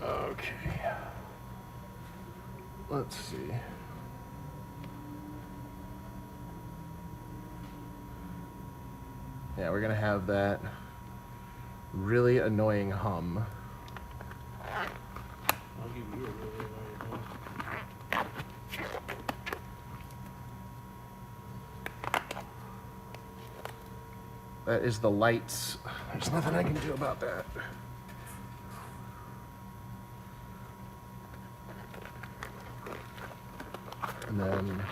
Okay. Let's see. Yeah, we're gonna have that really annoying hum. I'll give you a really annoying hum. That is the lights. There's nothing I can do about that. And then,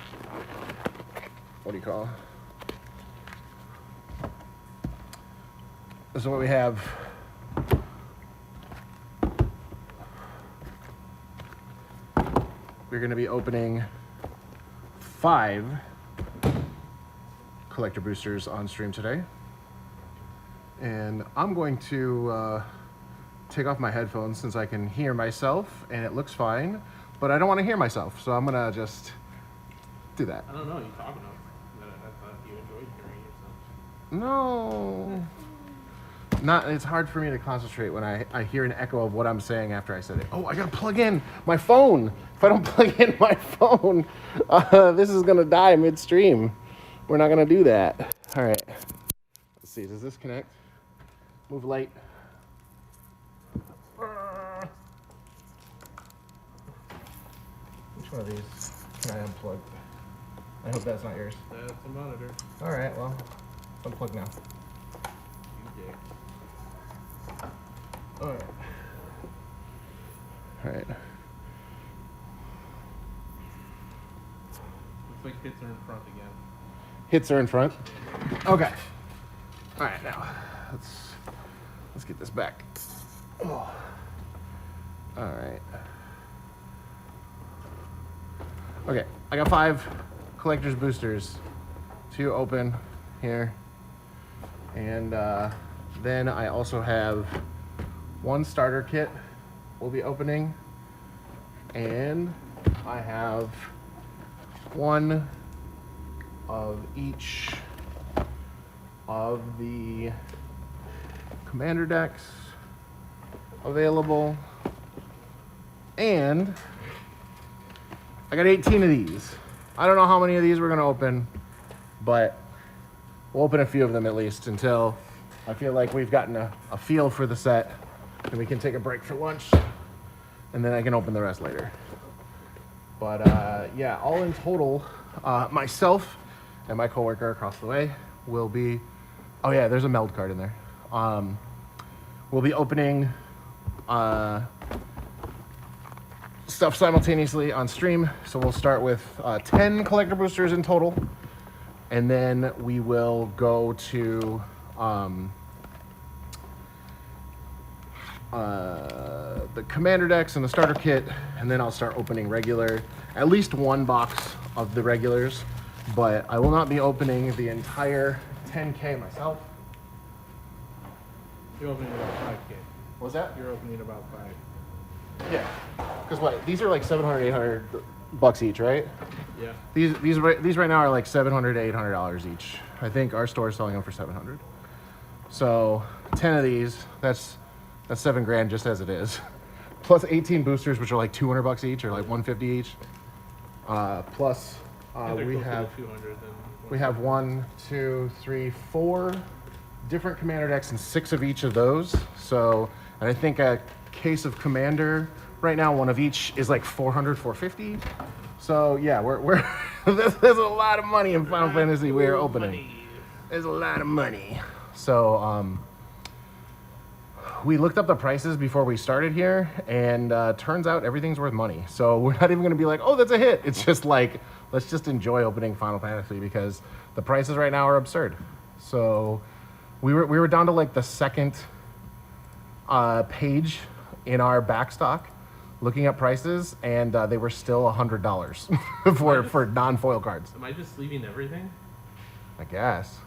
what do you call? This is what we have. We're going to be opening 5 collector boosters on stream today. And I'm going to take off my headphones since I can hear myself and it looks fine, but I don't want to hear myself, so I'm going to just do that. I don't know, you talk enough that I thought you enjoyed hearing yourself. No. It's hard for me to concentrate when I hear an echo of what I'm saying after I said it. Oh, I gotta plug in my phone. If I don't plug in my phone, this is gonna die midstream. We're not gonna do that. All right. Let's see, does this connect? Move light. Which one of these can I unplug? I hope that's not yours. That's a monitor. All right, well, unplug now. You dick. All right. All right. Looks like hits are in front again. Hits are in front. Okay. All right, now let's get this back. Oh. All right. Okay, I got 5 collector's boosters to open here, and then I also have 1 starter kit we'll be opening, and I have 1 of each of the commander decks available, and I got 18 of these. I don't know how many of these we're gonna open, but we'll open a few of them at least until I feel like we've gotten a feel for the set, and we can take a break for lunch, and then I can open the rest later. But yeah, all in total, myself and my coworker across the way will be, oh yeah, there's a meld card in there. We'll be opening stuff simultaneously on stream. So we'll start with 10 collector boosters in total, and then we will go to the commander decks and the starter kit, and then I'll start opening at least 1 box of the regulars, but I will not be opening the entire 10K myself. You're opening about 5K. What's that? You're opening about 5. Yeah. Because what? These are like $700, $800 each, right? Yeah. These right now are like $700 to $800 each. I think our store is selling them for $700. So 10 of these, that's $7,000 just as it is. Plus 18 boosters, which are like $200 each, or like $150 each. Plus we have 1, 2, 3, 4 different commander decks and 6 of each of those. So, and I think a case of commander right now, 1 of each is like $400, $450. So yeah, we're there's a lot of money in Final Fantasy we're opening. There's a lot of money. So we looked up the prices before we started here, and turns out everything's worth money. So we're not even going to be like, oh, that's a hit. It's just like, let's just enjoy opening Final Fantasy because the prices right now are absurd. So we were down to like the second page in our backstock looking at prices, and they were still $100 for non-foil cards. Am I just leaving everything? I guess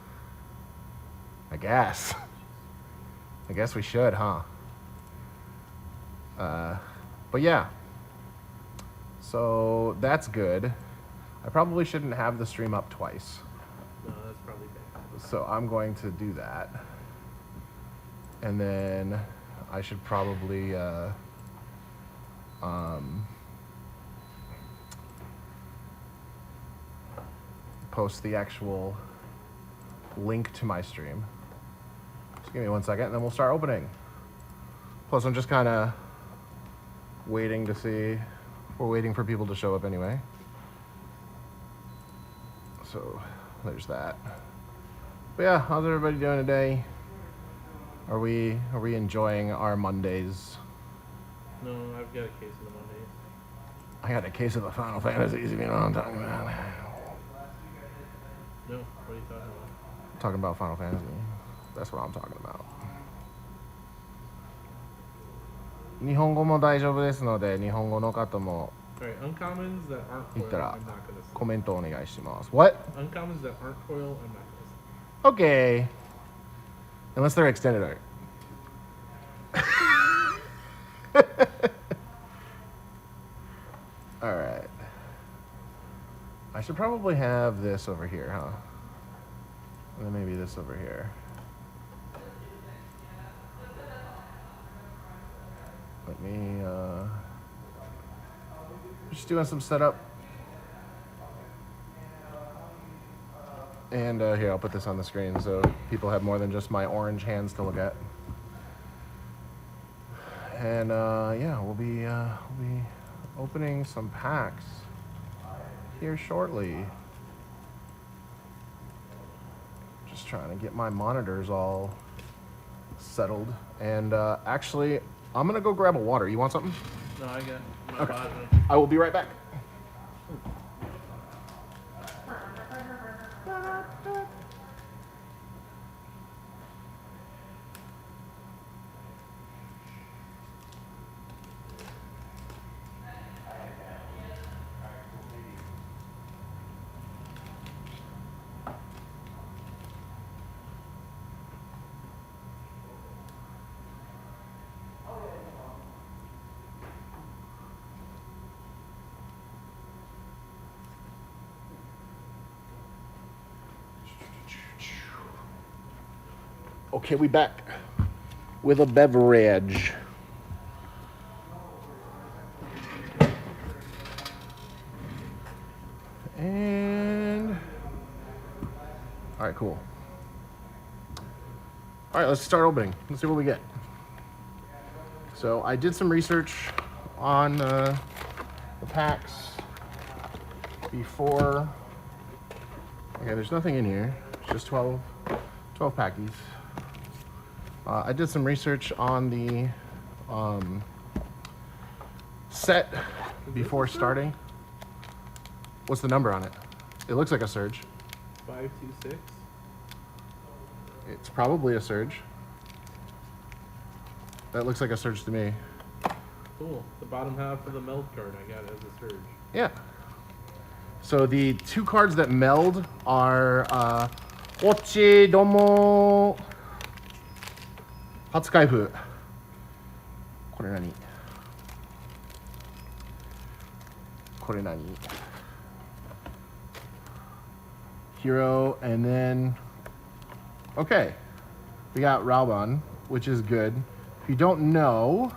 we should, huh? But yeah. So that's good. I probably shouldn't have the stream up twice. No, that's probably bad. So I'm going to do that. And then I should probably post the actual link to my stream. Just give me 1 second and then we'll start opening. Plus I'm just kind of waiting to see. We're waiting for people to show up anyway. So there's that. But yeah, how's everybody doing today? Are we enjoying our Mondays? No, I've got a case of the Mondays. I got a case of the Final Fantasies, if you know what I'm talking about. No, what are you talking about? Talking about Final Fantasy. That's what I'm talking about. 日本語も大丈夫ですので、日本語の方も Alright, uncommons that aren't 言 foil, ったら I'm not gonna say. コメントお願いします。What? Uncommons that aren't foil, I'm not gonna Okay. say. Unless they're extended art. Alright. I should probably have this over here, huh? And then maybe this over here. Let me, just doing some setup. And here, I'll put this on the screen so people have more than just my orange hands to look at. And yeah, we'll be opening some packs here shortly. Just trying to get my monitors all settled. And actually, I'm gonna go grab a water. You want something? No, I got my Okay. bottom. I will be right back. Okay, we back with a beverage. And all right, cool. All right, let's start opening. Let's see what we get. So I did some research on the packs before. Okay, there's nothing in here. It's just 12 packies. I did some research on the set before starting. What's the number on it? It looks like a surge. 526. It's probably a surge. That looks like a surge to me. Cool. The bottom half of the meld card I got as a surge. Yeah. So the two cards that meld are Ochi Domo Hatsukaifu. これ何? これ何? Hero, and then okay, we got Raoban, which is good. If you don't know,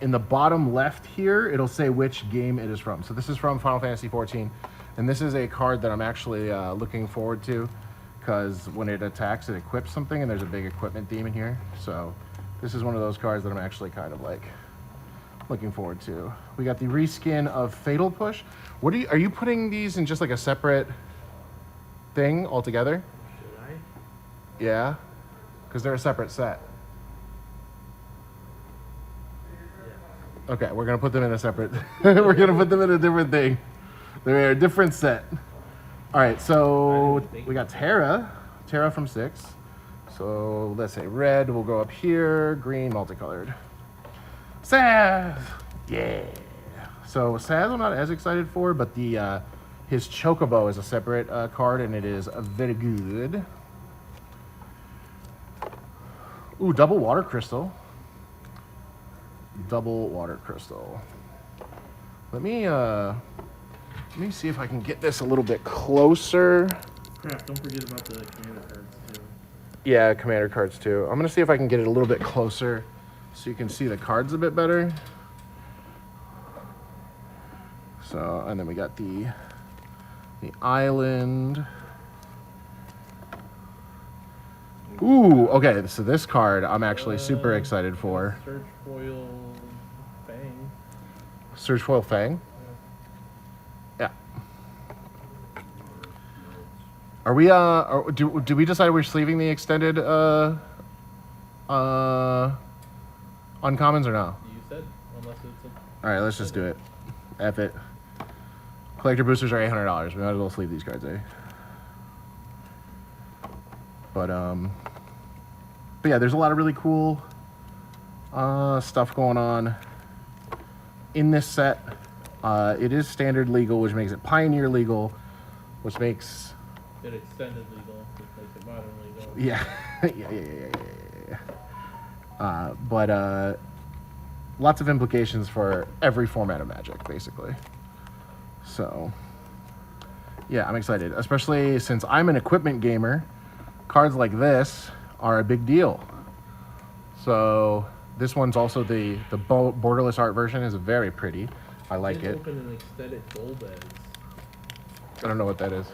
in the bottom left here, it'll say which game it is from. So this is from Final Fantasy XIV, and this is a card that I'm actually looking forward to, because when it attacks, it equips something, and there's a big equipment theme in here. So this is one of those cards that I'm actually kind of like looking forward to. We got the reskin of Fatal Push. What are you putting these in just like a separate thing altogether? Should I? Yeah, because they're a separate set. Yeah. Okay, we're gonna put them in a separate. We're gonna put them in a different thing. They're a different set. All right, so we got Terra from 6. So let's say red will go up here, green multicolored. Saz, yeah. So Saz, I'm not as excited for, but the his Chocobo is a separate card, and it is very good. Ooh, double water crystal. Double water crystal. Let me see if I can get this a little bit closer. Crap, don't forget about the commander cards too. Yeah, commander cards too. I'm gonna see if I can get it a little bit closer so you can see the cards a bit better. So, and then we got the island. Ooh, okay, so this card I'm actually super excited for. Surge foil Fang. Surge foil Fang? Yeah. Are we, do we decide we're sleeving the extended, uncommons or no? You said, unless it's a... Alright, let's just do it. F it. Collector boosters are $800. We might as well sleeve these cards, eh? But yeah, there's a lot of really cool stuff going on in this set. It is standard legal, which makes it pioneer legal, which makes it extended legal, which makes it modern legal. Yeah. But lots of implications for every format of Magic, basically. So yeah, I'm excited, especially since I'm an equipment gamer. Cards like this are a big deal. So this one's also the borderless art version is very pretty. I like it. Open an extended Golbez. I don't know what that is.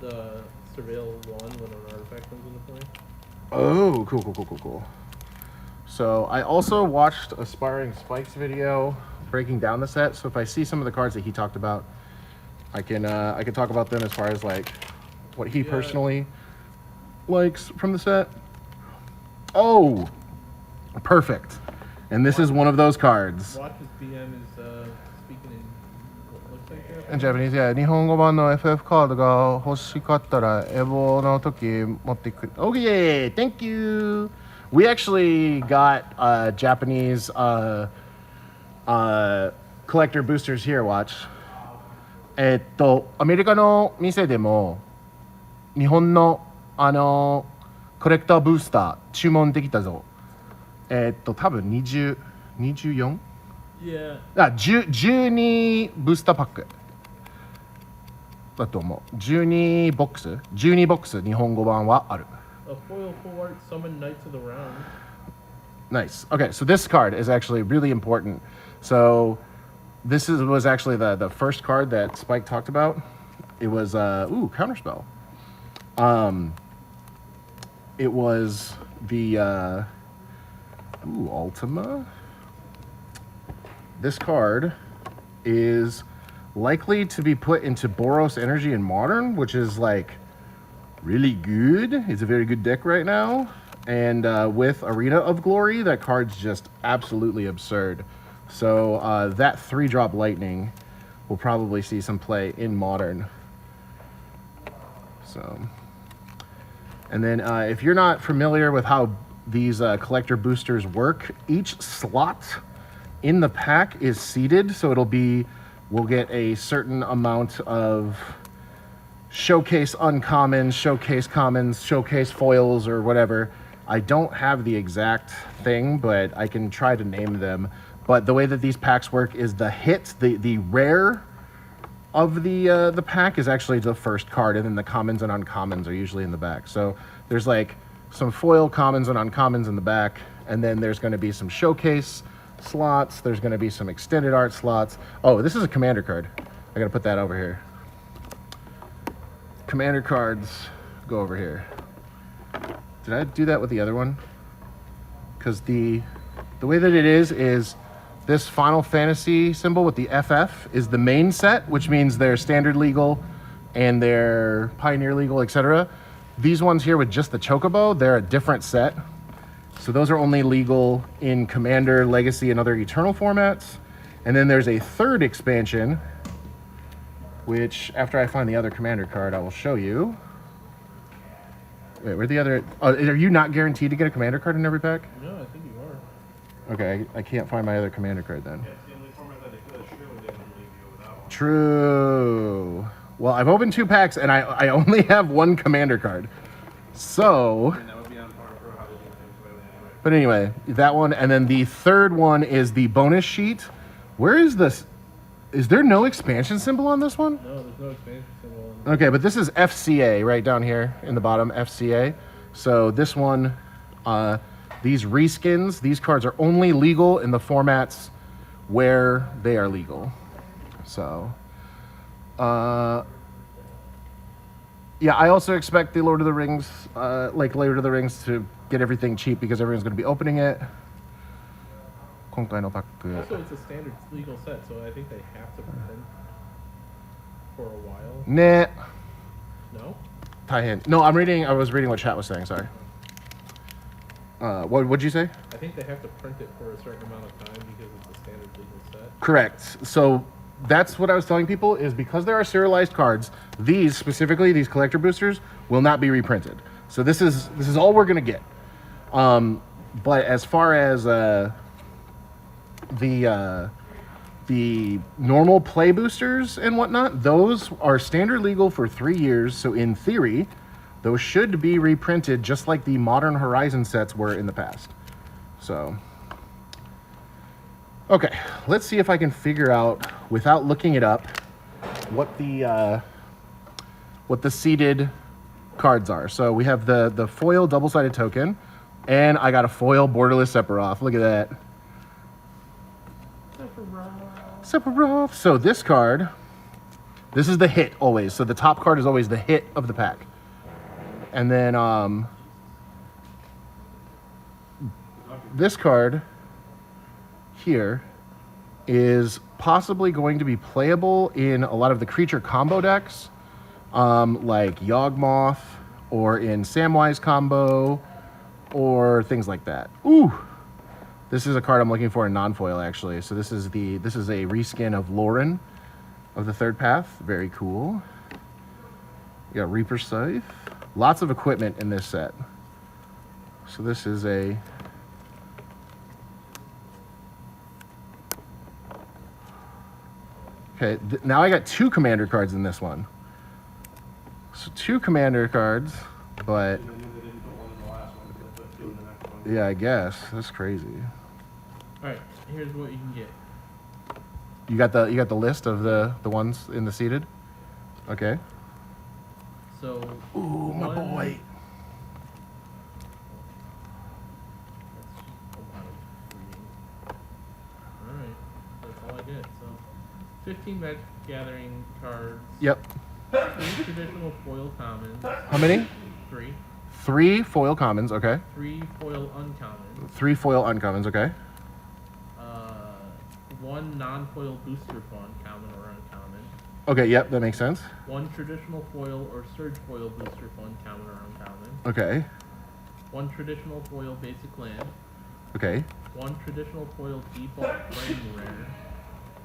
The surveil one when an artifact comes into play. Oh, cool. So I also watched Aspiring Spike's video breaking down the set. So if I see some of the cards that he talked about, I can talk about them as far as like what he personally likes from the set. Oh, perfect. And this is one of those cards. Watch his BM is speaking in what looks like In Japanese, yeah. 日本語版の FF カードが欲しかったらエボの時持ってくる。Okay, thank you. We actually got Japanese collector boosters here, watch. アメリカの店でも日本のコレクターブースター注文できたぞ。多分24？ Yeah. 12ブースターパックだと思う。12ボックス日本語版はある。A foil full art summon Knights of the Round. Nice. Okay, so this card is actually really important. So this was actually the first card that Spike talked about. It was Counterspell. It was the Ultima. This card is likely to be put into Boros Energy in Modern, which is like really good. It's a very good deck right now. And with Arena of Glory, that card's just absolutely absurd. So that 3-drop Lightning will probably see some play in Modern. So, and then if you're not familiar with how these collector boosters work, each slot in the pack is seeded, so we'll get a certain amount of showcase uncommons, showcase commons, showcase foils, or whatever. I don't have the exact thing, but I can try to name them. But the way that these packs work is the rare of the pack is actually the first card, and then the commons and uncommons are usually in the back. So there's like some foil commons and uncommons in the back, and then there's going to be some showcase slots. There's going to be some extended art slots. Oh, this is a commander card. I got to put that over here. Commander cards go over here. Did I do that with the other one? Because the way that it is this Final Fantasy symbol with the FF is the main set, which means they're standard legal and they're pioneer legal, etc. These ones here with just the Chocobo, they're a different set. So those are only legal in Commander, Legacy, and other Eternal formats. And then there's a third expansion, which after I find the other Commander card, I will show you. Wait, where'd the other... Oh, are you not guaranteed to get a Commander card in every pack? No, I think you are. Okay, I can't find my other Commander card then. Yeah, it's the only format that they could have shown they didn't leave you without one. True. Well, I've opened 2 packs and I only have 1 Commander card. So... And that would be on par for how they do things anyway. But anyway, that one. And then the third one is the bonus sheet. Where is this? Is there no expansion symbol on this one? No, there's no expansion symbol. Okay, but this is FCA right down here in the bottom, FCA. So this one, these reskins, these cards are only legal in the formats where they are legal. So, yeah, I also expect the Lord of the Rings, like Lord of the Rings, to get everything cheap because everyone's going to be opening it. 今回のパック。 Also, it's a standard legal set, so I think they have to print for a while. ね。 No? 大変. No, I was reading what chat was saying, sorry. What'd you say? I think they have to print it for a certain amount of time because it's a standard legal set. Correct. So that's what I was telling people is because there are serialized cards, these specifically, these collector boosters, will not be reprinted. So this is all we're going to get. But as far as the normal play boosters and whatnot, those are standard legal for 3 years. So in theory, those should be reprinted just like the Modern Horizon sets were in the past. So, okay, let's see if I can figure out, without looking it up, what the seeded cards are. So we have the foil double-sided token, and I got a foil borderless Sephiroth. Look at that. Sephiroth. So this card, this is the hit always. So the top card is always the hit of the pack. And then this card here is possibly going to be playable in a lot of the creature combo decks, like Yawgmoth, or in Samwise combo, or things like that. Ooh! This is a card I'm looking for in non-foil, actually. So this is a reskin of Lauren of the Third Path. Very cool. You got Reaper Scythe. Lots of equipment in this set. So this is a... Okay, now I got 2 commander cards in this one. So 2 commander cards, but... Yeah, I guess. That's crazy. Alright, here's what you can get. You got the list of the ones in the seated? Okay. So, ooh, my boy. Alright, that's all I get. So, 15 Magic Gathering cards. Yep. 3 traditional foil commons. How many? 3. 3 foil commons, okay. 3 foil uncommons. 3 foil uncommons, okay. 1 non-foil booster fun, common or uncommon. Okay, yep, that makes sense. 1 traditional foil or surge foil booster fun, common or uncommon. Okay. 1 traditional foil basic land. Okay. 1 traditional foil default flame rare.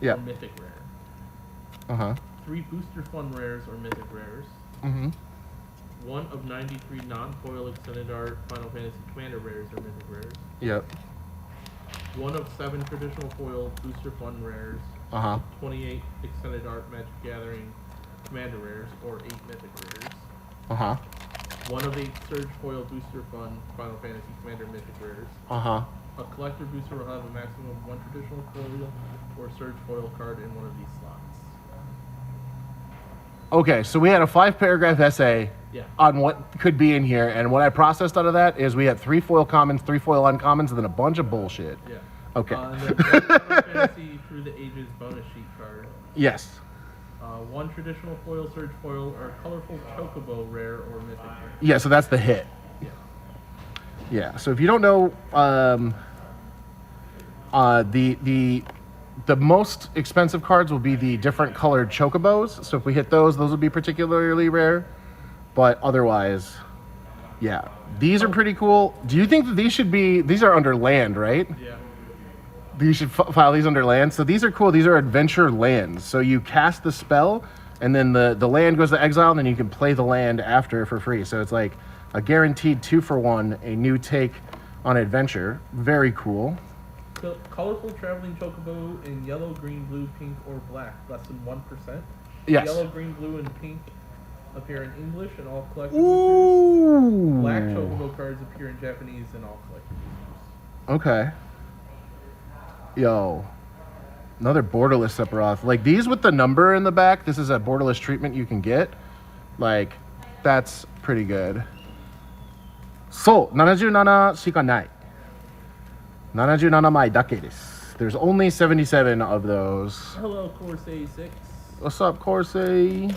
Yep. Or mythic rare. Uh-huh. 3 booster fun rares or mythic rares. Mm-hmm. 1 of 93 non-foil extended art Final Fantasy Commander rares or mythic rares. Yep. 1 of 7 traditional foil booster fun rares. Uh-huh. 28 extended art Magic Gathering Commander rares or 8 mythic rares. Uh-huh. 1 of 8 surge foil booster fun Final Fantasy Commander mythic rares. Uh-huh. A collector booster will have a maximum of 1 traditional foil or surge foil card in one of these slots. Okay, so we had a 5-paragraph essay on what could be in here, and what I processed out of that is we had 3 foil commons, 3 foil uncommons, and then a bunch of bullshit. Yeah. Okay. And then 1 Final Fantasy Through the Ages bonus sheet card. Yes. 1 traditional foil, surge foil, or colorful chocobo rare or mythic rare. Yeah, so that's the hit. Yeah. Yeah, so if you don't know, the most expensive cards will be the different colored chocobos. So if we hit those will be particularly rare. But otherwise, yeah. These are pretty cool. Do you think that these are under land, right? Yeah. You should file these under land. So these are cool. These are adventure lands. So you cast the spell, and then the land goes to exile, and then you can play the land after for free. So it's like a guaranteed 2-for-1, a new take on adventure. Very cool. Colorful traveling chocobo in yellow, green, blue, pink, or black, less than 1%. Yes. Yellow, green, blue, and pink appear in English in all collector Ooh. boosters. Black chocobo cards appear in Japanese in all collector boosters. Okay. Yo. Another borderless Sephiroth. Like, these with the number in the back, this is a borderless treatment you can get. Like, that's pretty good. So, 77しかない。77枚だけです。There's only 77 of those. Hello, Corsair 6. What's up, Corsair?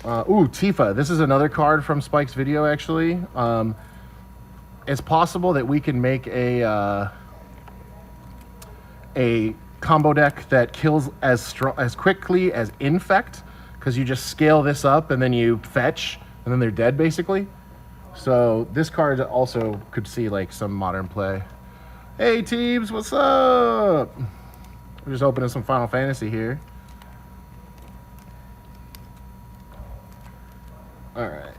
Tifa. This is another card from Spike's video, actually. It's possible that we can make a combo deck that kills as quickly as Infect, because you just scale this up and then you fetch, and then they're dead, basically. So this card also could see like some modern play. Hey Teebs, what's up? We're just opening some Final Fantasy here. All right.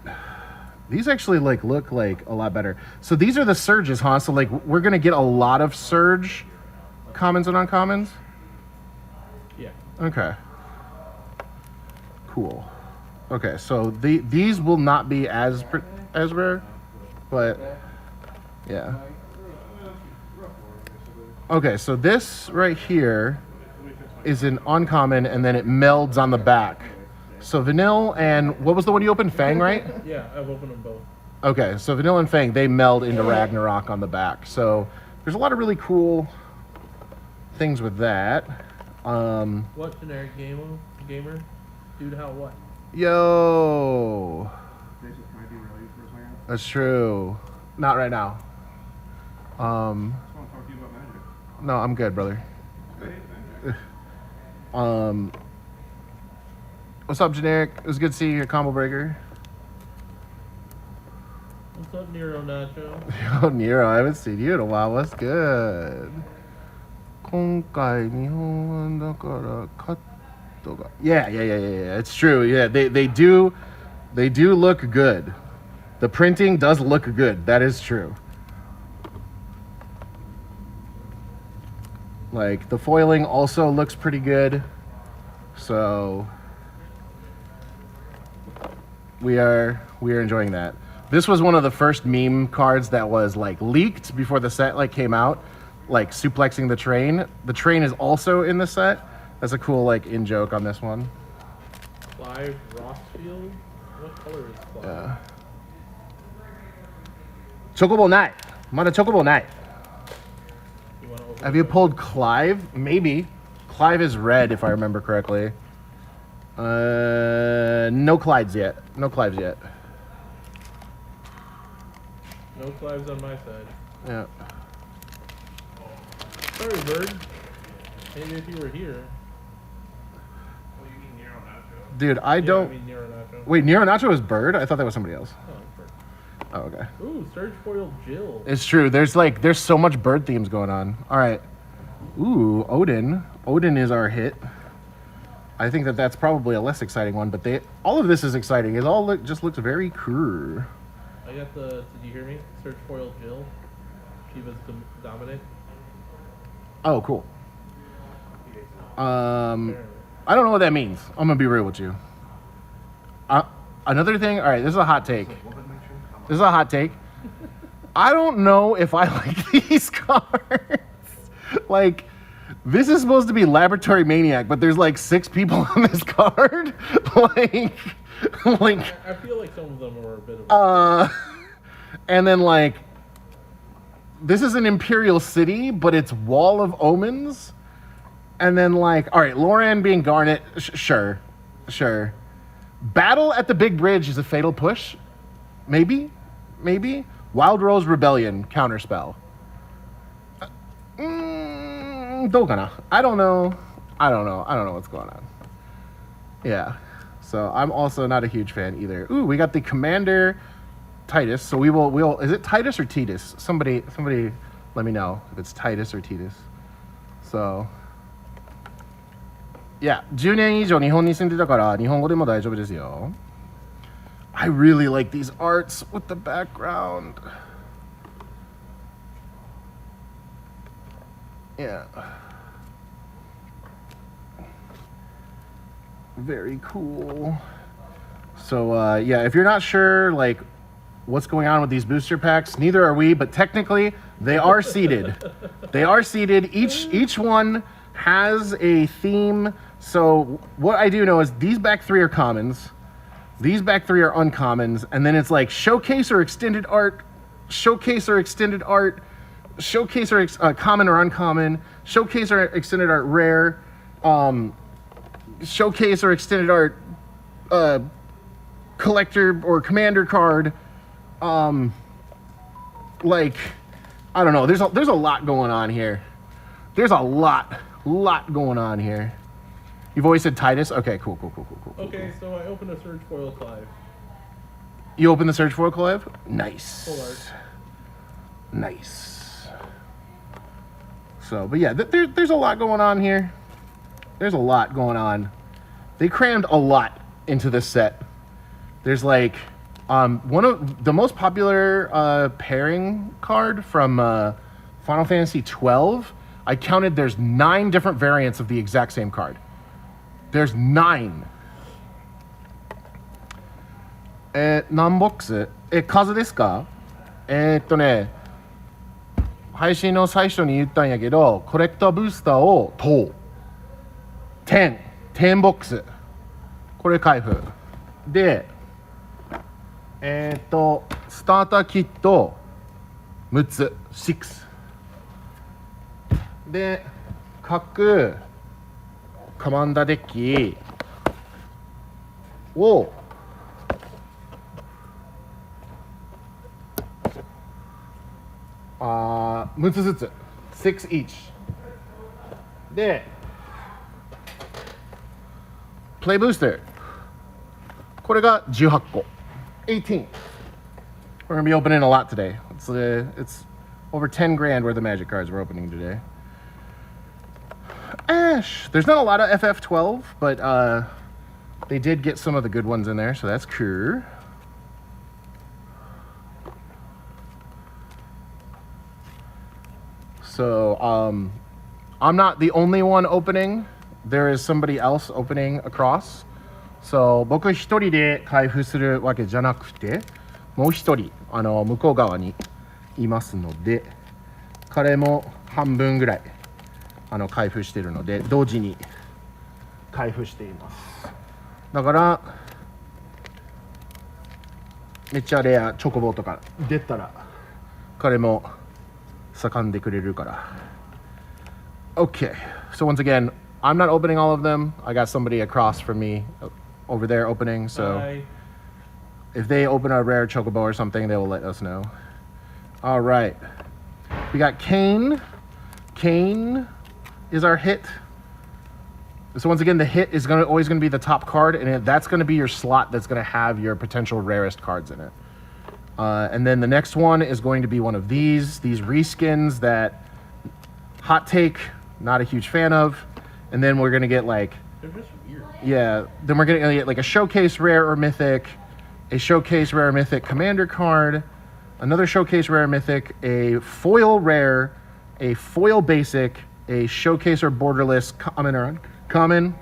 These actually look like a lot better. So these are the surges, huh? So like we're gonna get a lot of surge commons and uncommons. Yeah. Okay. Cool. Okay, so these will not be as rare, but yeah. Okay, so this right here is an uncommon, and then it melds on the back. So Vanille and what was the one you opened? Fang, right? Yeah, I've opened them both. Okay, so Vanille and Fang, they meld into Ragnarok on the back. So there's a lot of really cool things with that. What generic gamer? Dude, how what? Yo. Vayseth, can I derail you for a second? That's true. Not right now. I just want to talk to you about Magic. No, I'm good, brother. Hey, What's up, Generic? It was good seeing you, Combo Breaker. What's up, Nero Nacho? Yo, Nero, I haven't seen you in a while. What's good? 今回日本だからカットが Yeah. It's true. Yeah, they do look good. The printing does look good. That is true. Like the foiling also looks pretty good. So we are enjoying that. This was one of the first meme cards that was like leaked before the set like came out, like suplexing the train. The train is also in the set. That's a cool like in joke on this one. Clive Rossfield? What color is Clive? Yeah. Chocobo Night. Mada Chocobo Night. Have you pulled Clive? Maybe. Clive is red if I remember correctly. No Clives yet. No Clives yet. No Clives on my side. Yeah. Sorry, Bird. Maybe if you were here. well, you mean Nero Nacho? Dude, I don't. I mean Nero Nacho. Wait, Nero Nacho is Bird? I thought that was somebody else. Oh, Bird. Oh, okay. Ooh, Surge Foil Jill. It's true. There's so much bird themes going on. All right. Ooh, Odin. Odin is our hit. I think that's probably a less exciting one, but all of this is exciting. It all just looks very cool. I got did you hear me? Surge Foil Jill. Shiva's Dominic. Oh, cool. Apparently. I don't know what that means. I'm gonna be real with you. Another thing. All right, this is a hot take. This is a hot take. I don't know if I like these cards. Like, this is supposed to be Laboratory Maniac, but there's like 6 people on this card. like, I feel like some of them are a bit of. And then like, this is an Imperial City, but it's Wall of Omens. And then like, all right, Loran being Garnet, sure. Battle at the Big Bridge is a fatal push. Maybe. Wild Rose Rebellion, counterspell. どうかな? I don't know what's going on. Yeah. So I'm also not a huge fan either. Ooh, we got the Commander Titus. So we'll is it Titus or Titus? Somebody let me know if it's Titus or Titus. So yeah, 10年以上日本に住んでたから日本語でも大丈夫ですよ. I really like these arts with the background. Yeah. Very cool. So yeah, if you're not sure like what's going on with these booster packs, neither are we, but technically they are seeded. They are seeded. Each one has a theme. So what I do know is these back 3 are commons. These back 3 are uncommons, and then it's like showcase or extended art, showcase or common or uncommon, showcase or extended art rare, showcase or extended art collector or commander card. Like, I don't know. There's a lot going on here. There's a lot going on here. You've always said Titus? Okay, cool. Okay, so I opened a Surge Foil Clive. You open the Surge Foil Clive? Nice. Full art. Nice. So, but yeah, there's a lot going on here. There's a lot going on. They crammed a lot into this set. There's like one of the most popular pairing card from Final Fantasy 12. I counted there's 9 different variants of the exact same card. There's 9. 何ボックス？数ですか？配信の最初に言ったんやけど、コレクターブースターを10ボックス。これ開封。で、スターターキット6つ、6。で、各カマンダーデッキを6つずつ6 each でプレイブースターこれが18個18 We're gonna be opening a lot today. It's over 10 grand worth of magic cards we're opening today. Ash, there's not a lot of FF12, but they did get some of the good ones in there, so that's cool. So I'm not the only one opening. There is somebody else opening across. So 僕一人で開封するわけじゃなくて、もう一人向こう側にいますので、彼も半分ぐらい開封しているので同時に開封しています。だからめっちゃレアチョコボとか出たら彼も盛んでくれるから。Okay, so once again, I'm not opening all of them. I got somebody across from me over there opening, so Bye. if they open a rare chocobo or something, they will let us know. All right, we got Kane. Kane is our hit. So once again, the hit is always going to be the top card, and that's going to be your slot that's going to have your potential rarest cards in it. And then the next one is going to be one of these reskins that, hot take, not a huge fan of. And then we're going to get like, They're just weird. yeah, then we're going to get like a showcase rare or mythic, a showcase rare or mythic commander card, another showcase rare or mythic, a foil rare, a foil basic, a showcase or borderless common or uncommon,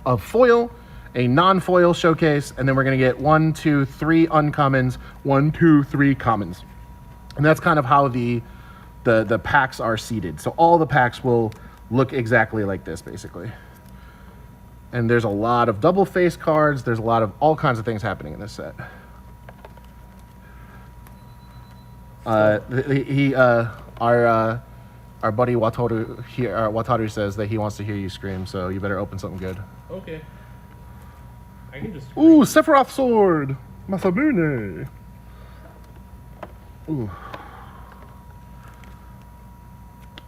a foil, a non-foil showcase, and then we're going to get 1, 2, 3 uncommons, 1, 2, 3 commons. And that's kind of how the packs are seeded. So all the packs will look exactly like this, basically. And there's a lot of double face cards. There's a lot of all kinds of things happening in this set. Our buddy Wataru here, Wataru says that he wants to hear you scream, so you better open something good. Okay. I can just. Ooh, Sephiroth sword, Masamune. Ooh.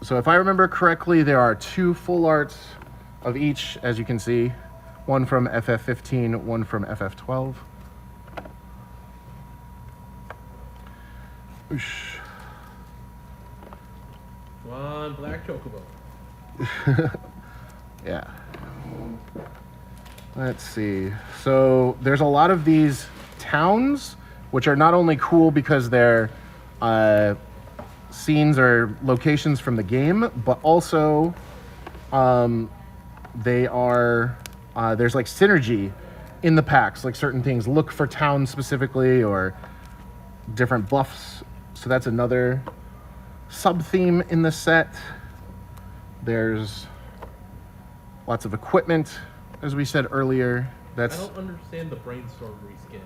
So if I remember correctly, there are 2 full arts of each, as you can see. One from FF15, one from FF12. Oosh. Come on, Black Chocobo. Yeah. Let's see. So there's a lot of these towns, which are not only cool because they're scenes or locations from the game, but also they are there's like synergy in the packs. Like certain things look for towns specifically or different buffs. So that's another sub-theme in the set. There's lots of equipment, as we said earlier. I don't understand the Brainstorm reskin.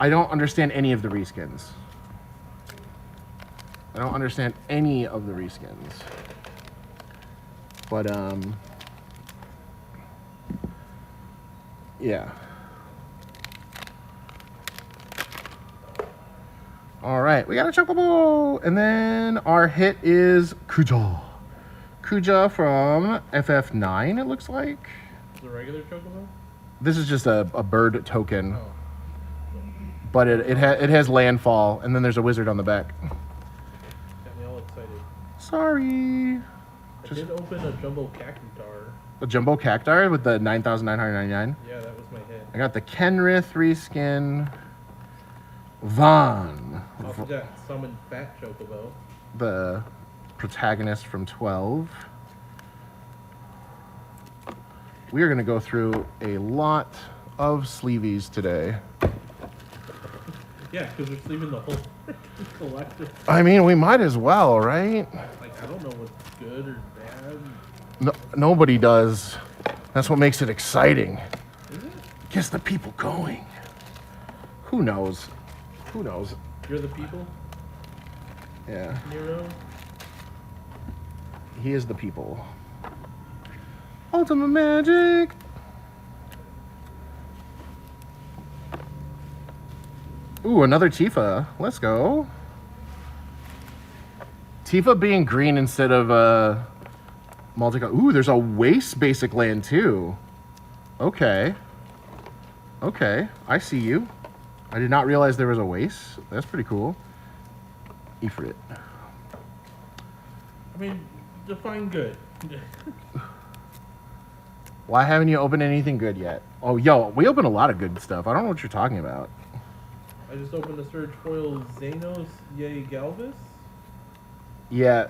I don't understand any of the reskins. I don't understand any of the reskins. But, yeah. All right, we got a Chocobo. And then our hit is Kuja. Kuja from FF9, it looks like. The regular chocobo? This is just a bird token. Oh. But it has landfall, and then there's a wizard on the back. Got me all excited. Sorry. I did open a jumbo cactuar. A jumbo cactuar with the 9,999. Yeah, that was my hit. I got the Kenrith reskin. Vaughn. Also got summoned fat chocobo. The protagonist from 12. We are going to go through a lot of sleeveys today. Yeah, because we're sleeving the whole collection. I mean, we might as well, right? Like, I don't know what's good or bad. No, nobody does. That's what makes it exciting. Is it? Gets the people going. Who knows? Who knows? You're the people, Yeah, Nero? he is the people. Ultimate magic. Ooh, another Tifa. Let's go. Tifa being green instead of multicolor. Ooh, there's a waste basic land too. Okay. Okay, I see you. I did not realize there was a waste. That's pretty cool. Ifrit. I mean, define good. Why haven't you opened anything good yet? Oh, yo, we opened a lot of good stuff. I don't know what you're talking about. I just opened a Surge Foil Xenos Yay Galvis. Yeah.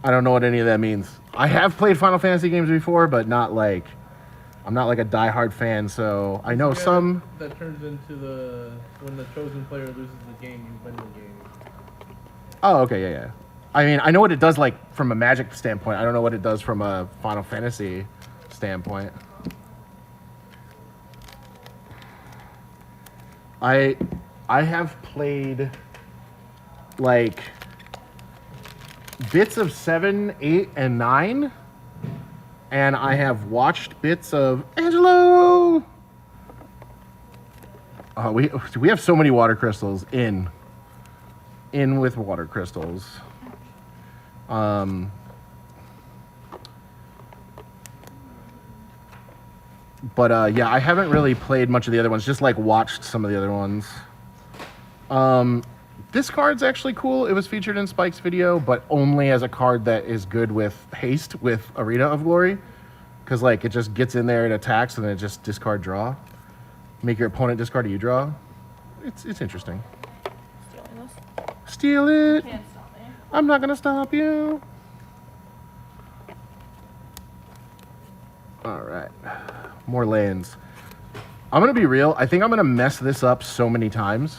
I don't know what any of that means. I have played Final Fantasy games before, but not like... I'm not like a diehard fan, so I know Yeah, some... That turns into the... When the chosen player loses the game, you win the game. Oh, okay, yeah, yeah. I mean, I know what it does, like, from a Magic standpoint. I don't know what it does from a Final Fantasy standpoint. I have played, like, bits of 7, 8, and 9, and I have watched bits of Angelo. We have so many water crystals in with water crystals. But yeah, I haven't really played much of the other ones, just like watched some of the other ones. This card's actually cool. It was featured in Spike's video, but only as a card that is good with haste with Arena of Glory. Because like it just gets in there and attacks and then it just discard draw. Make your opponent discard, you draw. It's interesting. Stealing this? Steal it. Can't stop me. I'm not gonna stop you. All right, more lands. I'm gonna be real. I think I'm gonna mess this up so many times.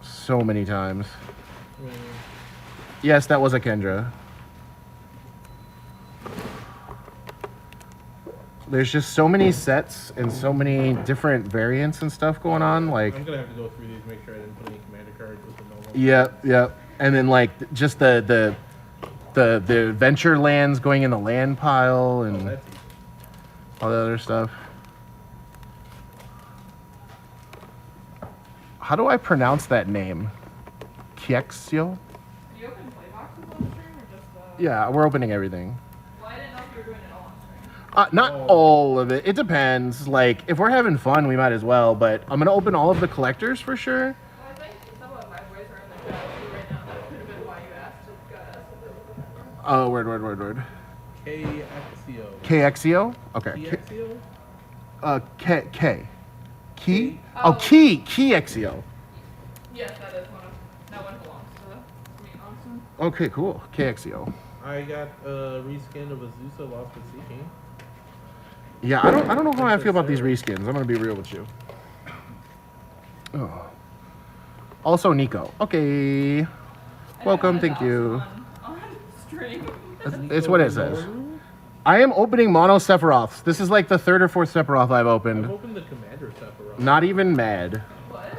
So many times. Yes, that was a Kendra. There's just so many sets and so many different variants and stuff going on. Like, I'm gonna have to go through these, make sure I didn't put any commander cards with the normal. yeah. And then like just the adventure lands going in the land pile and That's easy. all the other stuff. How do I pronounce that name? Kiexio? Are you opening play boxes on stream or just Yeah, we're opening everything. Well, I didn't know if you were doing it all on stream. Not all of it. It depends. Like, if we're having fun, we might as well. But I'm gonna open all of the collectors for sure. Well, I think some of my boys are in the chat too right now. That could have been why you asked to Oh, word. KXio. KXio? Okay. KXio? K. Key? Oh. Oh, Keyexio. Yes, that one belongs to me, honestly. Okay, cool. KXio. I got a reskin of Azusa Lost at Sea King. Yeah, I don't know how I feel about these reskins. I'm gonna be real with you. Oh. Also, Nico. Okay. Welcome. Thank you. On stream. It's what it says. I am opening mono Sephiroths. This is like the third or fourth Sephiroth I've I've opened. opened the Commander Sephiroth. Not even mad. What?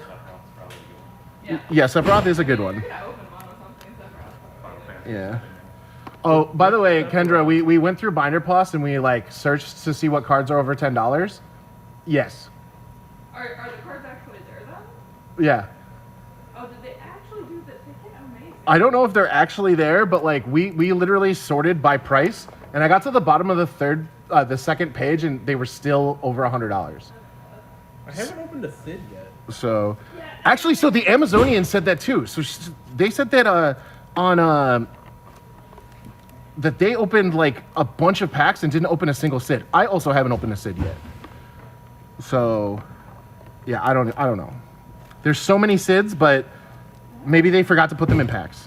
Yeah, Sephiroth is a good one. You're gonna open one with something Sephiroth. Yeah. Oh, by the way, Kendra, we went through Binder Plus and we like searched to see what cards are over $10. Yes. Are the cards actually there then? Yeah. Oh, did they actually do the ticket? Amazing. I don't know if they're actually there, but like we literally sorted by price, and I got to the bottom of the second page, and they were still over $100. I haven't opened a Sid yet. So, actually, so the Amazonian said that too. So they said that that they opened like a bunch of packs and didn't open a single Sid. I also haven't opened a Sid yet. So, yeah, I don't know. There's so many Sids, but maybe they forgot to put them in packs.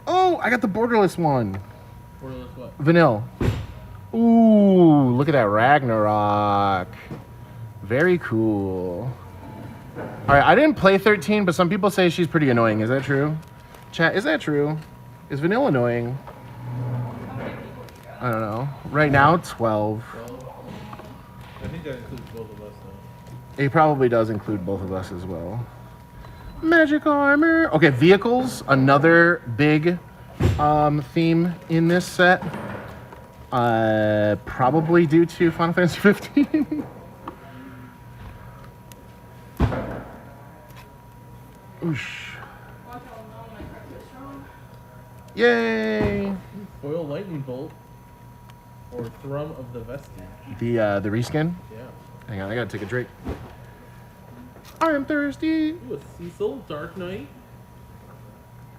Oh, I got the borderless one. Borderless what? Vanille. Ooh, look at that Ragnarok. Very cool. All right, I didn't play 13, but some people say she's pretty annoying. Is that true? Chat, is that true? Is Vanille annoying? How many people you got? I don't know. Right now, 12. Well, I think that includes both of us though. It probably does include both of us as well. Magic armor. Okay, vehicles. Another big theme in this set. Probably due to Final Fantasy 15. Oosh. Watch all know my cards are strong. Yay! Foil lightning bolt or thrum of the vestige. The reskin. Yeah. Hang on, I gotta take a drink. I am thirsty. Ooh, a Cecil Dark Knight.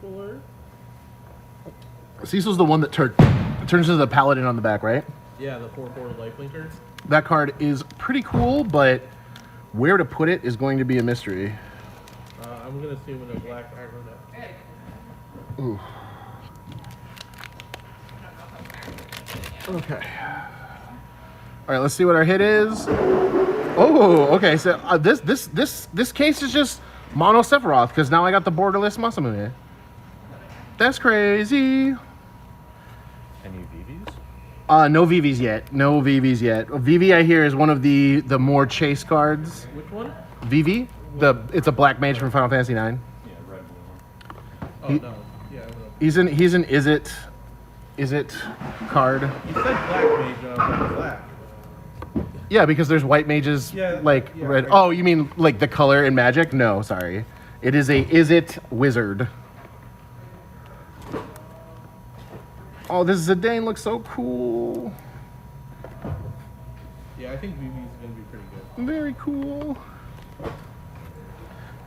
Cooler. Cecil's the one that turns into the paladin on the back, right? Yeah, the 4/4 lifelinker. That card is pretty cool, but where to put it is going to be a mystery. I'm gonna assume in a black aggro deck. Hey, Ooh. I don't know if I'm Okay. All right, let's see what our hit is. Oh, okay. So this case is just mono Sephiroth because now I got the borderless Masamune. That's crazy. Any VVs? No VVs yet. No VVs yet. VV I hear is one of the more chase cards. Which one? VV. It's a black mage from Final Fantasy 9. Yeah, red blue one. Oh He- no. Yeah, I will. He's an is it card. You said black mage, and I was like black. Yeah, because there's white mages Yeah, like yeah, red. right. Oh, you mean like the color in Magic? No, sorry. It is a is it wizard. Oh, this Zidane looks so cool. Yeah, I think VV is gonna be pretty good. Very cool.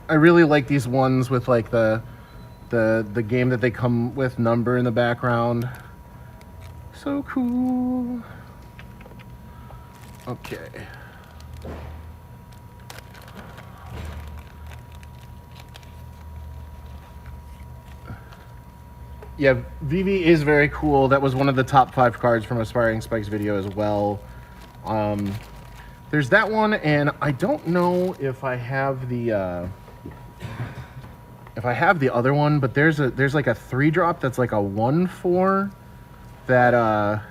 I really like these ones with like the game that they come with number in the background. So cool. Okay. Yeah, VV is very cool. That was one of the top 5 cards from Aspiring Spike's video as well. There's that one, and I don't know if I have the other one, but there's like a 3-drop that's like a 1/4 that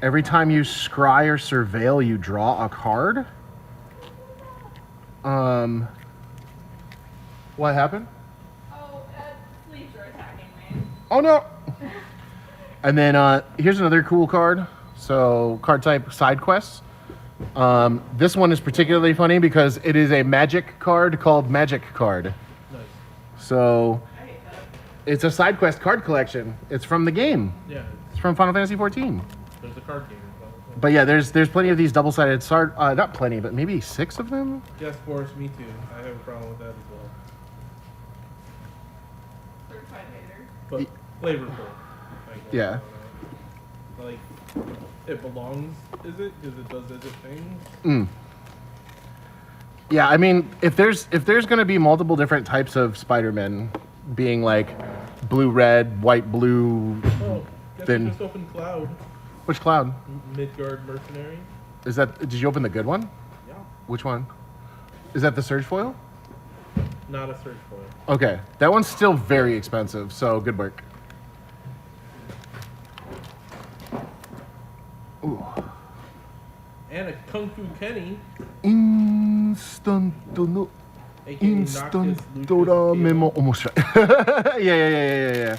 every time you scry or surveil, you draw a card. What happened? Oh, sleeves are attacking me. Oh no! And then here's another cool card. So card type side quests. This one is particularly funny because it is a magic card called Magic Card. Nice. So I hate that. it's a side quest card collection. It's from the game. Yeah, It's from Final Fantasy 14. there's a card game involved. But yeah, there's plenty of these double-sided not plenty, but maybe 6 of them. Yes, Boris, me too. I have a problem with that as well. Certified hater. But flavorful. I guess. Yeah. Like, it belongs, is it? Because it does its thing. Yeah, I mean, if there's gonna be multiple different types of Spider-Man, being like blue, red, white, blue, Oh, guess Then- we just opened Cloud. which cloud Midgard Mercenary. is that? Did you open the good one? Yeah. Which one? Is that the Surge foil? Not a search foil. Okay, that one's still very expensive, so good work. Ooh. And a Kung Fu Kenny. Instant no. AKA インスタン Noctis トラーメンも Lucas 面白い。yeah.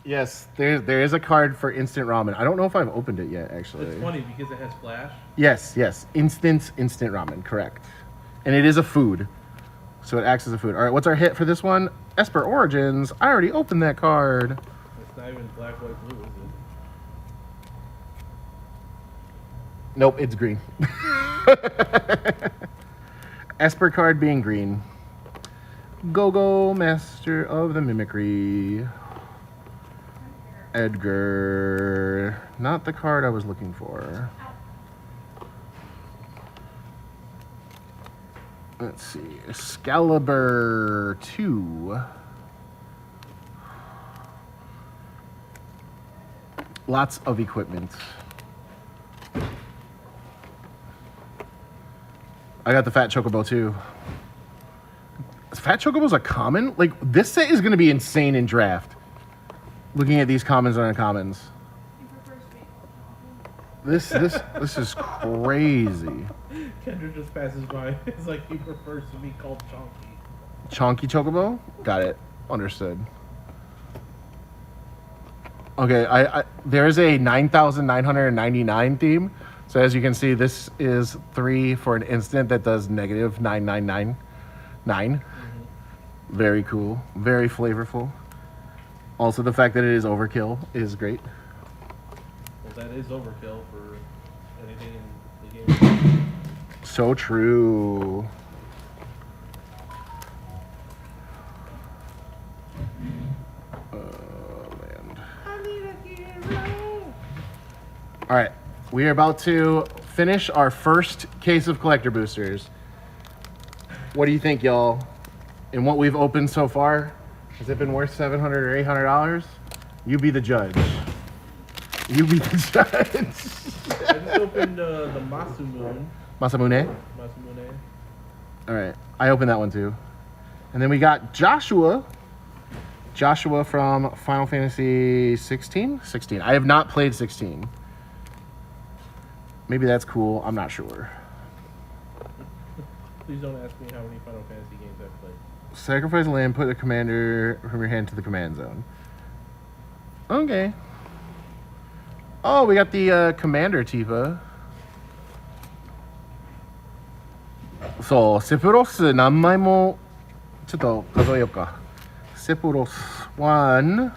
Yes, there is a card for instant ramen. I don't know if I've opened it yet, actually. It's funny because it has flash. Yes. Instant ramen, correct. And it is a food. So it acts as a food. All right, what's our hit for this one? Esper Origins. I already opened that card. It's not even black, white, blue, is it? Nope, it's green. Esper card being green. Go-Go, Master of the Mimicry. Edgar. Not the card I was looking for. Let's see. Excalibur 2. Lots of equipment. I got the Fat Chocobo too. Fat Chocobo's a common? Like, this set is going to be insane in draft. Looking at these commons and uncommons. This is crazy. Kendra just passes by. It's like he prefers to be called Chonky. Chonky Chocobo? Got it. Understood. Okay, I there is a 9,999 theme. So as you can see, this is 3 for an instant that does negative 9999. Very cool. Very flavorful. Also, the fact that it is overkill is great. Well, that is overkill for anything in the game. So true. Man. All right, we are about to finish our first case of collector boosters. What do you think, y'all? In what we've opened so far, has it been worth $700 or $800? You be the judge. You be the judge. I just opened the Masamune. Masamune? Masamune. All right, I opened that one too. And then we got Joshua. Joshua from Final Fantasy 16? 16. I have not played 16. Maybe that's cool. I'm not sure. Please don't ask me how many Final Fantasy games I've played. Sacrifice a land, put a commander from your hand to the command zone. Okay. Oh, we got the commander Tifa. So, セプロス何枚もちょっと数えようか。セプロス1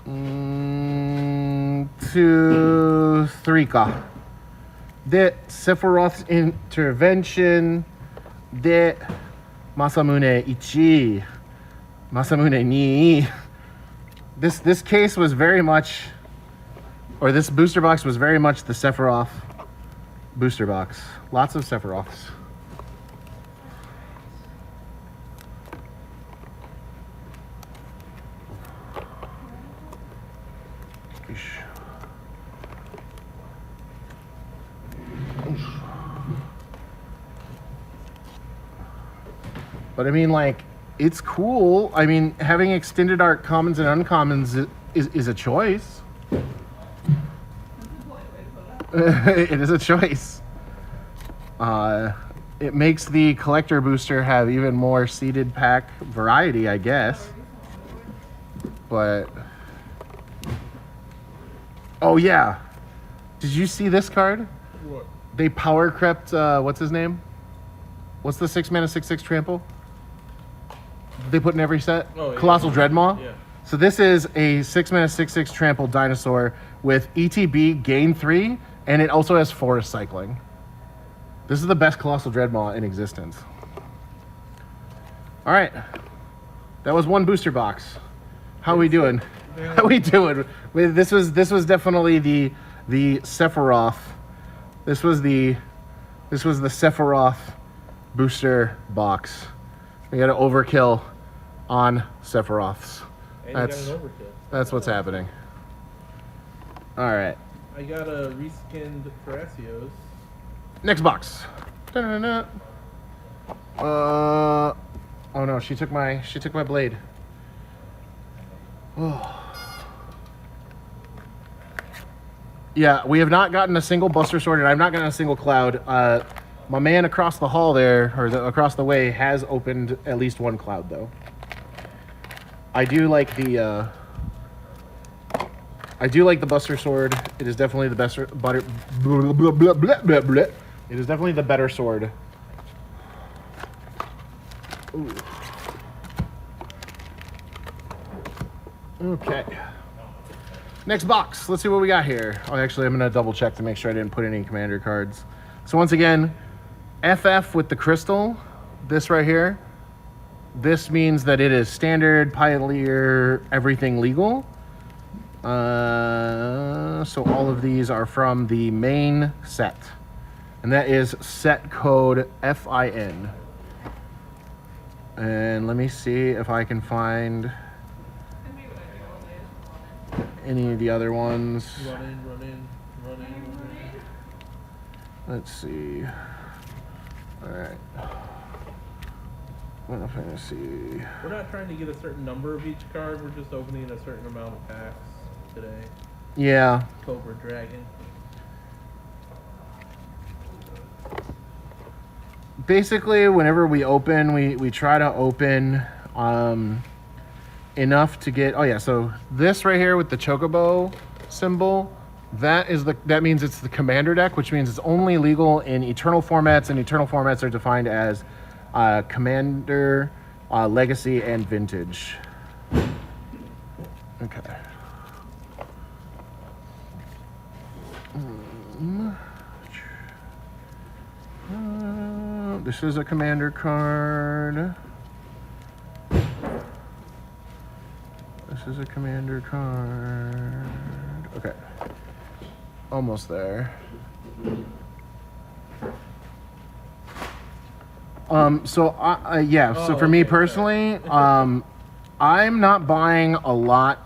2 3か。で、Sephiroth's Intervention で、Masamune 1 Masamune 2 This case was very much, or this booster box was very much the Sephiroth booster box. Lots of Sephiroths. But I mean, like, it's cool. I mean, having extended art commons and uncommons is a choice. It is a choice. It makes the collector booster have even more seeded pack variety, I guess. But oh yeah, did you see this card? What? They power crept. What's his name? What's the 6-mana 6/6 trample? They put in every set? Oh, yeah. Colossal Dreadmaw? Yeah. So this is a 6-mana 6/6 trample dinosaur with ETB gain 3, and it also has forest cycling. This is the best Colossal Dreadmaw in existence. All right. That was one booster box. How we doing? How we doing? This was definitely the Sephiroth. This was the Sephiroth booster box. We got an overkill on Sephiroths. And you got an overkill. That's what's happening. All right. I got a reskinned Thrasios. Next box. Da-da-da. Oh no, she took my blade. Oh. Yeah, we have not gotten a single Buster Sword, and I've not gotten a single Cloud. My man across the hall there, or across the way, has opened at least one cloud, though. I do like the Buster Sword. It is definitely the best butter. It is definitely the better sword. Ooh. Okay. Next box. Let's see what we got here. Oh, actually, I'm gonna double check to make sure I didn't put any commander cards. So once again, FF with the crystal. This right here. This means that it is standard, pioneer, everything legal. So all of these are from the main set. And that is set code FIN. And let me see if I can find any of the other ones. Run in. Let's see. Alright. Final Fantasy. We're not trying to get a certain number of each card, we're just opening a certain amount of packs today. Yeah. Cobra Dragon. Basically, whenever we open, we try to open enough to get. Oh yeah, so this right here with the chocobo symbol, that means it's the commander deck, which means it's only legal in eternal formats, and eternal formats are defined as commander, legacy, and vintage. Okay. This is a commander card. This is a commander card. Okay. Almost there. So for me personally, I'm not buying a lot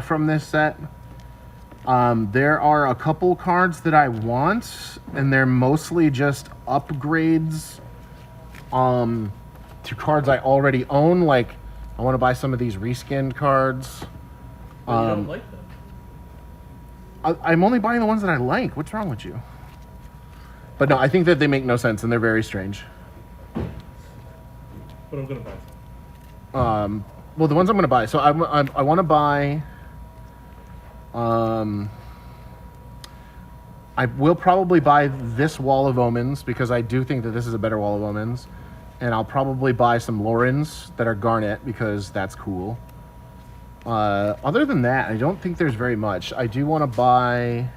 from this set. There are a couple cards that I want, and they're mostly just upgrades to cards I already own. Like, I want to buy some of these reskinned cards. But you don't like them. I'm only buying the ones that I like. What's wrong with you? But no, I think that they make no sense, and they're very strange. But I'm gonna buy some. Well, the ones I'm gonna buy. So I want to buy. I will probably buy this Wall of Omens because I do think that this is a better Wall of Omens. And I'll probably buy some Lorens that are Garnet because that's cool. Other than that, I don't think there's very much. I do want to buy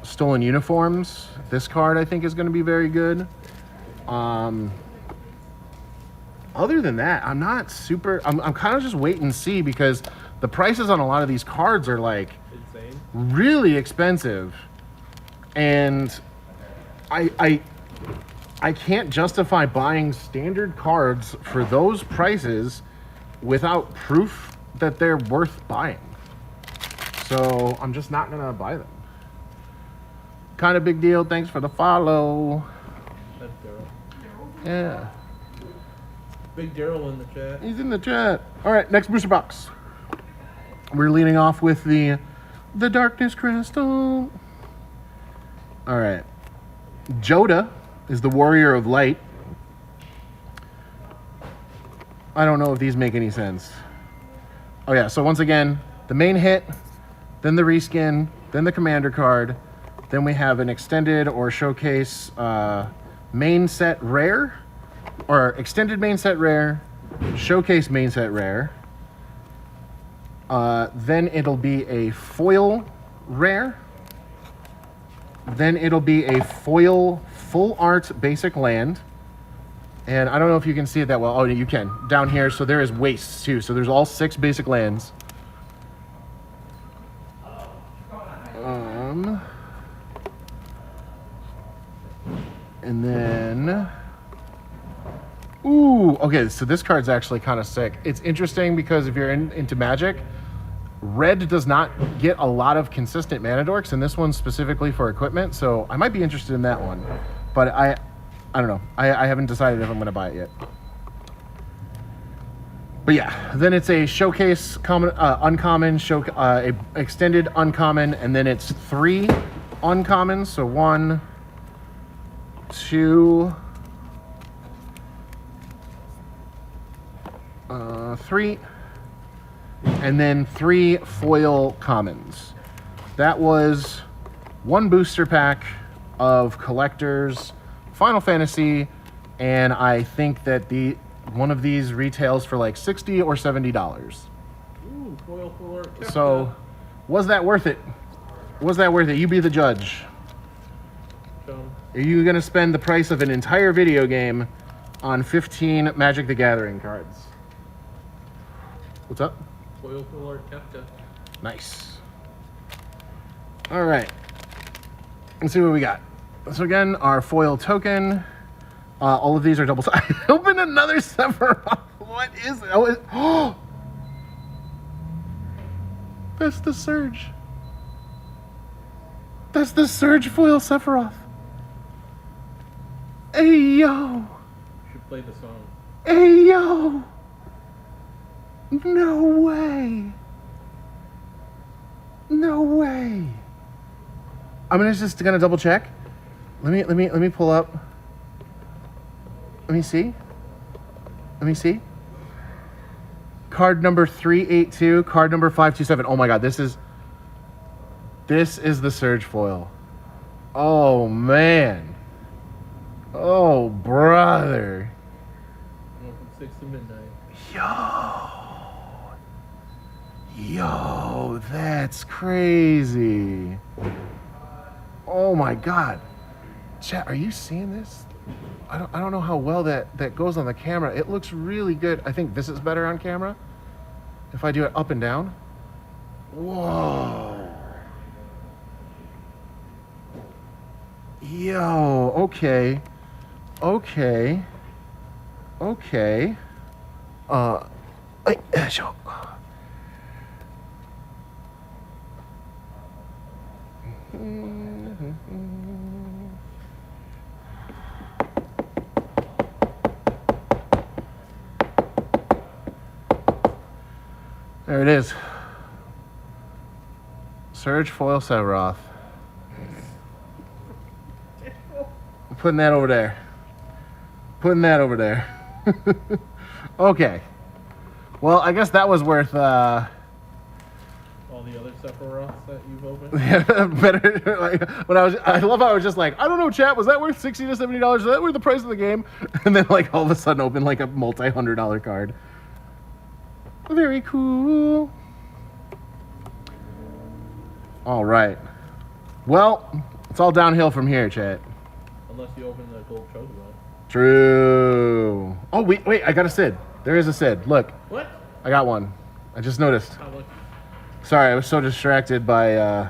Stolen Uniforms. This card I think is going to be very good. Other than that, I'm not super... I'm kind of just wait and see because the prices on a lot of these cards are like Insane. really expensive. And I can't justify buying standard cards for those prices without proof that they're worth buying. So I'm just not gonna buy them. Kind of big deal. Thanks for the follow. That's Daryl. Yeah. Big Daryl in the chat. He's in the chat. All right, next booster box. We're leading off with the Darkness Crystal. All right. Joda is the Warrior of Light. I don't know if these make any sense. Oh yeah, so once again, the main hit, then the reskin, then the commander card, then we have an extended or showcase main set rare, or extended main set rare, showcase main set rare. Then it'll be a foil rare. Then it'll be a foil full art basic land. And I don't know if you can see it that well. Oh, you can. Down here, so there is wastes too. So there's all 6 basic lands. And then... Ooh, okay, so this card's actually kind of sick. It's interesting because if you're into Magic, red does not get a lot of consistent mana dorks, and this one's specifically for equipment, so I might be interested in that one. But I don't know. I haven't decided if I'm going to buy it yet. But yeah, then it's a showcase common, uncommon, a extended uncommon, and then it's 3 uncommons. So 1, 2, 3, and then 3 foil commons. That was 1 booster pack of collectors, Final Fantasy, and I think that one of these retails for like $60 or $70. Ooh, foil full art. So, was that worth it? Was that worth it? You be the judge. Are you gonna spend the price of an entire video game on 15 Magic the Gathering cards? What's up? Foil full art Kefka. Nice. All right. Let's see what we got. So again, our foil token. All of these are double sided. I opened another Sephiroth. What is it? Oh, that's the Surge. That's the Surge foil Sephiroth. Hey, yo. You should play the song. Hey, yo. No way. No way. I'm just gonna double check. Let me pull up. Let me see. Let me see. Card number 382, card number 527. Oh my god, this is the Surge foil. Oh man. Oh brother. From 6 to midnight. Yo, that's crazy. Oh my god. Chat, are you seeing this? I don't know how well that goes on the camera. It looks really good. I think this is better on camera. If I do it up and down. Whoa. Yo, okay. Okay. Okay. Sure. There it is. Surge foil Sephiroth. I'm putting that over there. Putting that over there. Okay. Well, I guess that was worth All the other Sephiroths that you've opened? yeah, better. Like, when I love how I was just like, I don't know, chat, was that worth $60 to $70? Is that worth the price of the game? And then like all of a sudden open like a multi-$100 card. Very cool. All right. Well, it's all downhill from here, chat. Unless you open the gold chocobo. True. Oh, wait, I got a Sid. There is a Sid. Look. What? I got one. I just noticed. How lucky. Sorry, I was so distracted by the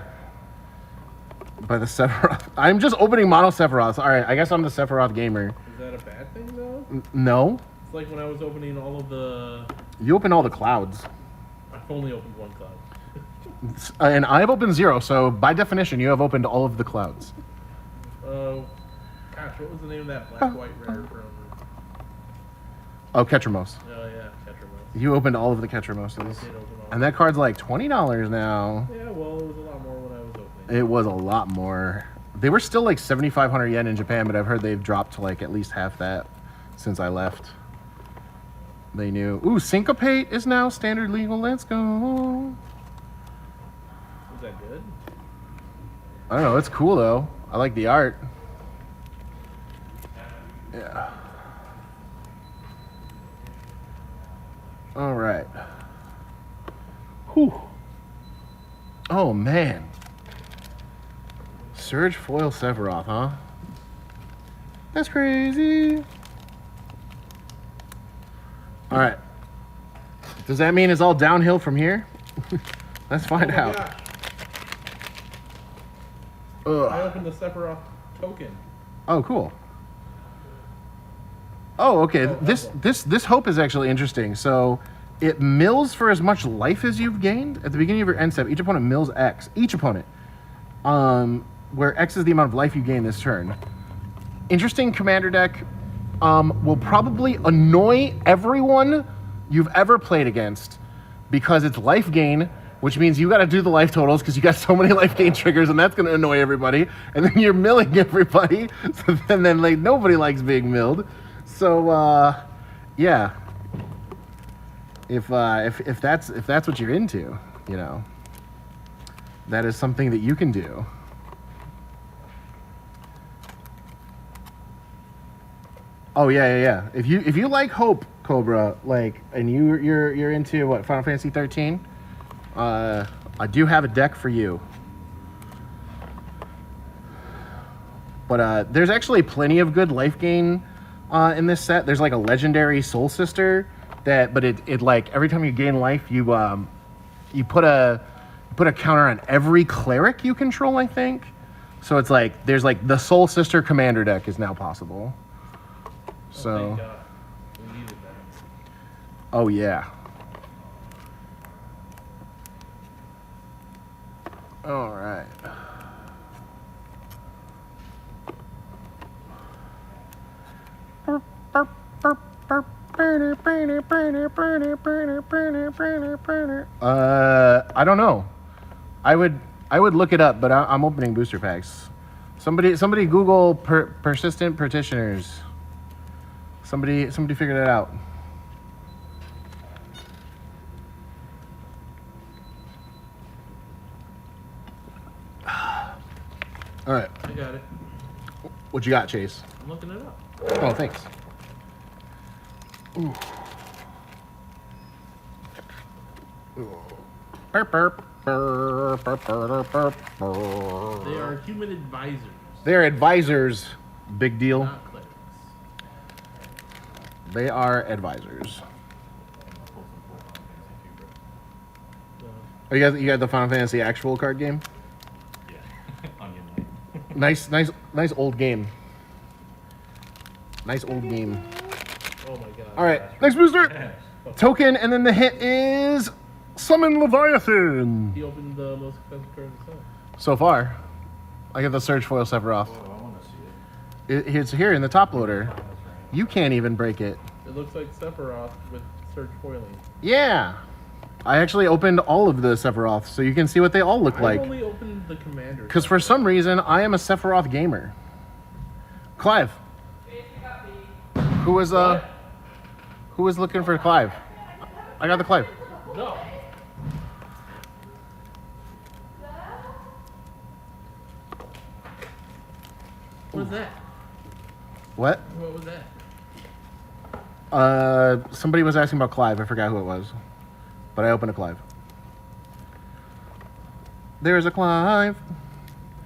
Sephiroth. I'm just opening mono Sephiroths. All right, I guess I'm the Sephiroth gamer. Is that a bad thing, though? No. It's like when I was opening all of the... You open all the clouds. I've only opened one cloud. And I've opened 0, so by definition, you have opened all of the clouds. Gosh, what was the name of that black-white rare from... Oh, Ketramos. Oh, yeah, Tetramos. You opened all of the Ketramos. I did open all And that card's like $20 now. Yeah, well, it was a lot more when I was opening. It was a lot more. They were still like 7,500 yen in Japan, but I've heard they've dropped to like at least half that since I left. They knew. Ooh, Syncopate is now standard legal. Let's go. Was that good? I don't know. It's cool though. I like the art. Yeah. All right. Whew. Oh man. Surge foil Sephiroth, huh? That's crazy. All right. Does that mean it's all downhill from here? Let's find out. Gosh. I Ugh. opened the Sephiroth token. Oh, cool. Oh, okay. This hope is actually interesting. So it mills for as much life as you've gained at the beginning of your end step. Each opponent mills X. Each opponent. Where X is the amount of life you gain this turn. Interesting commander deck. Will probably annoy everyone you've ever played against because its life gain which means you got to do the life totals because you got so many life gain triggers, and that's going to annoy everybody. And then you're milling everybody, so then like nobody likes being milled. So yeah, if that's what you're into, you know, that is something that you can do. Oh yeah. If you like Hope, Cobra, like, and you're into what, Final Fantasy 13, I do have a deck for you. But there's actually plenty of good life gain in this set. There's like a legendary Soul Sister but it like every time you gain life, you put a counter on every cleric you control, I think. So it's like there's like the Soul Sister commander deck is now possible. So. Thank God. We needed that. Oh yeah. All right. I don't know. I would look it up, but I'm opening booster packs. Somebody Google persistent petitioners. Somebody figure that out. All right. I got it. What you got, Chase? I'm looking it up. Oh, thanks. Ooh. They are human advisors. They're advisors. Big deal. Not clerics. They are advisors. Oh, you got the Final Fantasy actual card game? Yeah. Onion Knight. Nice old game. Nice old game. Oh my God. All right, next booster. Token, and then the hit is Summon Leviathan. He opened the most expensive card of the set. So far, I get the Surge Foil Sephiroth. Oh, I want to see it. It's here in the top loader. You can't even break it. It looks like Sephiroth with Surge foiling. Yeah. I actually opened all of the Sephiroths, so you can see what they all look like. I only opened the commander. Because for some reason, I am a Sephiroth gamer. Clive, who was looking for Clive? I got the Clive. No. What was that? What? What was that? Somebody was asking about Clive. I forgot who it was. But I opened a Clive. There's a Clive.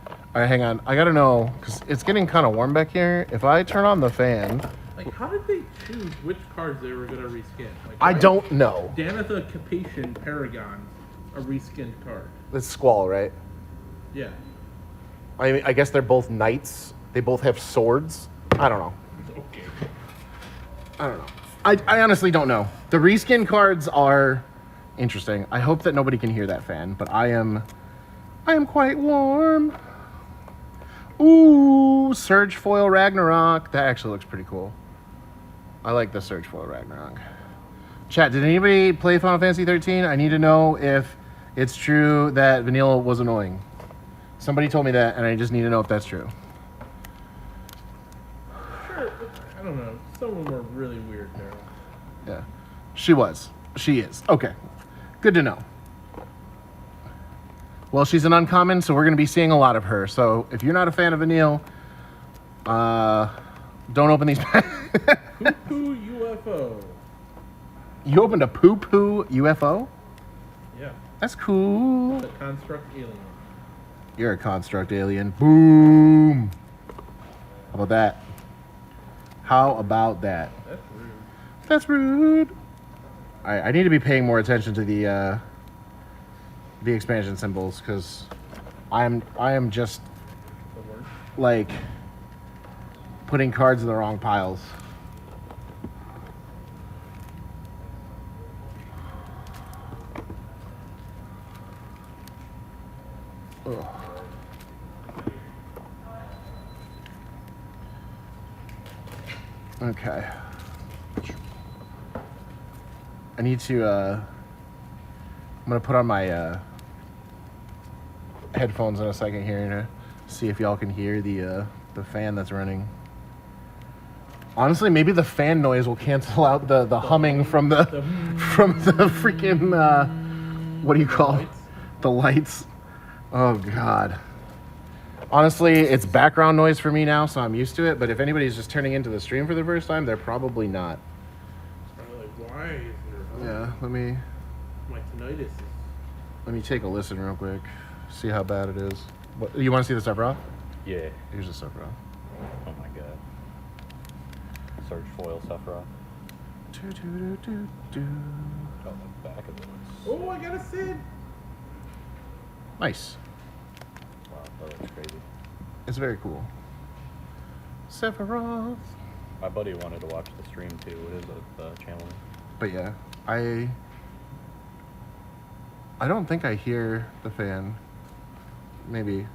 All right, hang on. I gotta know, because it's getting kind of warm back here. If I turn on the fan... Like, how did they choose which cards they were going to reskin? Like, I why don't is know. Danitha Capation Paragon a reskinned card? It's Squall, right? Yeah. I mean, I guess they're both knights. They both have swords. I don't know. Okay. I don't know. I honestly don't know. The reskin cards are interesting. I hope that nobody can hear that fan, but I am quite warm. Ooh, Surge Foil Ragnarok. That actually looks pretty cool. I like the Surge Foil Ragnarok. Chat, did anybody play Final Fantasy 13? I need to know if it's true that Vanilla was annoying. Somebody told me that, and I just need to know if that's true. Sure. I don't know. Some of them are really weird there. Yeah. She was. She is. Okay. Good to know. Well, she's an uncommon, so we're going to be seeing a lot of her. So if you're not a fan of Vanille, don't open these packs. Poo-poo UFO. You opened a poo-poo UFO? Yeah. That's cool. The construct alien. You're a construct alien. Boom. How about that? How about that? That's rude. That's rude. All right, I need to be paying more attention to the expansion symbols, because I am just The worst. like putting cards in the wrong piles. Ugh. Okay. I need to I'm gonna put on my headphones in a second here to see if y'all can hear the fan that's running. Honestly, maybe the fan noise will cancel out the humming from the freaking what do you call it? The lights. Oh god. Honestly, it's background noise for me now, so I'm used to it. But if anybody's just turning into the stream for the first time, they're probably not. Probably like, why is there? Yeah, let me tinnitus. Let me take a listen real quick. See how bad it is. What, you want to see the Sephiroth? Yeah. Here's the Sephiroth. Oh my god. Search foil Sephiroth. Oh, the back of it looks. Oh, I got a Sid. Nice. Wow, that looks crazy. It's very cool. Sephiroth. My buddy wanted to watch the stream too. What is the channel? But yeah, I don't think I hear the fan. Maybe.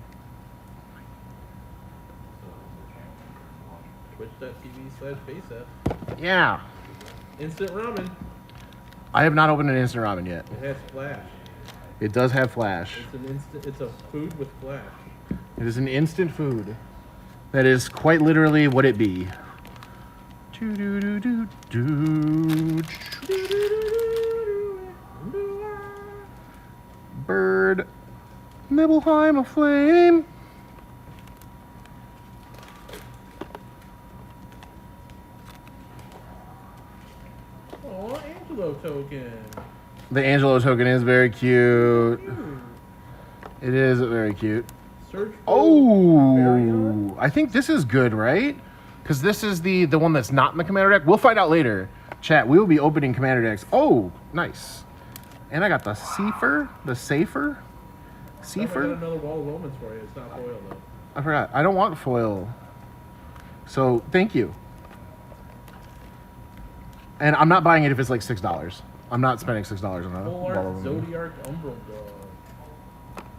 Twitch.tv/Vayseth. Yeah. Instant ramen. I have not opened an instant ramen yet. It has flash. It does have flash. It's a food with flash. It is an instant food. That is quite literally what it be. Bird, Nibelheim aflame. Oh, Angelo token. The Angelo token is very cute. It is very cute. Search for Oh, I think this is good, right? Because this is the one that's not in the commander deck. We'll find out later. Chat, we will be opening commander decks. Oh, nice. And I got the Safer. I got Seafer? another wall of moments for you. It's not foil though. I forgot. I don't want foil. So, thank you. And I'm not buying it if it's like $6. I'm not spending $6 on a Full Wall art of Omens. Zodiac Umbral God.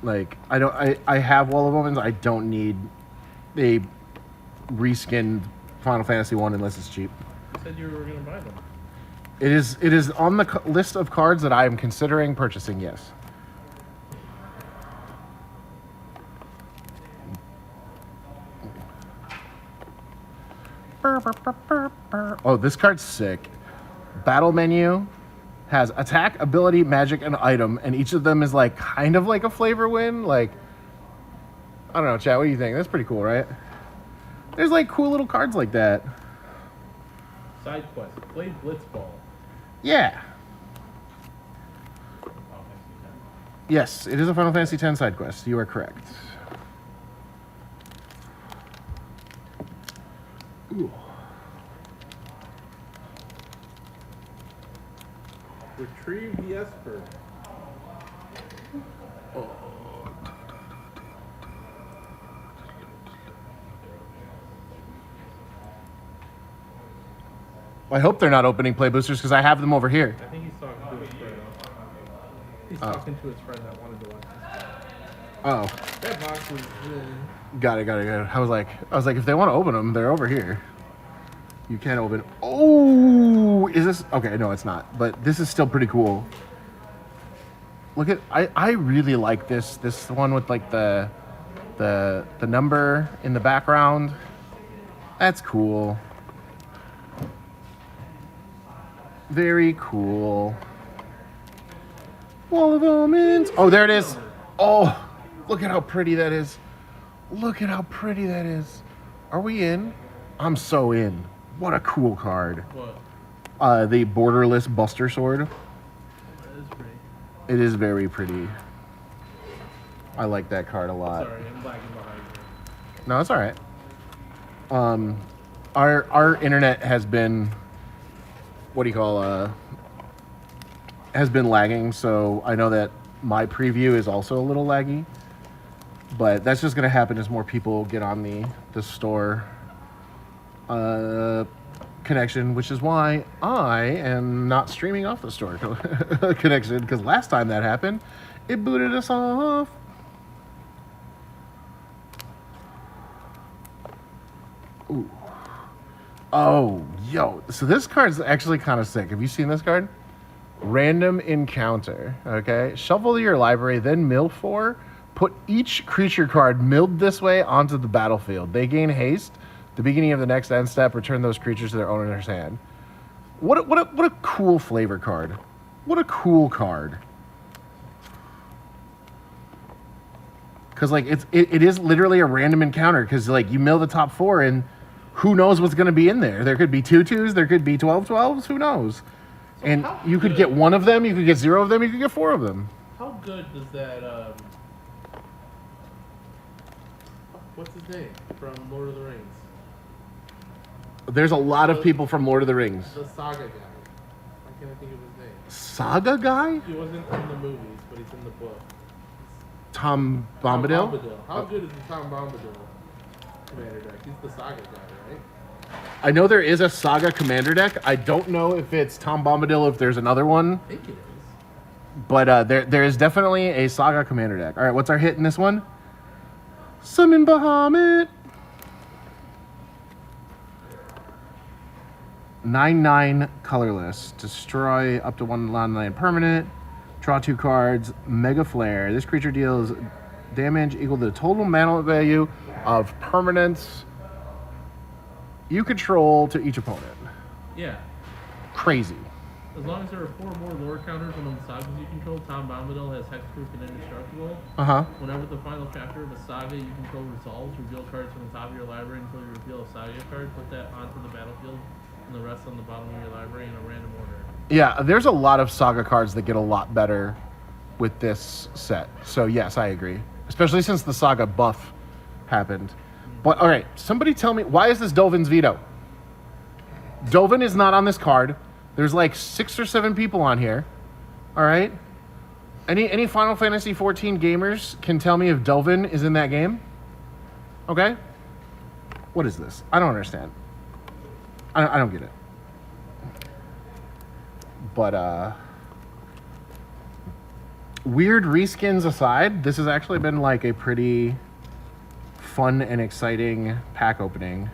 Like, I have Wall of Omens. I don't need a reskinned Final Fantasy 1 unless it's cheap. You said you were going to buy them. It is on the list of cards that I am considering purchasing, yes. Oh, this card's sick. Battle menu has attack, ability, magic, and item, and each of them is like kind of like a flavor win. Like, I don't know, chat, what do you think? That's pretty cool, right? There's like cool little cards like that. Side quest. Play Blitzball. Yeah. Yes, it is a Final Fantasy X side quest. You are correct. Ooh. Retrieve the Esper. I hope they're not opening play boosters because I have them over here. I think he's talking to his friend. He's talking to his friend that wanted to watch this. Oh, That box was got it. I was like, if they want to open them, they're over here. You can't open. Oh, is this okay? No, it's not. But this is still pretty cool. Look at, I really like this one with like the number in the background. That's cool. Very cool. Wall of Omens. Oh, there it is. Oh, look at how pretty that is. Look at how pretty that is. Are we in? I'm so in. What a cool card. what? The borderless Buster Sword. That is pretty. It is very pretty. I like that card a lot. Sorry, I'm lagging behind you. No, it's all right. Our internet has been, what do you call, has been lagging, so I know that my preview is also a little laggy, but that's just gonna happen as more people get on the store connection, which is why I am not streaming off the store connection, because last time that happened, it booted us off. Ooh. Oh, yo. So this card's actually kind of sick. Have you seen this card? Random encounter. Okay. Shuffle your library, then mill 4. Put each creature card milled this way onto the battlefield. They gain haste. The beginning of the next end step, return those creatures to their owner's hand. What a cool flavor card. What a cool card. Because, like, it is literally a random encounter. Because, like, you mill the top 4 and who knows what's going to be in there. There could be 2/2s. There could be 12/12s. Who knows? So and you could get 1 of them. You could get 0 of them. You could get 4 of them. How good does that, what's his name from Lord of the Rings? There's a lot of people from Lord of the Rings. The Saga guy. Why can't I think of his name? Saga guy? He wasn't in the movies, but he's in the book. Tom Bombadil? Tom Bombadil. How good is the Tom Bombadil commander deck? He's the Saga guy, right? I know there is a Saga commander deck. I don't know if it's Tom Bombadil, if there's another one. I think it is. But there is definitely a Saga commander deck. All right, what's our hit in this one? Summon Bahamut. 9/9 colorless. Destroy up to 1 land permanent. Draw 2 cards. Mega Flare. This creature deals damage equal to the total mana value of permanents you control to each opponent. Yeah. Crazy. As long as there are 4 more lore counters on the sagas you control, Tom Bombadil has hexproof and indestructible. Uh-huh. Whenever the final chapter of a saga you control resolves, reveal cards from the top of your library until you reveal a saga card. Put that onto the battlefield and the rest on the bottom of your library in a random order. Yeah, there's a lot of Saga cards that get a lot better with this set. So yes, I agree. Especially since the Saga buff happened. But all right, somebody tell me, why is this Dovin's Veto? Dovin is not on this card. There's like 6 or 7 people on here. All right. Any Final Fantasy 14 gamers can tell me if Dovin is in that game? Okay. What is this? I don't understand. I don't get it. But weird reskins aside, this has actually been like a pretty fun and exciting pack opening.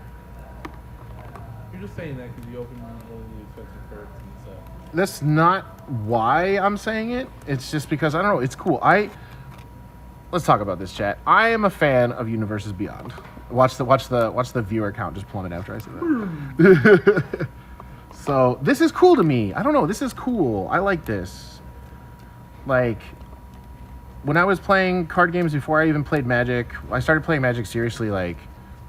You're just saying that because you opened one of the expensive cards in the set. That's not why I'm saying it. It's just because I don't know. It's cool. Let's talk about this, chat. I am a fan of Universes Beyond. Watch the viewer count just plummet after I say that. So this is cool to me. I don't know. This is cool. I like this. Like, when I was playing card games before I even played Magic, I started playing Magic seriously like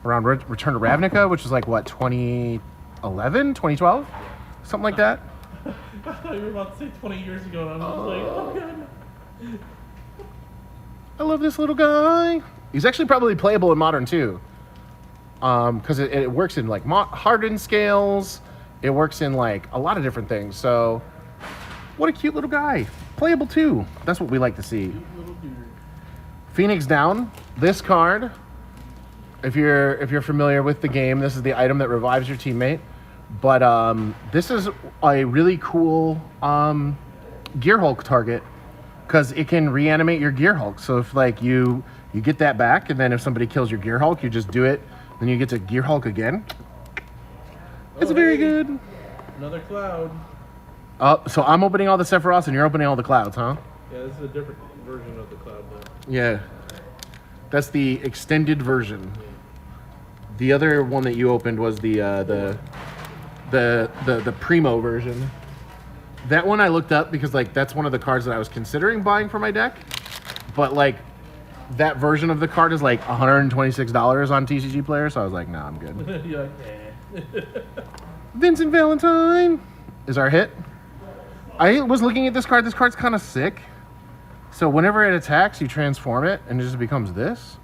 around Return to Ravnica, which was like what, 2011, 2012, something like that. I thought you were about to say 20 years ago, and I'm just like, oh god. I love this little guy. He's actually probably playable in Modern too, because it works in like hardened scales. It works in like a lot of different things. So, what a cute little guy. Playable too. That's what we like to see. Phoenix Down. This card, if you're familiar with the game, this is the item that revives your teammate. But this is a really cool Gear Hulk target because it can reanimate your Gear Hulk. So if like you get that back, and then if somebody kills your Gear Hulk, you just do it, then you get to Gear Hulk again. It's very good. Another cloud. So I'm opening all the Sephiroths and you're opening all the clouds, huh? Yeah, this is a different version of the cloud though. Yeah. That's the extended version. The other one that you opened was the Primo version. That one I looked up because like that's one of the cards that I was considering buying for my deck. But like that version of the card is like $126 on TCG Player, so I was like, nah, I'm good. You're like, nah. Vincent Valentine is our hit. I was looking at this card. This card's kind of sick. So whenever it attacks, you transform it, and it just becomes this.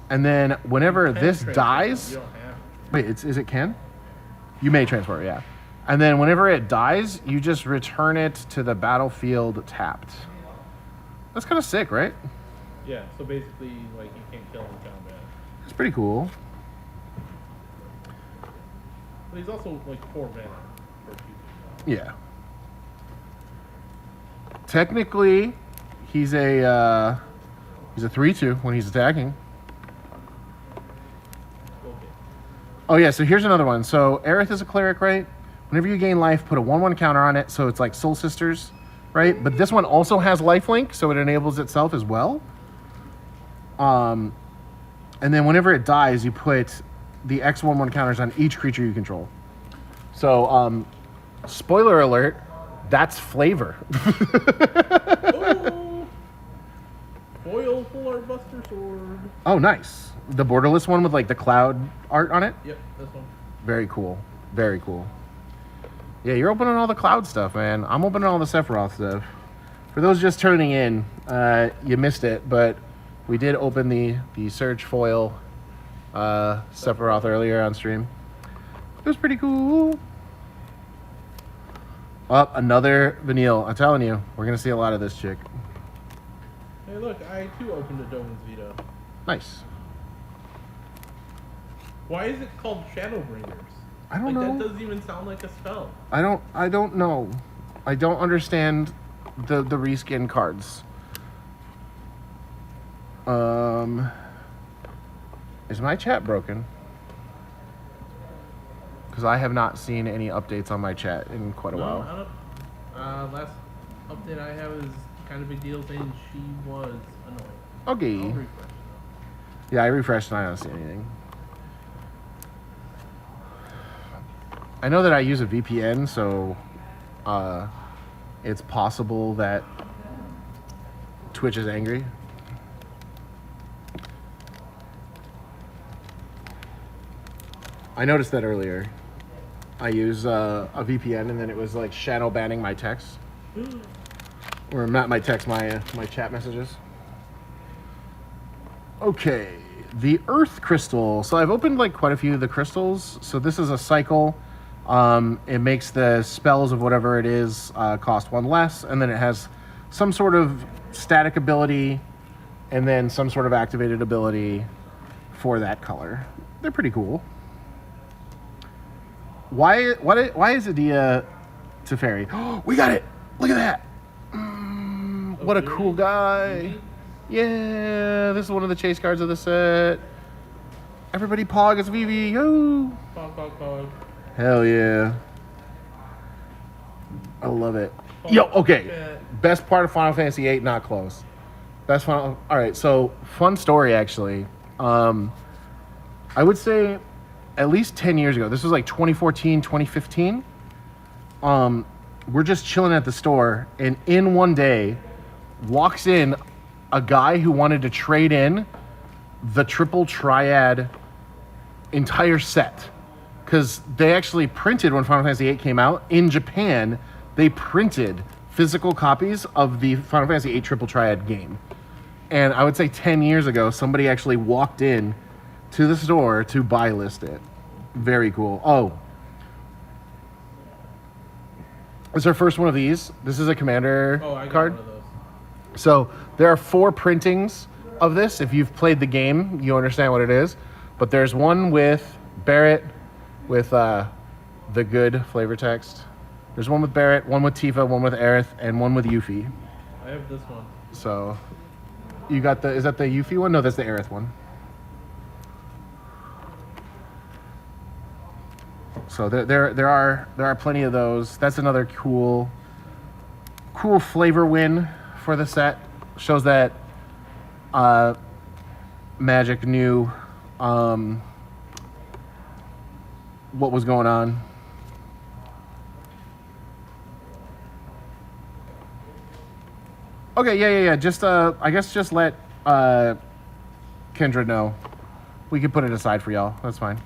And then whenever this dies... You don't have to. Wait, is it can? You may transform it, yeah. And then whenever it dies, you just return it to the battlefield tapped. That's kind of sick, right? Yeah, so basically, like, you can't kill in combat. It's pretty cool. But he's also, like, 4 mana. Yeah. Technically, he's a 3/2 when he's attacking. Okay. Oh yeah, so here's another one. So Aerith is a cleric, right? Whenever you gain life, put a 1/1 counter on it, so it's like Soul Sisters, right? But this one also has lifelink, so it enables itself as well. And then whenever it dies, you put the X 1/1 counters on each creature you control. So, spoiler alert, that's flavor. Oh! Foil full art buster sword. Oh, nice. The borderless one with like the cloud art on it? Yep, this one. Very cool. Very cool. Yeah, you're opening all the cloud stuff, man. I'm opening all the Sephiroth stuff. For those just turning in, you missed it, but we did open the Surge foil Sephiroth earlier on stream. It was pretty cool. Oh, another Vanille. I'm telling you, we're going to see a lot of this chick. Hey, look, I too opened a Dovin's Vita. Nice. Why is it called Shadowbringers? I don't know. That doesn't even sound like a spell. I don't know. I don't understand the reskin cards. Is my chat broken? Because I have not seen any updates on my chat in quite a while. I don't. Last update I have is kind of a big deal saying she was annoying. Okay. I'll refresh though. Yeah, I refreshed and I don't see anything. I know that I use a VPN, so it's possible that Twitch is angry. I noticed that earlier. I use a VPN and then it was like shadow banning my text. Or not my text, my chat messages. Okay, the Earth Crystal. So I've opened like quite a few of the crystals. So this is a cycle. It makes the spells of whatever it is cost 1 less, and then it has some sort of static ability and then some sort of activated ability for that color. They're pretty cool. Why is Adia Teferi? Oh, we got it! Look at that! What a cool guy! Yeah, this is one of the chase cards of the set. Everybody pog as Vivi, yo! Pog. Hell yeah. I love it. Yo, okay. Best part of Final Fantasy VIII, not close. Best Final... Alright, so, fun story, actually. I would say at least 10 years ago. This was like 2014, 2015. We're just chilling at the store, and in one day, walks in a guy who wanted to trade in the triple triad entire set. Because they actually printed, when Final Fantasy VIII came out, in Japan, they printed physical copies of the Final Fantasy VIII Triple Triad game. And I would say 10 years ago, somebody actually walked in to the store to buy list it. Very cool. Oh. This is our first one of these. This is a commander card. One of those. So there are 4 printings of this. If you've played the game, you understand what it is. But there's one with Barrett, with the good flavor text. There's one with Barrett, one with Tifa, one with Aerith, and one with Yuffie. I have this one. So you got is that the Yuffie one? No, that's the Aerith one. So there are plenty of those. That's another cool flavor win for the set. Shows that Magic knew what was going on. Okay, yeah. Just I guess just let Kendra know. We can put it aside for y'all. That's fine.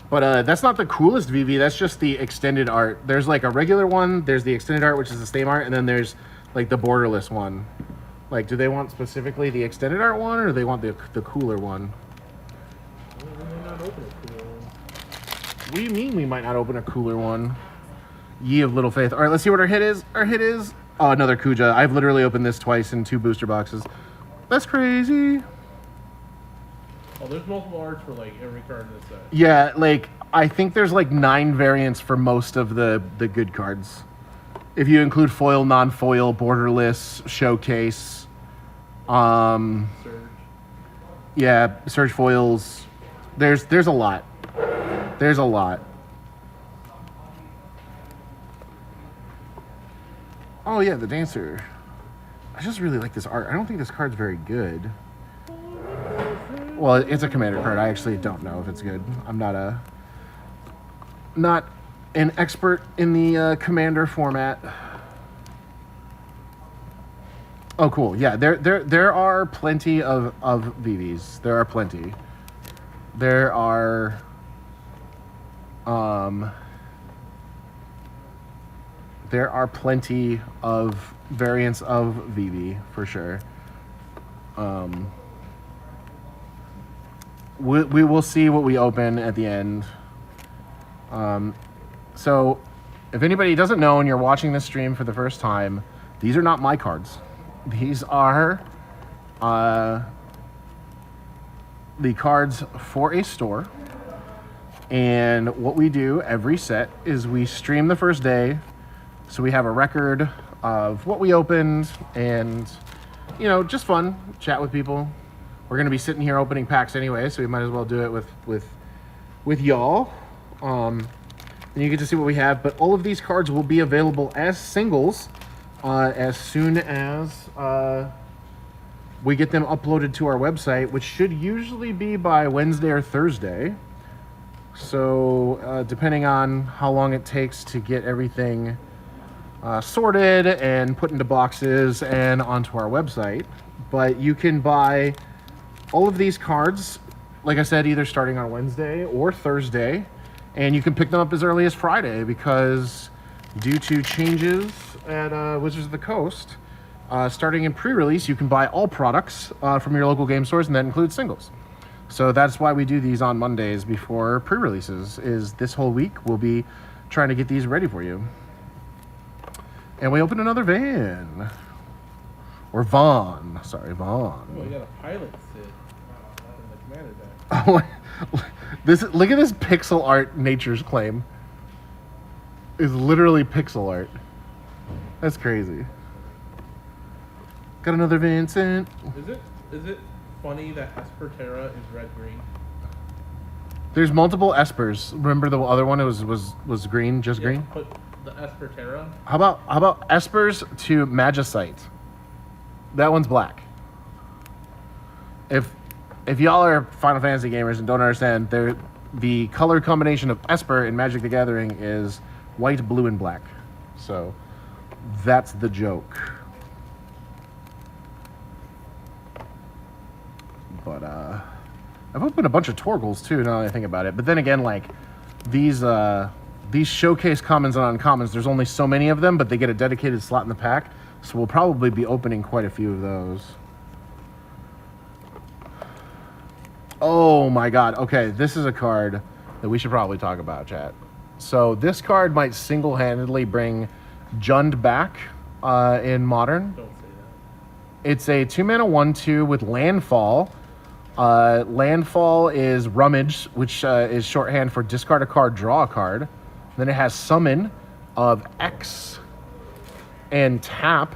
But that's not the coolest VV. That's just the extended art. There's like a regular one. There's the extended art, which is the same art, and then there's like the borderless one. Like, do they want specifically the extended art one, or do they want the cooler one? We might not open a cooler one. What do you mean we might not open a cooler one? Ye of little faith. All right, let's see what our hit is. Our hit is... Oh, another Kuja. I've literally opened this twice in 2 booster boxes. That's crazy. Oh, there's multiple arts for like every card in this set. Yeah, like, I think there's like 9 variants for most of the good cards. If you include foil, non-foil, borderless, showcase. Surge. Yeah, Surge foils. There's a lot. There's a lot. Oh yeah, the dancer. I just really like this art. I don't think this card's very good. Well, it's a commander card. I actually don't know if it's good. I'm not an expert in the commander format. Oh, cool. Yeah, there are plenty of VVs. There are plenty. There are plenty of variants of VV for sure. We will see what we open at the end. So if anybody doesn't know and you're watching this stream for the first time, these are not my cards. These are the cards for a store. And what we do every set is we stream the first day, so we have a record of what we opened and, you know, just fun, chat with people. We're going to be sitting here opening packs anyway, so we might as well do it with y'all. And you get to see what we have, but all of these cards will be available as singles as soon as we get them uploaded to our website, which should usually be by Wednesday or Thursday. So depending on how long it takes to get everything sorted and put into boxes and onto our website. But you can buy all of these cards, like I said, either starting on Wednesday or Thursday, and you can pick them up as early as Friday, because due to changes at Wizards of the Coast, starting in pre-release, you can buy all products from your local game stores, and that includes singles. So that's why we do these on Mondays before pre-releases, is this whole week we'll be trying to get these ready for you. And we opened another van. Or Vaughn. Sorry, Vaughn. Oh, we got a pilot sit in the commander deck. Oh, look at this pixel art Nature's Claim. It's literally pixel art. That's crazy. Got another Vincent. Is it funny that Esperterra is red-green? There's multiple Espers. Remember the other one? It was green, just green. Put the Esperterra. How about Espers to Magicite? That one's black. If y'all are Final Fantasy gamers and don't understand, the color combination of Esper in Magic the Gathering is white, blue, and black. So that's the joke. But I've opened a bunch of Torgles too, now that I think about it. But then again, like these showcase commons and uncommons, there's only so many of them, but they get a dedicated slot in the pack. So we'll probably be opening quite a few of those. Oh my god. Okay, this is a card that we should probably talk about, chat. So this card might single-handedly bring Jund back in Modern. Don't say that. It's a 2-mana 1/2 with Landfall. Landfall is Rummage, which is shorthand for discard a card, draw a card. Then it has Summon of X and Tap.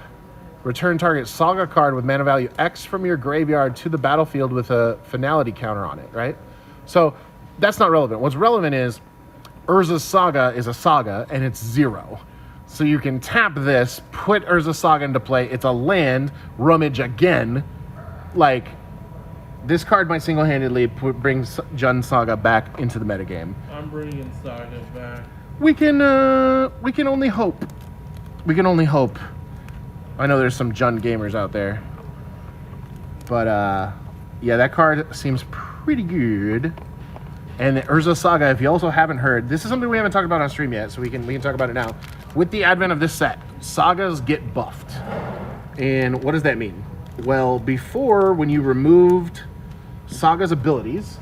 Return target Saga card with mana value X from your graveyard to the battlefield with a finality counter on it, right? So that's not relevant. What's relevant is Urza's Saga is a Saga and it's 0. So you can tap this, put Urza's Saga into play. It's a land, Rummage again. Like, this card might single-handedly bring Jund Saga back into the metagame. I'm bringing Saga back. We can only hope. We can only hope. I know there's some Jund gamers out there. But, yeah, that card seems pretty good. And the Urza Saga, if you also haven't heard, this is something we haven't talked about on stream yet, so we can talk about it now. With the advent of this set, Sagas get buffed. And what does that mean? Well, before, when you removed Saga's abilities...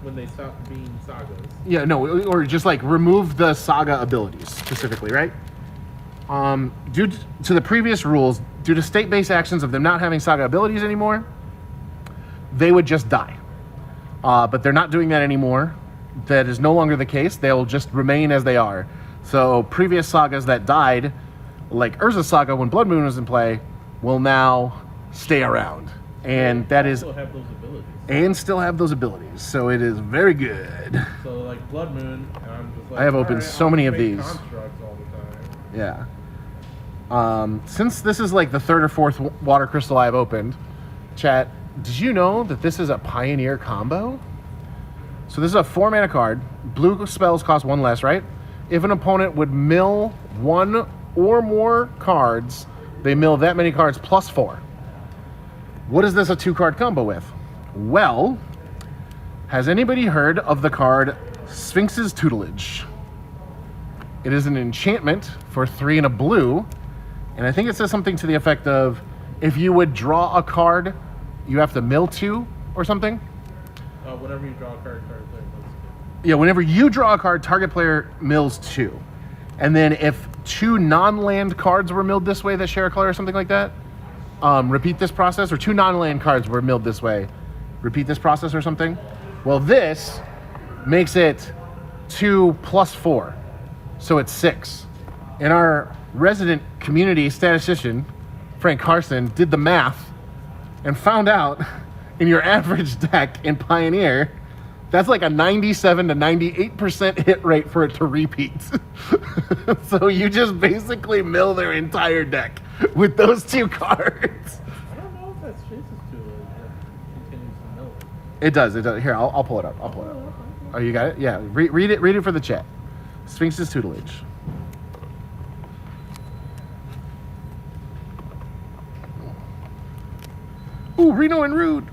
When they stopped being Sagas. Yeah, no, or just like remove the Saga abilities, specifically, right? Due to the previous rules, due to state-based actions of them not having Saga abilities anymore, they would just die. But they're not doing that anymore. That is no longer the case. They'll just remain as they are. So previous Sagas that died, like Urza Saga when Blood Moon was in play, will now stay around. And that is, Still have those abilities. and still have those abilities. So it is very good. So like Blood Moon, I'm just like, I have opened alright, so I'll many of make these. constructs all the time. Yeah. Since this is like the third or fourth water crystal I've opened, chat, did you know that this is a Pioneer combo? So this is a 4-mana card. Blue spells cost 1 less, right? If an opponent would mill 1 or more cards, they mill that many cards plus 4. What is this a 2-card combo with? Well, has anybody heard of the card Sphinx's Tutelage? It is an enchantment for 3 and a blue, and I think it says something to the effect of, if you would draw a card, you have to mill 2 or something. Whenever you draw a card there. Yeah, whenever you draw a card, target player mills 2. And then if 2 non-land cards were milled this way that share a color or something like that, repeat this process, or 2 non-land cards were milled this way, repeat this process or something. Well, this makes it 2 plus 4, so it's 6. And our resident community statistician, Frank Carson, did the math and found out in your average deck in Pioneer, that's like a 97 to 98% hit rate for it to repeat. So you just basically mill their entire deck with those 2 cards. I don't know if that's Chase's Tutelage that continues to mill it. It does. Here, I'll pull it up. Oh, you got it? Yeah. Read it for the chat. Sphinx's Tutelage. Ooh, Reno and Rude.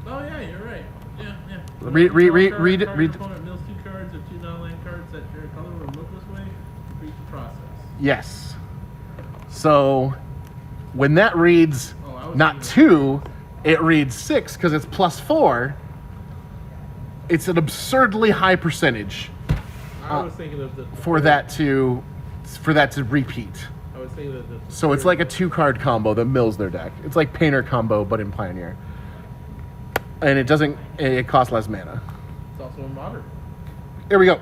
Oh yeah, you're right. Yeah. Read it. Target opponent mills 2 cards or 2 non-land cards that share color or look this way. Repeat the process. Yes. So when that reads not 2, it reads 6 because it's plus 4. It's an absurdly high percentage I was thinking of for that to repeat. I was thinking of So it's like a 2-card combo that mills their deck. It's like Painter combo, but in Pioneer. And it costs less mana. It's also in Modern. Here we go.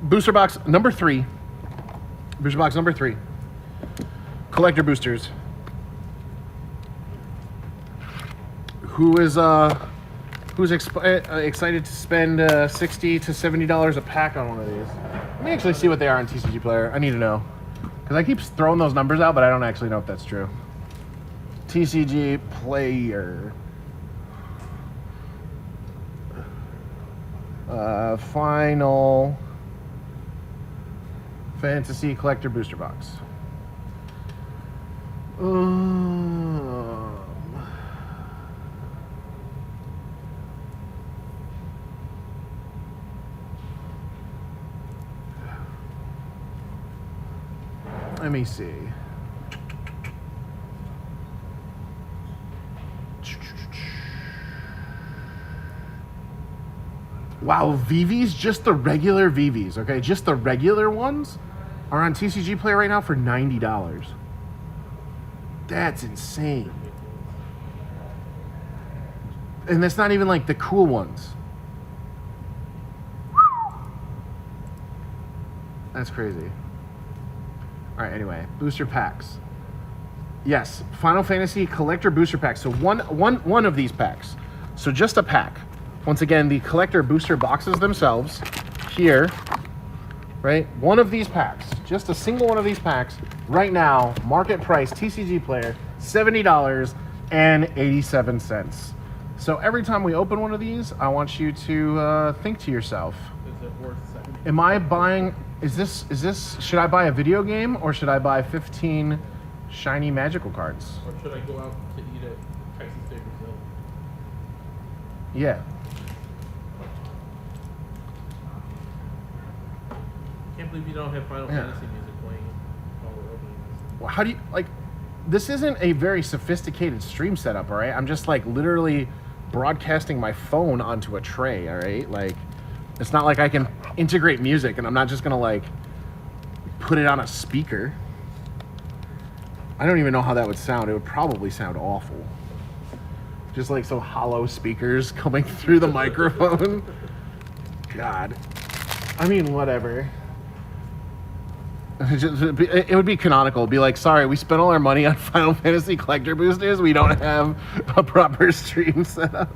Booster box number 3. Booster box number 3. Collector boosters. Who's excited to spend $60 to $70 a pack on one of these? Let me actually see what they are on TCG Player. I need to know. Because I keep throwing those numbers out, but I don't actually know if that's true. TCG Player. Final Fantasy Collector Booster Box. Let me see. Wow, VVs, just the regular VVs, okay? Just the regular ones are on TCG Player right now for $90. That's insane. And that's not even like the cool ones. That's crazy. All right, anyway, booster packs. Yes, Final Fantasy Collector Booster Packs. So one of these packs. So just a pack. Once again, the collector booster boxes themselves here, right? One of these packs, just a single one of these packs, right now, market price, TCG Player, $70.87. So every time we open one of these, I want you to think to yourself, Is it worth 70? am I buying, should I buy a video game or should I buy 15 shiny magical cards? Or should I go out to eat at Texas Day Brazil? Yeah. Can't believe you don't have Final Fantasy music playing while we're opening this. Well, how do you, like, this isn't a very sophisticated stream setup, all right? I'm just, like, literally broadcasting my phone onto a tray, all right? Like, it's not like I can integrate music and I'm not just gonna, like, put it on a speaker. I don't even know how that would sound. It would probably sound awful. Just, like, some hollow speakers coming through the microphone. God. I mean, whatever. It would be canonical. It'd be like, sorry, we spent all our money on Final Fantasy collector boosters. We don't have a proper stream set up.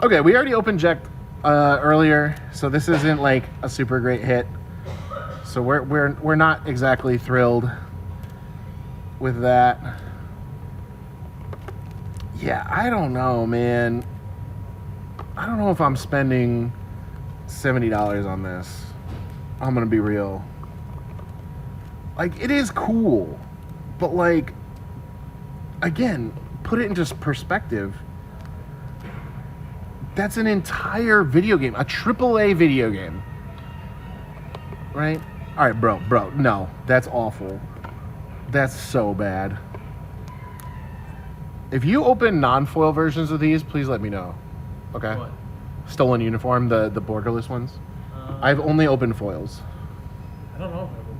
Okay, we already opened Jack earlier, so this isn't like a super great hit. So we're not exactly thrilled with that. Yeah, I don't know, man. I don't know if I'm spending $70 on this. I'm gonna be real. Like, it is cool, but like, again, put it into perspective. That's an entire video game, a AAA video game, right? All right, bro, no, that's awful. That's so bad. If you open non-foil versions of these, please let me know. Okay. What? Stolen Uniform, the borderless ones. I've only opened foils. I don't know if I've opened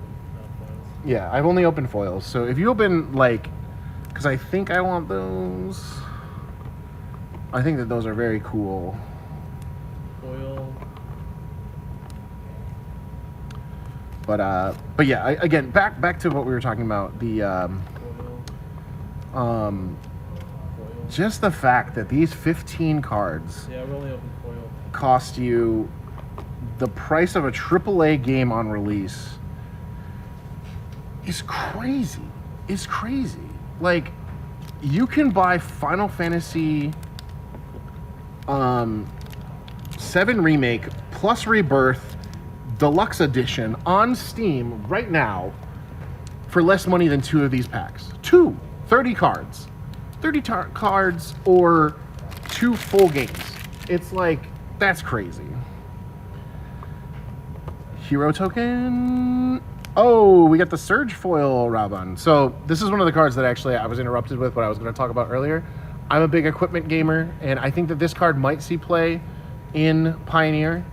foils. Yeah, I've only opened foils. So if you open, like, because I think I want those. I think that those are very cool. Foil. But yeah, again, back to what we were talking about. The Foil. just the fact that these 15 cards Yeah, I've only opened foil. cost you the price of a AAA game on release is crazy. It's crazy. Like, you can buy Final Fantasy 7 Remake plus Rebirth Deluxe Edition on Steam right now for less money than 2 of these packs. 30 cards. 30 cards or 2 full games. It's like, that's crazy. Hero token. Oh, we got the Surge foil Raban. So this is one of the cards that actually I was interrupted with what I was going to talk about earlier. I'm a big equipment gamer, and I think that this card might see play in Pioneer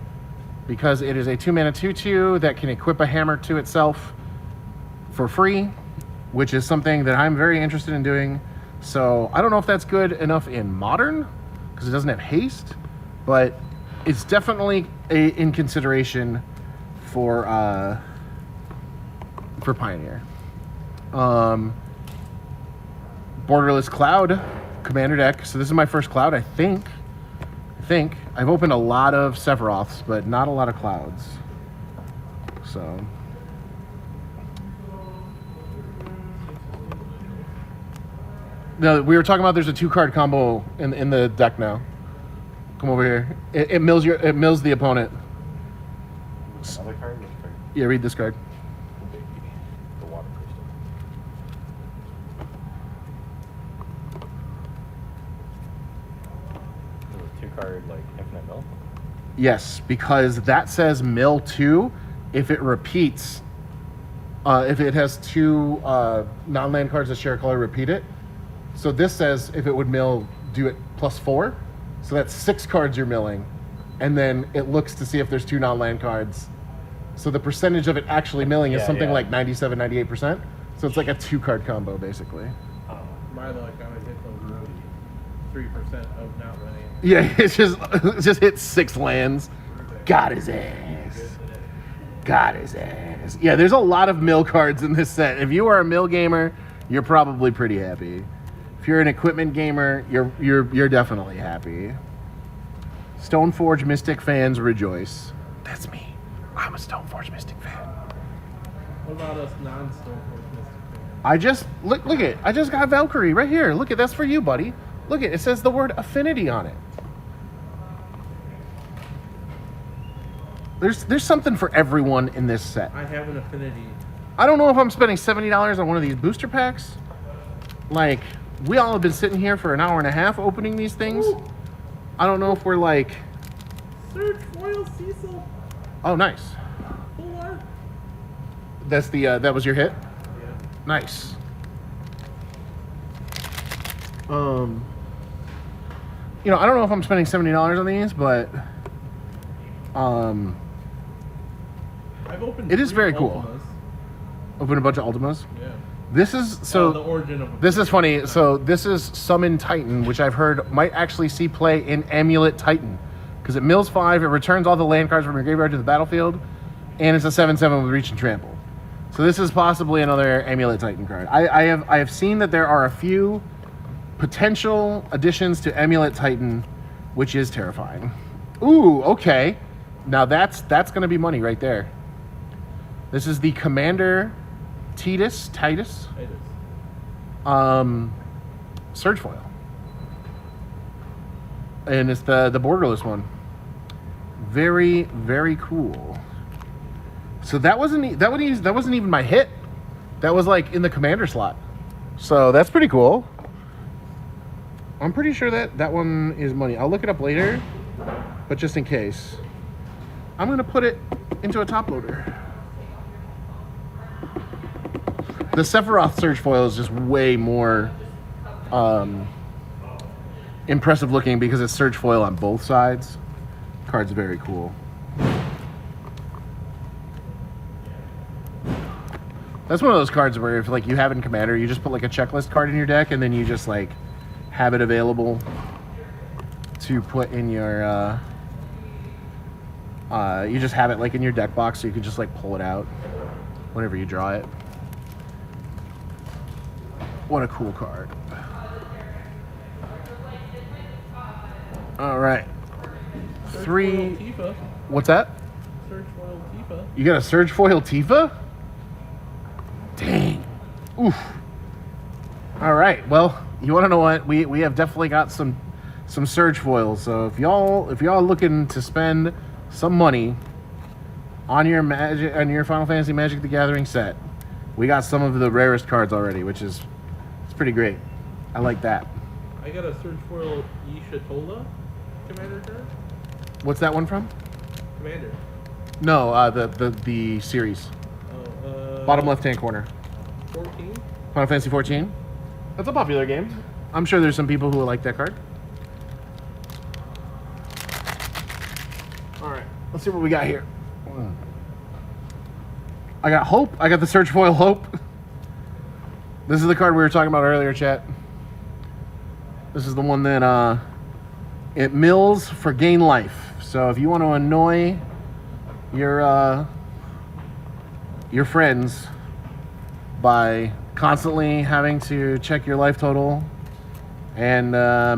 because it is a 2-mana 2/2 that can equip a hammer to itself for free, which is something that I'm very interested in doing. So I don't know if that's good enough in Modern because it doesn't have haste, but it's definitely in consideration for Pioneer. Borderless Cloud Commander deck. So this is my first Cloud, I think. I've opened a lot of Sephiroths, but not a lot of Clouds. So no, we were talking about there's a 2-card combo in the deck now. Come over here. It mills the opponent. Another card? Which card? Yeah, read this card. The water crystal. Is it 2-card, like, infinite mill? Yes, because that says mill 2 if it repeats. If it has 2 non-land cards that share color, repeat it. So this says if it would mill, do it +4. So that's 6 cards you're milling. And then it looks to see if there's 2 non-land cards. So the percentage of it actually milling is something like 97, 98%. So it's like a 2-card combo, basically. My luck, I would hit those 3% of not winning. Yeah, it just hit 6 lands. Got his ass. Yeah, there's a lot of mill cards in this set. If you are a mill gamer, you're probably pretty happy. If you're an equipment gamer, you're definitely happy. Stoneforge Mystic fans rejoice. That's me. I'm a Stoneforge Mystic fan. What about us non-Stoneforge Mystic fans? I just look it. I just got Valkyrie right here. Look it. That's for you, buddy. Look it. It says the word affinity on it. There's something for everyone in this set. I have an affinity. I don't know if I'm spending $70 on one of these booster packs. Like, we all have been sitting here for an hour and a half opening these things. Ooh. I don't know if we're like... Surge foil Cecil. Oh, nice. Full art. That's the, that was your hit? Yeah. Nice. You know, I don't know if I'm spending $70 on these, but... I've opened It is 3 very cool. Ultimas. Open a bunch of Ultimas. Yeah. This is... So... the origin of This is funny. So this is Summon Titan, which I've heard might actually see play in Amulet Titan. Because it mills 5, it returns all the land cards from your graveyard to the battlefield, and it's a 7/7 with reach and trample. So this is possibly another Amulet Titan card. I have seen that there are a few potential additions to Amulet Titan, which is terrifying. Ooh, okay. Now that's going to be money right there. This is the Commander Titus. Surge foil. And it's the borderless one. Very, very cool. So that wasn't even my hit. That was like in the commander slot. So that's pretty cool. I'm pretty sure that one is money. I'll look it up later, but just in case, I'm gonna put it into a top loader. The Sephiroth Surge foil is just way more impressive looking because it's Surge foil on both sides. Card's very cool. That's one of those cards where if like you have it in Commander, you just put like a checklist card in your deck and then you just like have it available to put in your you just have it like in your deck box so you can just like pull it out whenever you draw it. What a cool card. All right. Surge 3. foil Tifa. What's that? Surge foil Tifa. You got a Surge foil Tifa? Dang. Oof. All right. Well, you want to know what? We have definitely got some Surge foils. So if y'all looking to spend some money on your Final Fantasy Magic the Gathering set, we got some of the rarest cards already, which is it's pretty great. I like that. I got a Surge foil Ishitola Commander card. What's that one from? Commander. No, the series. Bottom left-hand corner. 14. Final Fantasy 14. That's a popular game. I'm sure there's some people who will like that card. All right, let's see what we got here. I got Hope. I got the Surge foil Hope. This is the card we were talking about earlier, chat. This is the one that it mills for gain life. So if you want to annoy your friends by constantly having to check your life total and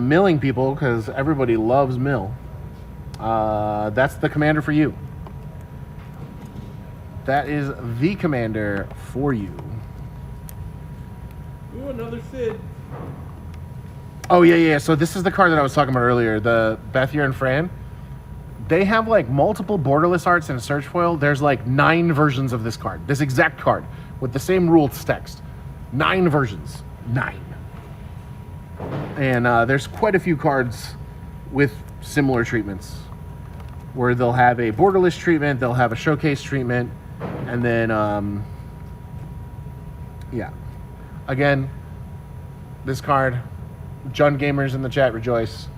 milling people, because everybody loves mill, that's the commander for you. That is the commander for you. Ooh, another Sid. Oh, yeah. So this is the card that I was talking about earlier, the Bethier and Fran. They have like multiple borderless arts and a Surge foil. There's like 9 versions of this card. This exact card with the same rules text. 9 versions. 9. And there's quite a few cards with similar treatments where they'll have a borderless treatment, they'll have a showcase treatment, and then, yeah. Again, this card, Jun gamers in the chat rejoice.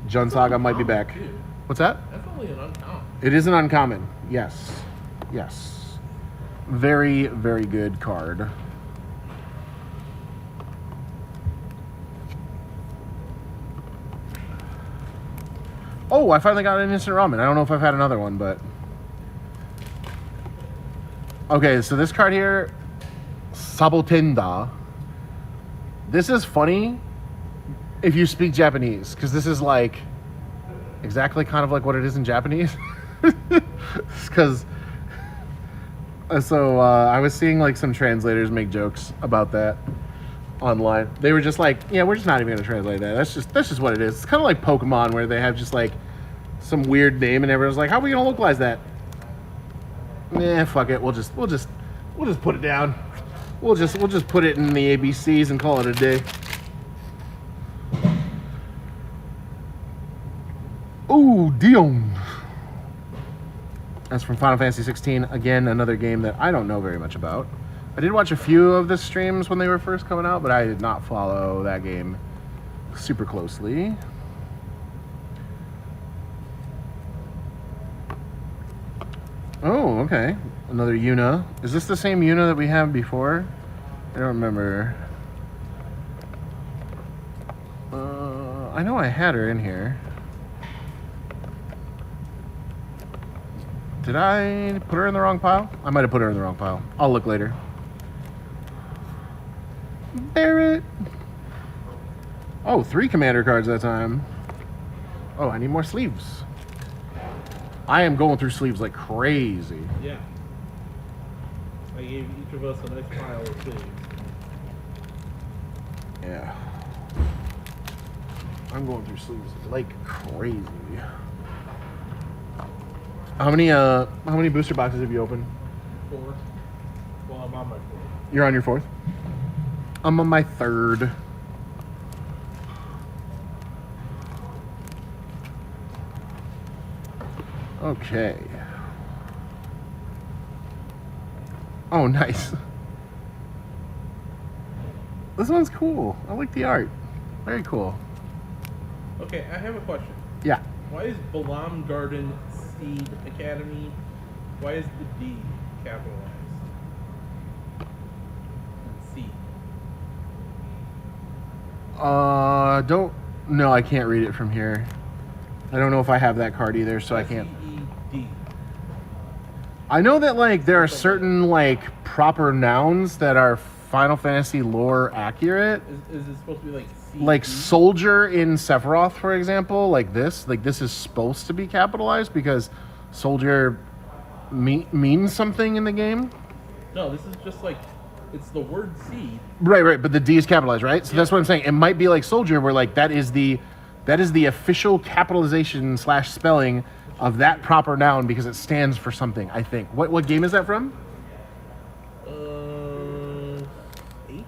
Jun Saga might be back. Dude, What's that? that's only an uncommon. It is an uncommon. Yes. Very, very good card. Oh, I finally got an instant ramen. I don't know if I've had another one, but... Okay, so this card here, Sabotenda. This is funny if you speak Japanese, because this is like exactly kind of like what it is in Japanese. Because I was seeing like some translators make jokes about that online. They were just like, yeah, we're just not even gonna translate that. That's just what it is. It's kind of like Pokemon, where they have just like some weird name and everyone's like, how are we gonna localize that? Nah, fuck it. We'll just put it down. We'll just put it in the ABCs and call it a day. Ooh, Dion. That's from Final Fantasy 16. Again, another game that I don't know very much about. I did watch a few of the streams when they were first coming out, but I did not follow that game super closely. Oh, okay. Another Yuna. Is this the same Yuna that we had before? I don't remember. I know I had her in here. Did I put her in the wrong pile? I might have put her in the wrong pile. I'll look later. Barrett. Oh, 3 commander cards that time. Oh, I need more sleeves. I am going through sleeves like crazy. Yeah. I gave each of us a nice pile of sleeves. Yeah. I'm going through sleeves like crazy. How many booster boxes have you opened? 4. Well, I'm on my 4th. You're on your 4th? I'm on my 3rd. Okay. Oh, nice. This one's cool. I like the art. Very cool. Okay, I have a question. Yeah. Why is Balam Garden Seed Academy? Why is the D capitalized? And C. Don't. No, I can't read it from here. I don't know if I have that card either, so I can't. S-E-E-D. I know that, like, there are certain, like, proper nouns that are Final Fantasy lore accurate. Is it supposed to be like C? Like soldier in Sephiroth, for example, like this is supposed to be capitalized because soldier means something in the game. No, this is just like, it's the word seed. Right, but the D is capitalized, right? So that's what I'm saying. It might be like soldier, where like that is the official capitalization / spelling of that proper noun because it stands for something. I think. What game is that from? 8.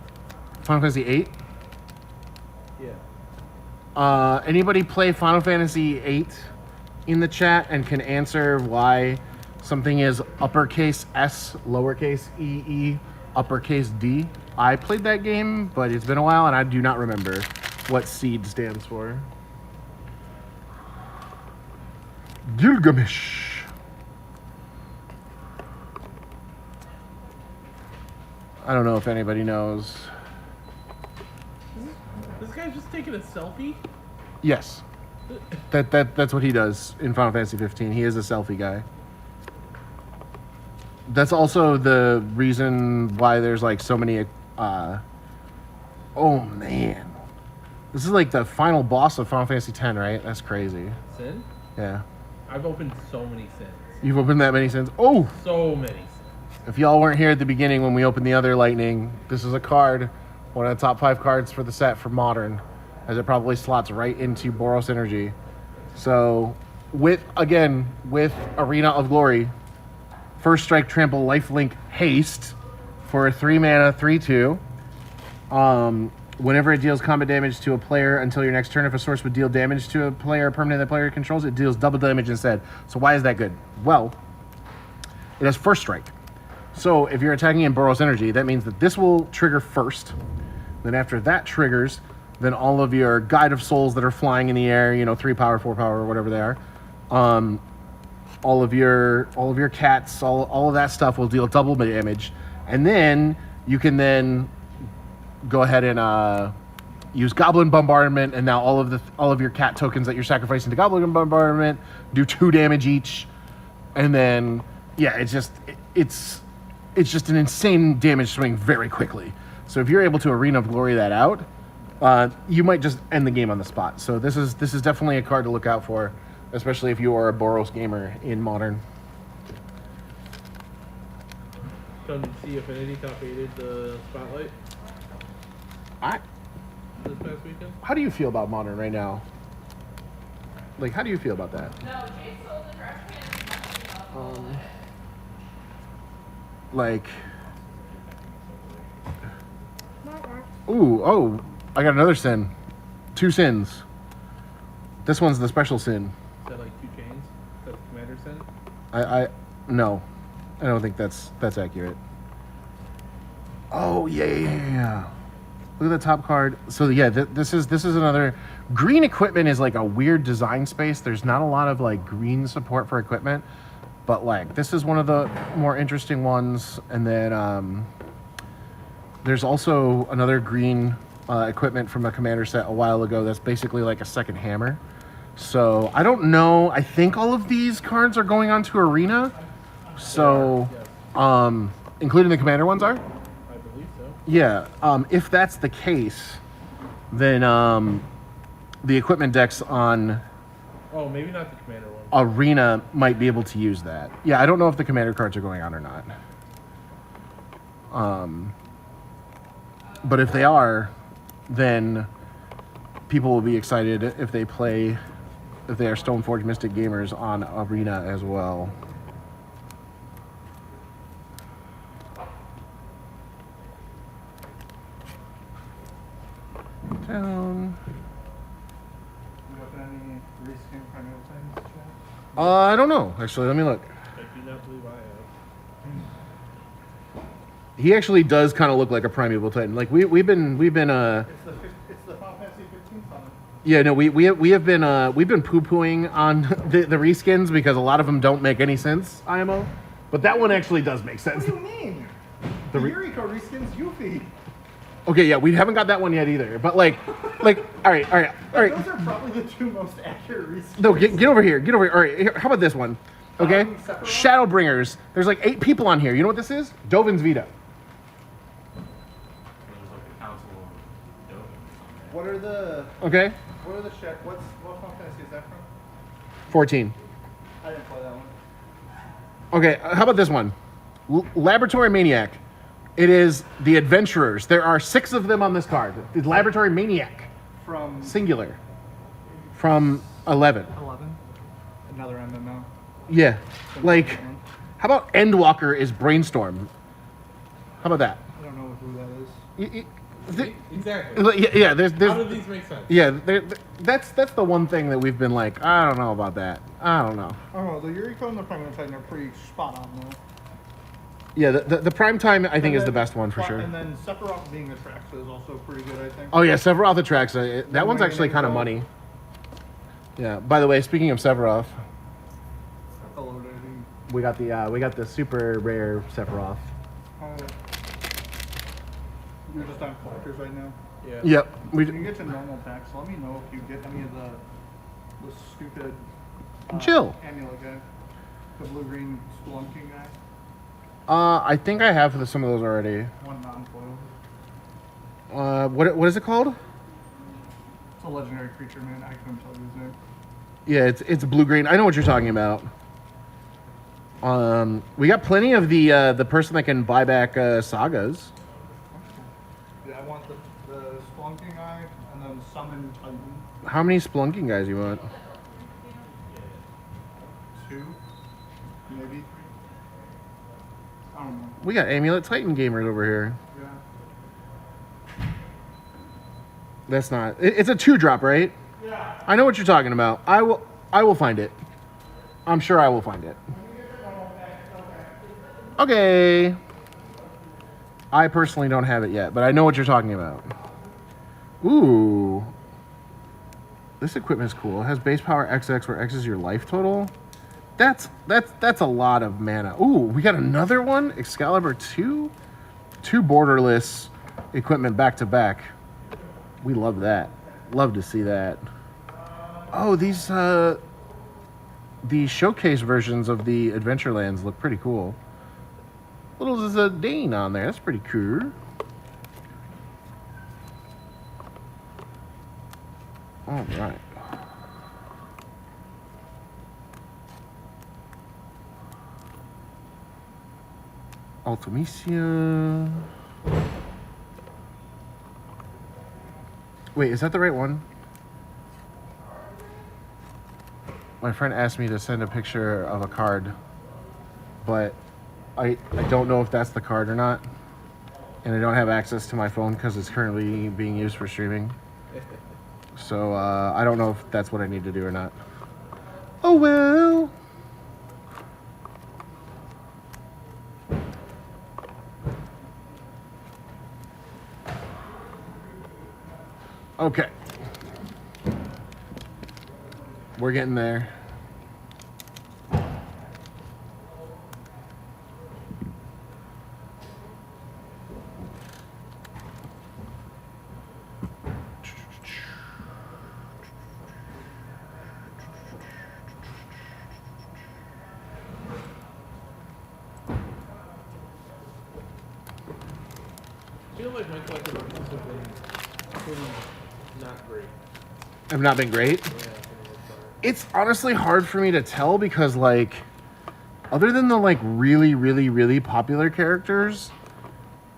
Final Fantasy 8. Yeah. Anybody play Final Fantasy 8 in the chat and can answer why something is uppercase S, lowercase e, uppercase D? I played that game, but it's been a while and I do not remember what seed stands for. Gilgamesh. I don't know if anybody knows. This guy's just taking a selfie? Yes. That's what he does in Final Fantasy 15. He is a selfie guy. That's also the reason why there's like so many oh man. This is like the final boss of Final Fantasy 10, right? That's crazy. Sin? Yeah. I've opened so many sins. You've opened that many sins? Oh! So many sins. If y'all weren't here at the beginning when we opened the other Lightning, this is a card, one of the top 5 cards for the set for Modern, as it probably slots right into Boros Energy. So, with Arena of Glory, First Strike, Trample, Lifelink, Haste for a 3 mana, 3/2. Whenever it deals combat damage to a player until your next turn, if a source would deal damage to a player or permanent that player controls, it deals double damage instead. So why is that good? Well, it has First Strike. So if you're attacking in Boros Energy, that means that this will trigger first. Then after that triggers, then all of your Guide of Souls that are flying in the air, 3 power, 4 power, or whatever they are, all of your cats, all of that stuff will deal double damage. And then you can then go ahead and use Goblin Bombardment, and now all of your cat tokens that you're sacrificing to Goblin Bombardment do 2 damage each. And then it's just an insane damage swing very quickly. So if you're able to Arena of Glory that out, you might just end the game on the spot. So this is definitely a card to look out for, especially if you are a Boros gamer in Modern. Trying to see if Affinity top 8'd the Spotlight this past weekend. How do you feel about Modern right now? Like, how do you feel about that? No, Jay sold the trash can. Like, oh, I got another sin. 2 sins. This one's the special sin. Is that like 2 chains? Is that the Commander sin? No, I don't think that's accurate. Oh yeah. Look at the top card. So yeah, this is another. Green equipment is like a weird design space. There's not a lot of like green support for equipment, but like this is one of the more interesting ones. And then there's also another green equipment from a commander set a while ago that's basically like a second hammer. So I don't know. I think all of these cards are going on to Arena. So, including the Commander ones are? I believe so. Yeah. If that's the case, then the equipment decks on Oh, maybe not the Commander one. Arena might be able to use that. Yeah, I don't know if the Commander cards are going on or not. But if they are, then people will be excited if they are Stoneforge Mystic gamers on Arena as well. Down. You open any reskin primeval things, Chad? I don't know. Actually, let me look. I do not believe I have. He actually does kind of look like a primeval titan. Like we've been It's the Final Fantasy 15 summon. yeah, no, we've been poo-pooing on the reskins because a lot of them don't make any sense, IMO. But that one actually does make sense. What do you mean? The The re- Yuriko reskins Yuffie. Okay, yeah, we haven't got that one yet either. But like all right. Those are probably the two most accurate reskins. No, get over here. Get over here. All right, here, how about this one? Okay? Sephiroth? Shadowbringers. There's like 8 people on here. You know what this is? Dovin's Vita. There's like a council of Dovins. What are the Okay? what Final Fantasy is that from? 14. I didn't play that one. Okay, how about this one? Laboratory Maniac. It is the Adventurers. There are 6 of them on this card. The Laboratory Maniac. From Singular. From 11. 11. Another MMO. Yeah. Like, how about Endwalker is Brainstorm? How about that? I don't know who that is. Exactly. Yeah, there's How do these make sense? yeah, that's the one thing that we've been like, I don't know about that. I don't know. I don't know. The Yuriko and the Primeval Titan are pretty spot on though. Yeah, the prime time I think is the best one for sure. And then Sephiroth being the Traxa is also pretty good, I think. Oh yeah, Sephiroth Atraxa. That one's actually kind of money. Yeah. By the way, speaking of Sephiroth, Hello, Daisy. we got the super rare Sephiroth. You're just on collectors right now. Yeah. Yep. When you get to normal packs, let me know if you get any of the stupid Chill. amulet guy, the blue green spelunking guy. I think I have some of those already. One non-foil. What is it called? It's a legendary creature, man. I couldn't tell you his name. Yeah, it's blue green. I know what you're talking about. We got plenty of the person that can buy back sagas. Yeah, I want the spelunking guy and then summon Titan. How many Splunking guys you want? 2, maybe. I don't know. We got Amulet Titan gamers over here. Yeah. That's not. It's a 2-drop, right? Yeah. I know what you're talking about. I will find it. I'm sure I will find it. Okay. I personally don't have it yet, but I know what you're talking about. Ooh. This equipment is cool. It has base power XX, where X is your life total. That's a lot of mana. Ooh, we got another one. Excalibur 2. 2 borderless equipment back to back. We love that. Love to see that. Oh, these the showcase versions of the Adventurelands look pretty cool. Little Zidane on there. That's pretty cool. All right. Ultimisia. Wait, is that the right one? My friend asked me to send a picture of a card, but I don't know if that's the card or not. And I don't have access to my phone because it's currently being used for streaming. So I don't know if that's what I need to do or not. Oh well. Okay. We're getting there. feel like my collector boxes have been pretty not great. Have not been great. Yeah, for the most part. It's honestly hard for me to tell because, like, other than the like really, really, really popular characters,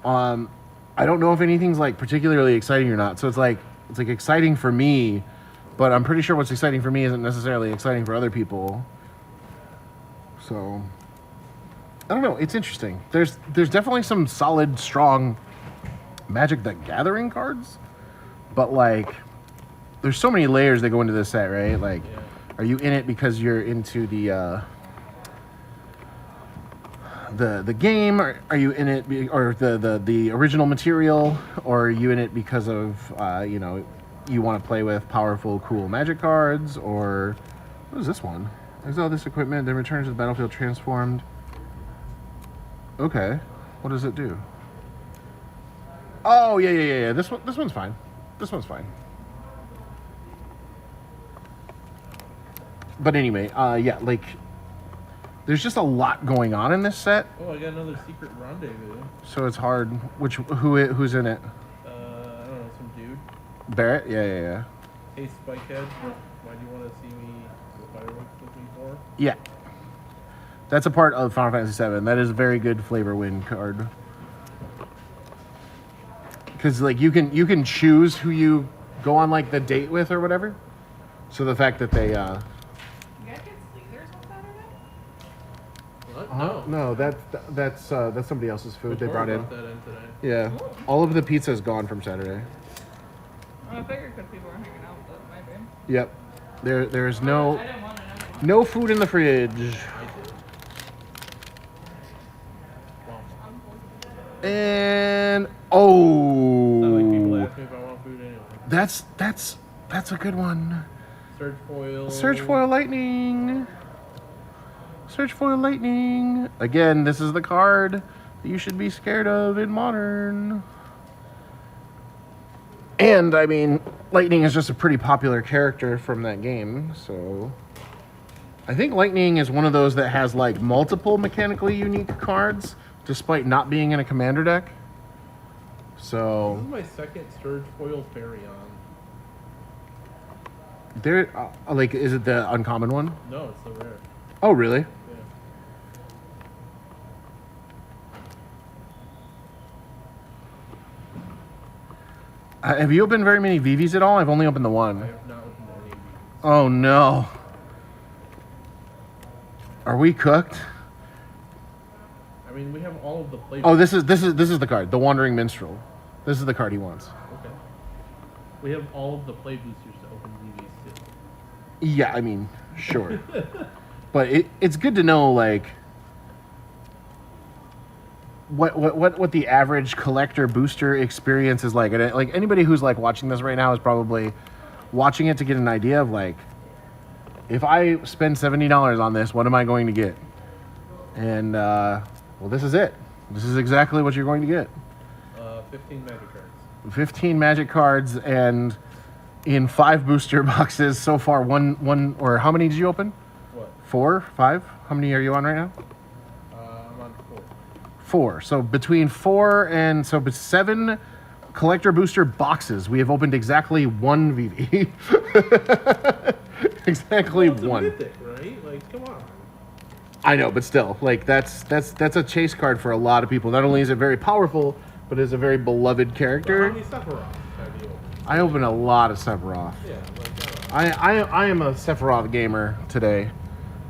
I don't know if anything's like particularly exciting or not. So it's like exciting for me, but I'm pretty sure what's exciting for me isn't necessarily exciting for other people. So I don't know. It's interesting. There's definitely some solid, strong Magic the Gathering cards, but like there's so many layers that go into this set, right? Like, Yeah. are you in it because you're into the game? Are you in it or the original material, or are you in it because of you know, you want to play with powerful, cool Magic cards? Or what is this one? Exile this equipment, then return to the battlefield transformed. Okay, what does it do? Oh yeah. This one's fine. This one's fine. But anyway, yeah, like there's just a lot going on in this set, Oh, I got another secret rendezvous. so it's hard. Who's in it? I don't know, some dude. Barrett? Yeah. Hey, Spikehead, why do you want to see me go fireworks with me for? Yeah. That's a part of Final Fantasy VII. That is a very good flavor win card. Because like you can choose who you go on like the date with or whatever. So the fact that they You guys get Sleezers on Saturday? What? no, that's somebody else's food they brought in. That in today. Yeah. All of the pizza is gone from Saturday. I figured because people were hanging out, but maybe. Yep. There's I no didn't want to know. no food in the fridge. I did. Wow. And It's not like people oh, ask me if I want food anyway. that's a good one. Surge foil. Surge foil lightning. Surge foil lightning. Again, this is the card that you should be scared of in modern. And I mean, lightning is just a pretty popular character from that game, so I think lightning is one of those that has like multiple mechanically unique cards despite not being in a commander deck. This So is my second Surge foil Fairy on. there like, is it the uncommon one? No, it's the rare. Oh, really? Yeah. Have you opened very many VVs at all? I've only opened the I one. have not opened any of these. Oh no. Are we cooked? I mean, we have all of the play. Oh, this is the card, the Wandering Minstrel. This is the card he wants. Okay. We have all of the play boosters to open DVs too. Yeah, I mean, sure. But it's good to know like what the average collector booster experience is like. And like anybody who's like watching this right now is probably watching it to get an idea of like, if I spend $70 on this, what am I going to get? And well, this is it. This is exactly what you're going to get. 15 magic cards. 15 magic cards, and in 5 booster boxes so far. One or how many did you open? What? 4, 5? How many are you on right now? I'm on 4. 4. So between 4 and 7 collector booster boxes, we have opened exactly 1 VV. Exactly Well, it's a 1. mythic, right? Like, come on. I know, but still, like that's a chase card for a lot of people. Not only is it very powerful, but it's a very beloved How character. many Sephiroth have you opened? I open a lot of Sephiroth. Yeah, like, I am a Sephiroth gamer today.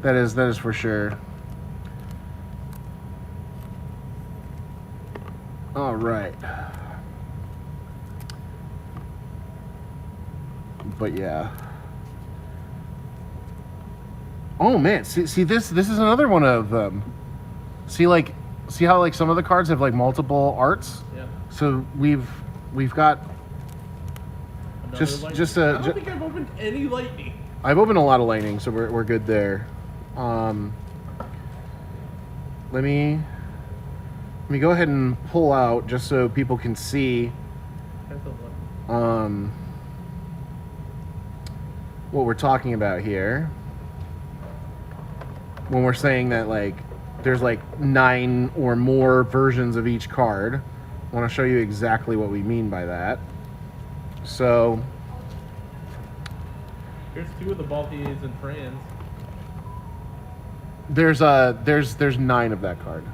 That is for sure. All right. But yeah. Oh man, see this is another one of see how like some of the cards have like multiple arts. yeah. So we've got Another Just- lightning. just, I don't think I've opened any lightning. I've opened a lot of lightning, so we're good there. Let me go ahead and pull out just so people can see That's a lot. what we're talking about here. When we're saying that like there's like 9 or more versions of each card, I want to show you exactly what we mean by that. So Here's 2 of the Baltiers and Frans. there's 9 of that card.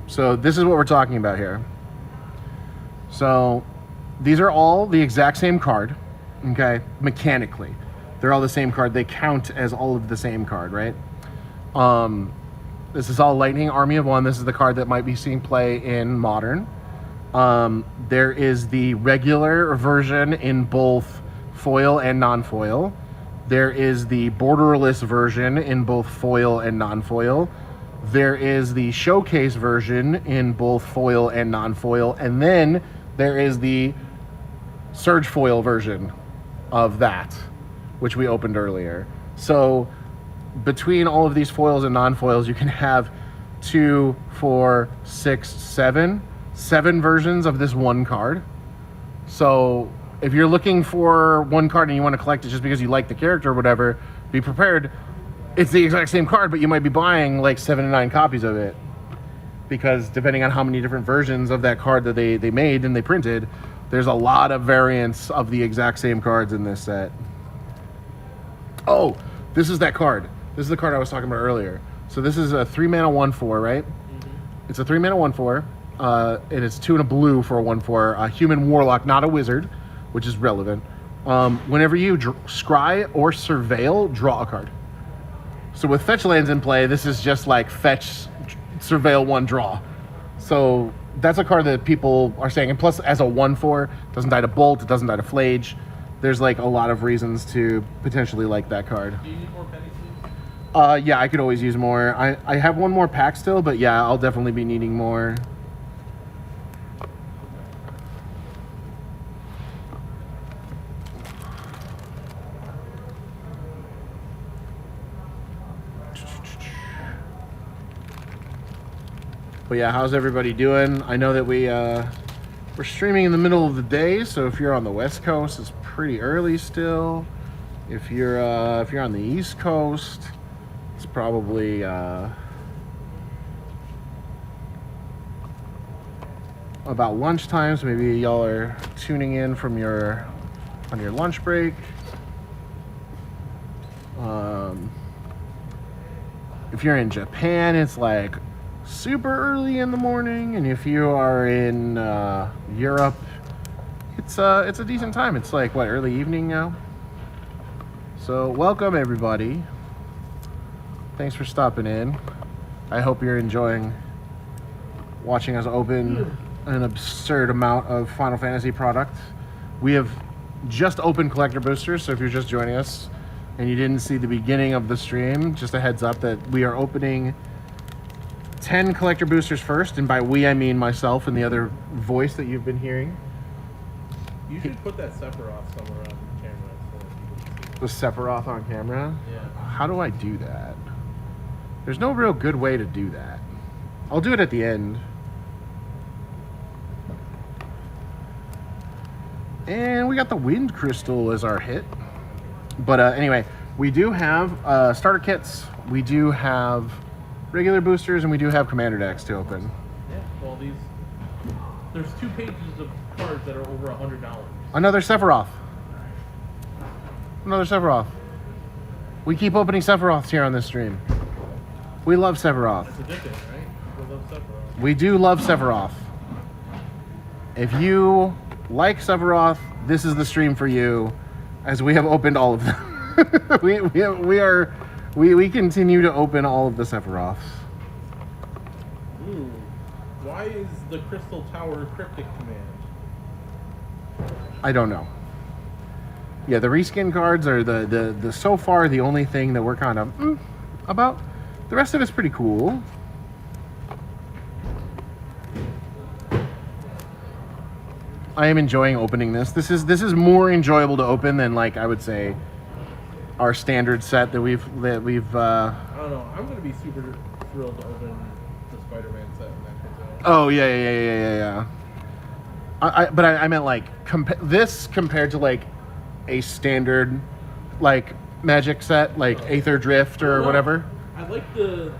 So this is what we're talking about here. So these are all the exact same card, okay? Mechanically, they're all the same card. They count as all of the same card, right? This is all Lightning Army of One. This is the card that might be seen play in Modern. There is the regular version in both foil and non-foil. There is the borderless version in both foil and non-foil. There is the showcase version in both foil and non-foil. And then there is the surge foil version of that, which we opened earlier. So between all of these foils and non-foils, you can have 2, 4, 6, 7 versions of this one card. So if you're looking for one card and you want to collect it just because you like the character or whatever, be prepared. It's the exact same card, but you might be buying like 7 to 9 copies of it, because depending on how many different versions of that card that they made and they printed, there's a lot of variants of the exact same cards in this set. Oh, this is that card. This is the card I was talking about earlier. So this is a 3-mana 1/4, right? Mm-hmm. It's a 3-mana 1/4. It is 2 and a blue for a 1/4. A human warlock, not a wizard, which is relevant. Whenever you scry or surveil, draw a card. So with fetch lands in play, this is just like fetch, surveil, 1, draw. So that's a card that people are saying. And plus, as a 1/4, doesn't die to bolt, it doesn't die to flage. There's like a lot of reasons to potentially like that card. Do you need more penny seeds? Yeah, I could always use more. I have one more pack still, but yeah, I'll definitely be needing more. But yeah, how's everybody doing? I know that we're streaming in the middle of the day, so if you're on the West Coast, it's pretty early still. If you're on the East Coast, it's probably about lunchtime, so maybe y'all are tuning in from on your lunch break. If you're in Japan, it's like super early in the morning, and if you are in Europe, it's a decent time. It's like what, early evening now. So welcome everybody. Thanks for stopping in. I hope you're enjoying watching us open an absurd amount of Final Fantasy product. We have just opened collector boosters, so if you're just joining us and you didn't see the beginning of the stream, just a heads up that we are opening 10 collector boosters first, and by we I mean myself and the other voice that you've been hearing. You should put that Sephiroth somewhere on camera. So The Sephiroth on camera? yeah. How do I do that? There's no real good way to do that. I'll do it at the end. And we got the Wind Crystal as our hit. But anyway, we do have starter kits. We do have regular boosters, and we do have commander decks to open. Yeah. Well, there's 2 pages of cards that are over $100. Another Sephiroth. Another Sephiroth. We keep opening Sephiroths here on this stream. We love Sephiroth. That's addicting, right? People love Sephiroth. We do love Sephiroth. If you like Sephiroth, this is the stream for you, as we have opened all of them. we continue to open all of the Sephiroths. Ooh. Why is the Crystal Tower cryptic command? I don't know. Yeah, the reskin cards are the so far the only thing that we're kind of about. The rest of it's pretty cool. I am enjoying opening this. This is more enjoyable to open than, like, I would say our standard set that we've I don't know. I'm gonna be super thrilled to open the Spider-Man set when that comes out. Oh yeah. But I meant like this compared to like a standard like Magic set, like Aether Drift or whatever. I like the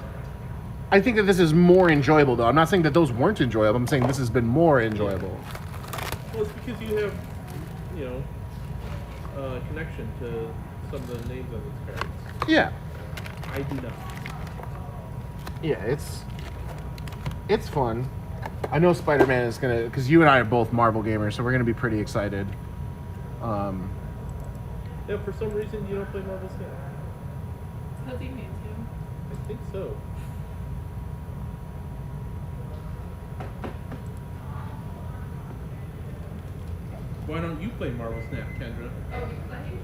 I think that this is more enjoyable, though. I'm not saying that those weren't enjoyable. I'm saying this has been more enjoyable. Well, it's because you have, you know, connection to some of the names on these cards. Yeah. I do not. Yeah, it's fun. I know Spider-Man is gonna, because you and I are both Marvel gamers, so we're gonna be pretty excited. Yeah, for some reason you don't play Marvel Snap. Because he needs to. I think so. Why don't you play Marvel Snap, Kendra? Oh, because I hate you.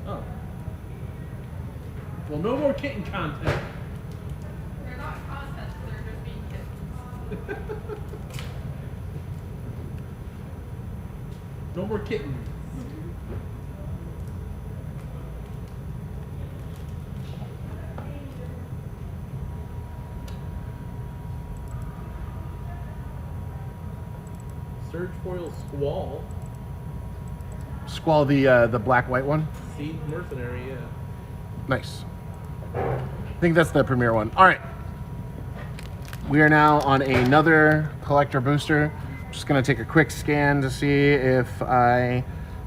Oh. Well, no more kitten content. They're not content, they're just being kittens. No more kittens. Surge Foil Squall. Squall, the black-white one? Seed Mercenary, yeah. Nice. I think that's the premier one. All right. We are now on another collector booster. Just going to take a quick scan to see if I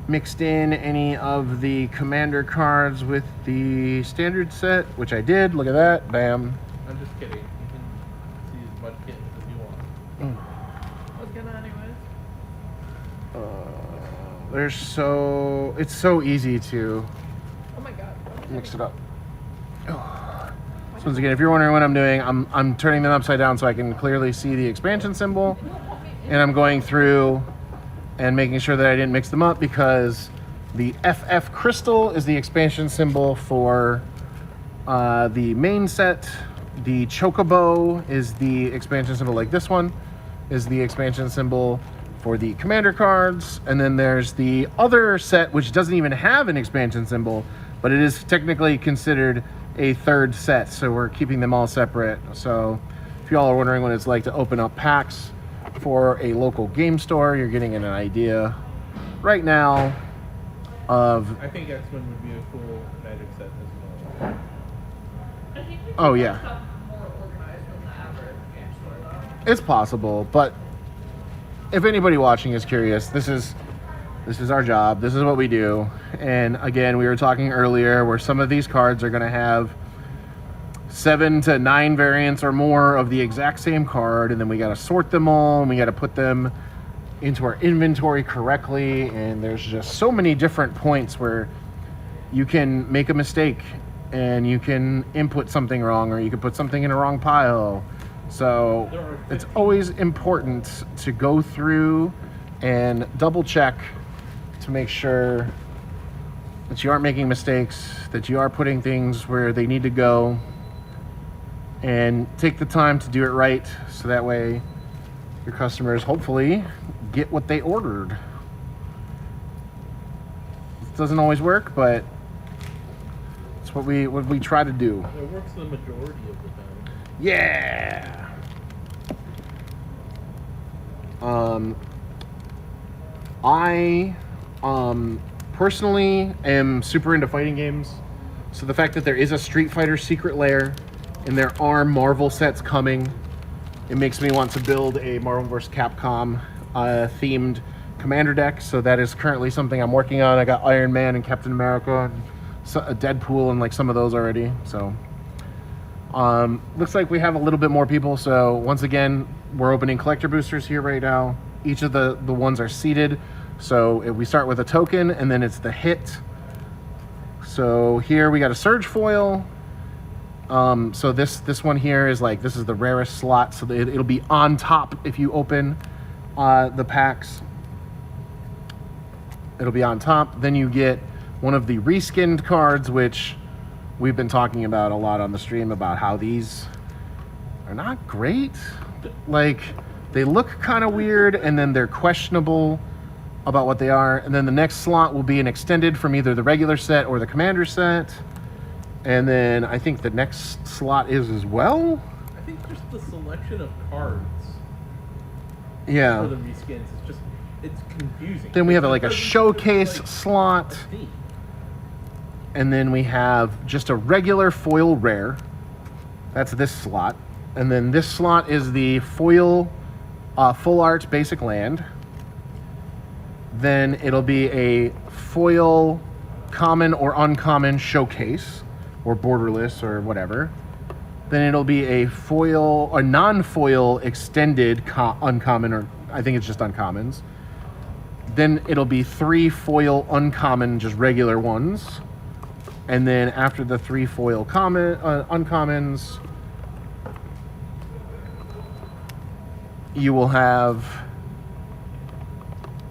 mixed in any of the commander cards with the standard set, which I did. Look at that. Bam. I'm just kidding. You can see as much kittens as you want. I was gonna anyways. It's so easy to Oh my god. mix it up. So once again, if you're wondering what I'm doing, I'm turning them upside down so I can clearly see the expansion symbol, and I'm going through and making sure that I didn't mix them up, because the FF crystal is the expansion symbol for the main set. The chocobo is the expansion symbol, like this one is the expansion symbol for the commander cards, and then there's the other set which doesn't even have an expansion symbol, but it is technically considered a third set, so we're keeping them all separate. So if y'all are wondering what it's like to open up packs for a local game store, you're getting an idea right now of... I think X-Men would be a cool Magic set as well. I think we Oh, should yeah. have stuff more organized than the average game store though. It's possible, but if anybody watching is curious, this is our job. This is what we do. And again, we were talking earlier where some of these cards are going to have 7 to 9 variants or more of the exact same card, and then we got to sort them all, and we got to put them into our inventory correctly. And there's just so many different points where you can make a mistake and you can input something wrong, or you can put something in a wrong pile. So it's always important to go through and double check to make sure that you aren't making mistakes, that you are putting things where they need to go, and take the time to do it right, so that way your customers hopefully get what they ordered. It doesn't always work, but it's what we try to do. It works the majority of the time. Yeah. I personally am super into fighting games, so the fact that there is a Street Fighter Secret Lair and there are Marvel sets coming, it makes me want to build a Marvel vs. Capcom themed commander deck. So that is currently something I'm working on. I got Iron Man and Captain America, and Deadpool, and like some of those already. So looks like we have a little bit more people. So once again, we're opening collector boosters here right now. Each of the ones are seated. So if we start with a token, and then it's the hit. So here we got a Surge Foil. So this one here is like, this is the rarest slot. So it'll be on top if you open the packs. It'll be on top. Then you get one of the reskinned cards, which we've been talking about a lot on the stream, about how these are not great. Like, they look kind of weird, and then they're questionable about what they are. And then the next slot will be an extended from either the regular set or the commander set. And then I think the next slot is as well. I think just the selection of cards Yeah. for the reskins is just, it's confusing. Then we have like a showcase slot. a theme. And then we have just a regular foil rare. That's this slot. And then this slot is the foil full art basic land. Then it'll be a foil common or uncommon showcase, or borderless or whatever. Then it'll be a foil or non-foil extended uncommon, or I think it's just uncommons. Then it'll be 3 foil uncommon, just regular ones. And then after the 3 foil uncommons, you will have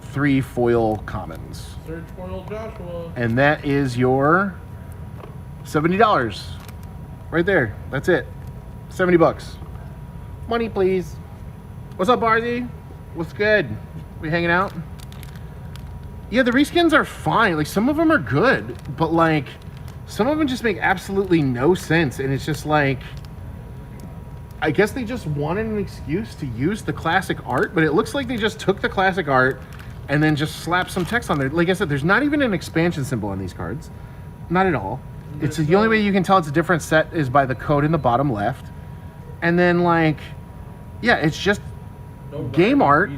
3 foil commons. Search foil Joshua. And that is your $70. Right there. That's it. $70. Money, please. What's up, Barzy? What's good? We hanging out? Yeah, the reskins are fine. Like, some of them are good, but like, some of them just make absolutely no sense. And it's just like, I guess they just wanted an excuse to use the classic art, but it looks like they just took the classic art and then just slapped some text on there. Like I said, there's not even an expansion symbol on these cards. Not at all. It's the only way you can tell it's a different set is by the code in the bottom left. And then, like, yeah, it's just game art,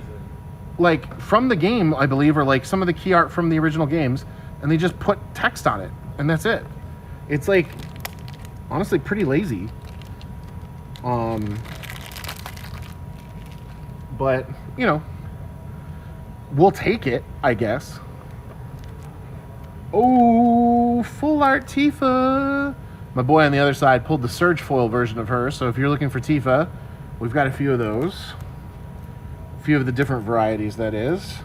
like, from the game, I believe, or like some of the key art from the original games, and they just put text on it, and that's it. It's like, honestly, pretty lazy. But, you know, we'll take it, I guess. Oh, full art Tifa. My boy on the other side pulled the Surge foil version of her, so if you're looking for Tifa, we've got a few of those. A few of the different varieties, that is.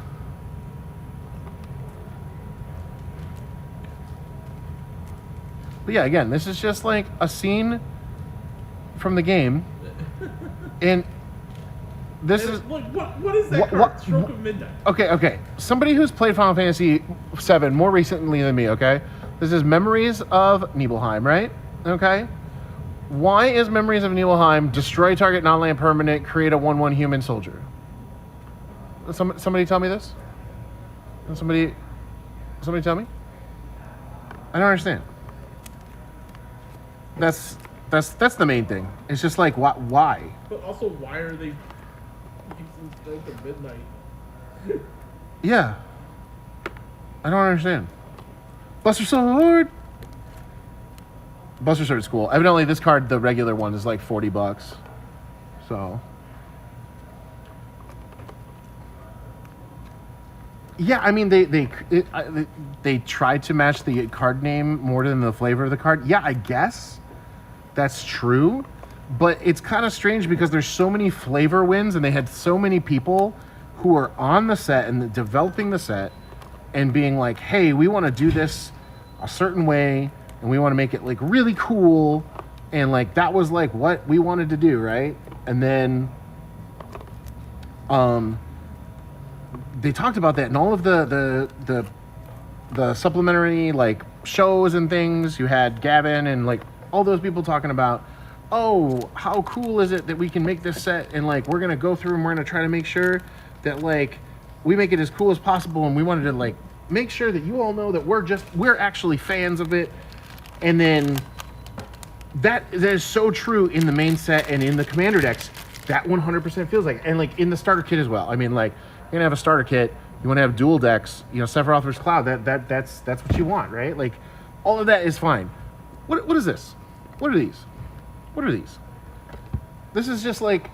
But yeah, again, this is just like a scene from the game. And this is... What is that card? Stroke of Midnight. Okay. Somebody who's played Final Fantasy VII more recently than me, okay? This is Memories of Nibelheim, right? Okay. Why is Memories of Nibelheim destroy target non-land permanent, create a 1/1 human soldier? Somebody tell me this? Somebody tell me? I don't understand. That's the main thing. It's just like, why? But also, why are they using Stroke of Midnight? Yeah. I don't understand. Buster Sword! Buster Sword is cool. Evidently, this card, the regular one, is like $40. So. Yeah, I mean, they tried to match the card name more than the flavor of the card. Yeah, I guess that's true. But it's kind of strange because there's so many flavor wins and they had so many people who are on the set and developing the set and being like, hey, we want to do this a certain way and we want to make it like really cool. And like, that was like what we wanted to do, right? And then they talked about that in all of the supplementary like shows and things. You had Gavin and like all those people talking about, oh, how cool is it that we can make this set and like we're gonna go through and we're gonna try to make sure that like we make it as cool as possible, and we wanted to like make sure that you all know that we're actually fans of it. And then that is so true in the main set and in the commander decks. That 100% feels like, and like in the starter kit as well. I mean, like, you're gonna have a starter kit, you want to have dual decks, you know, Sephiroth versus Cloud. That's what you want, right? Like, all of that is fine. What is this? What are these? What are these? This is just like,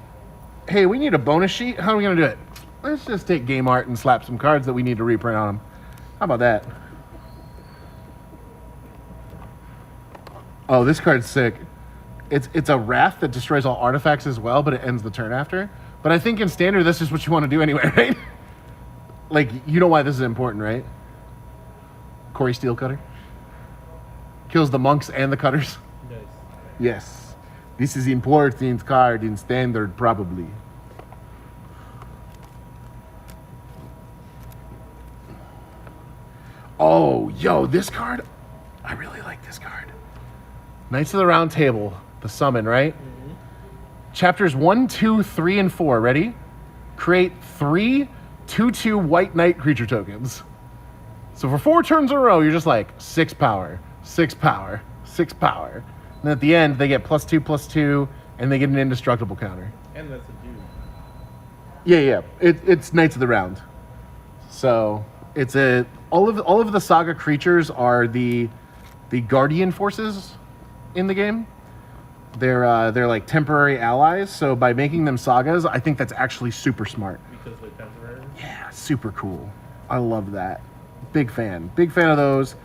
hey, we need a bonus sheet. How are we gonna do it? Let's just take game art and slap some cards that we need to reprint on them. How about that? Oh, this card's sick. It's a Wrath that destroys all artifacts as well, but it ends the turn after. But I think in standard, that's just what you want to do anyway, right? Like, you know why this is important, right? Corey Steelcutter. Kills the monks and the cutters. Nice. Yes. This is important card in standard, probably. Oh, yo, this card, I really like this card. Knights of the Round Table, the summon, right? Mm-hmm. Chapters 1, 2, 3, and 4, ready? Create 3 2/2 white knight creature tokens. So for 4 turns in a row, you're just like 6 power, 6 power, 6 power. And at the end, they get +2/+2 and they get an indestructible counter. And that's a dude. Yeah. It's Knights of the Round. So it's all of the saga creatures are the guardian forces in the game. They're like temporary allies. So by making them sagas, I think that's actually super smart. Because they're temporary? Yeah, super cool. I love that. Big fan of those.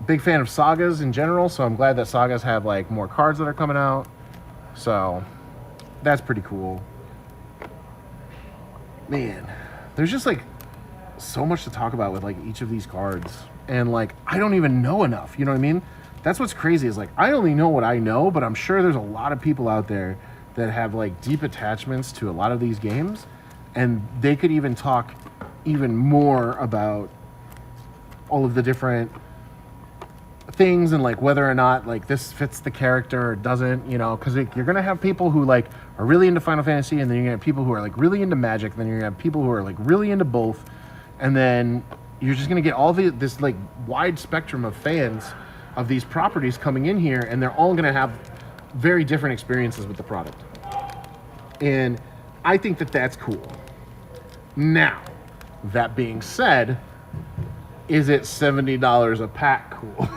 Big fan of sagas in general, so I'm glad that sagas have like more cards that are coming out. So that's pretty cool. Man, there's just like so much to talk about with like each of these cards. And like I don't even know enough, you know what I mean? That's what's crazy is like I only know what I know, but I'm sure there's a lot of people out there that have like deep attachments to a lot of these games, and they could even talk even more about all of the different things and like whether or not like this fits the character or doesn't, you know, because you're gonna have people who like are really into Final Fantasy, and then you're gonna have people who are like really into Magic, then you're gonna have people who are like really into both, and then you're just gonna get all this like wide spectrum of fans of these properties coming in here, and they're all gonna have very different experiences with the product. And I think that that's cool. Now, that being said, is it $70 a pack cool?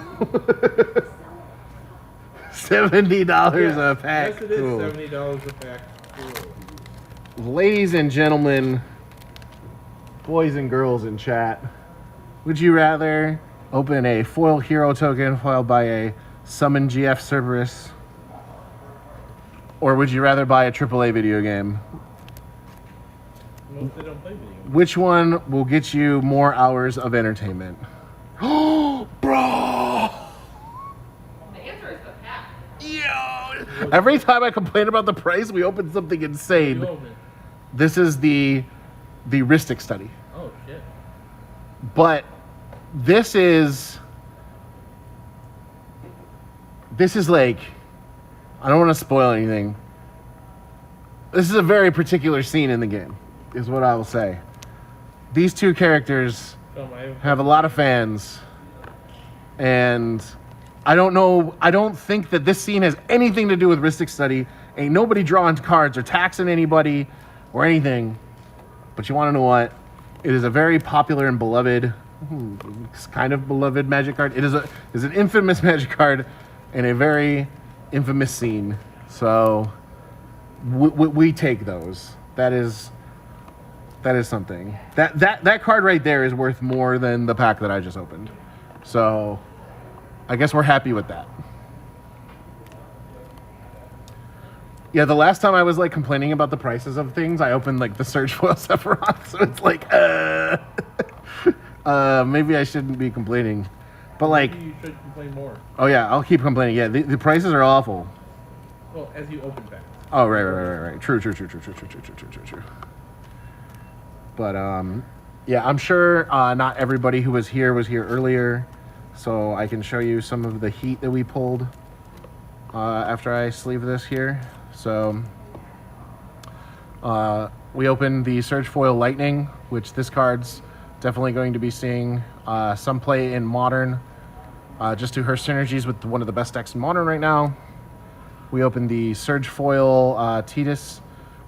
$70 a pack Yes, it is cool. $70 a pack. Cool. Ladies and gentlemen, boys and girls in chat, would you rather open a foil hero token foiled by a summon GF Cerberus, or would you rather buy a AAA video game? Most they don't play video games. Which one will get you more hours of entertainment? Oh, bro! The answer is the pack. Yo! Every time I complain about the price, we open something insane. You open. This is the Ristic study. Oh, shit. But this is like, I don't want to spoil anything. This is a very particular scene in the game, is what I will say. These two characters have a lot of fans, and I don't think that this scene has anything to do with Ristic study. Ain't nobody drawing cards or taxing anybody or anything. But you want to know what? It is a very popular and beloved, kind of beloved Magic card. It is an infamous Magic card and a very infamous scene. So we take those. That is something. That card right there is worth more than the pack that I just opened. So I guess we're happy with that. Yeah, the last time I was like complaining about the prices of things, I opened like the Surge Foil Sephiroth, so it's like, maybe I shouldn't be complaining. But like, Maybe you should complain more. Oh yeah, I'll keep complaining. Yeah, the prices are awful. Well, as you open packs. Oh right. True. But yeah, I'm sure not everybody who was here earlier, so I can show you some of the heat that we pulled after I sleeve this here. So we opened the Surge Foil Lightning, which this card's definitely going to be seeing some play in Modern, just to her synergies with one of the best decks in Modern right now. We opened the Surge Foil Tidus,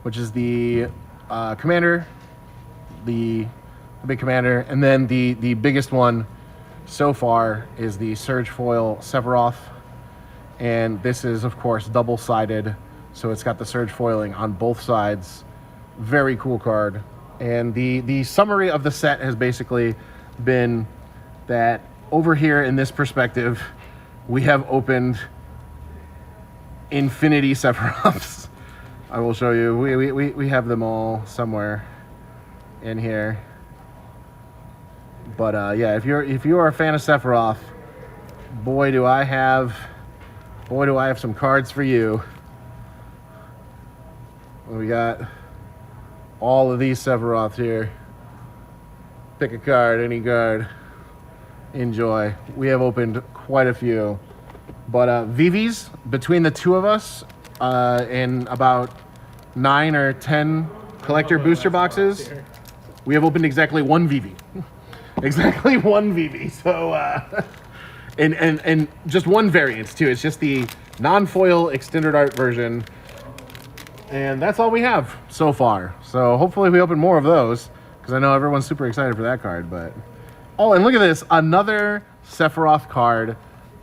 which is the commander, the big commander, and then the biggest one so far is the Surge Foil Sephiroth, and this is of course double-sided, so it's got the Surge foiling on both sides. Very cool card. And the summary of the set has basically been that over here in this perspective, we have opened infinity Sephiroths. I will show you. We have them all somewhere in here. But yeah, if you are a fan of Sephiroth, boy do I have some cards for you. We got all of these Sephiroth here. Pick a card, any card. Enjoy. We have opened quite a few. But Vivi's, between the two of us, in about 9 or 10 collector booster boxes, we have opened exactly one Vivi. Exactly one Vivi. So, and just one variant too. It's just the non-foil extended art version And that's all we have so far. So hopefully we open more of those, because I know everyone's super excited for that card. But oh, and look at this, another Sephiroth card.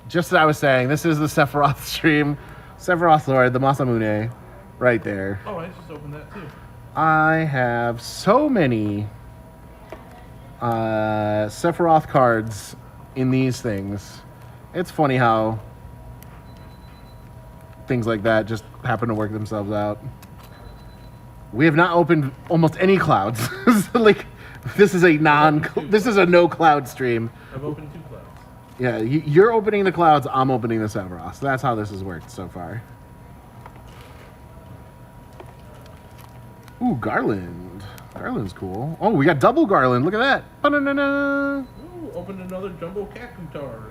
Just as I was saying, this is the Sephiroth stream. Sephiroth Lord, the Masamune, right there. Oh, I just opened that too. I have so many Sephiroth cards in these things. It's funny how things like that just happen to work themselves out. We have not opened almost any clouds. Like, this is a no cloud stream. I've opened 2 clouds. Yeah, you're opening the clouds, I'm opening the Sephiroth. That's how this has worked so far. Ooh, Garland. Garland's cool. Oh, we got double Garland. Look at that. Ba-na-na-na. Ooh, opened another jumbo cactuar.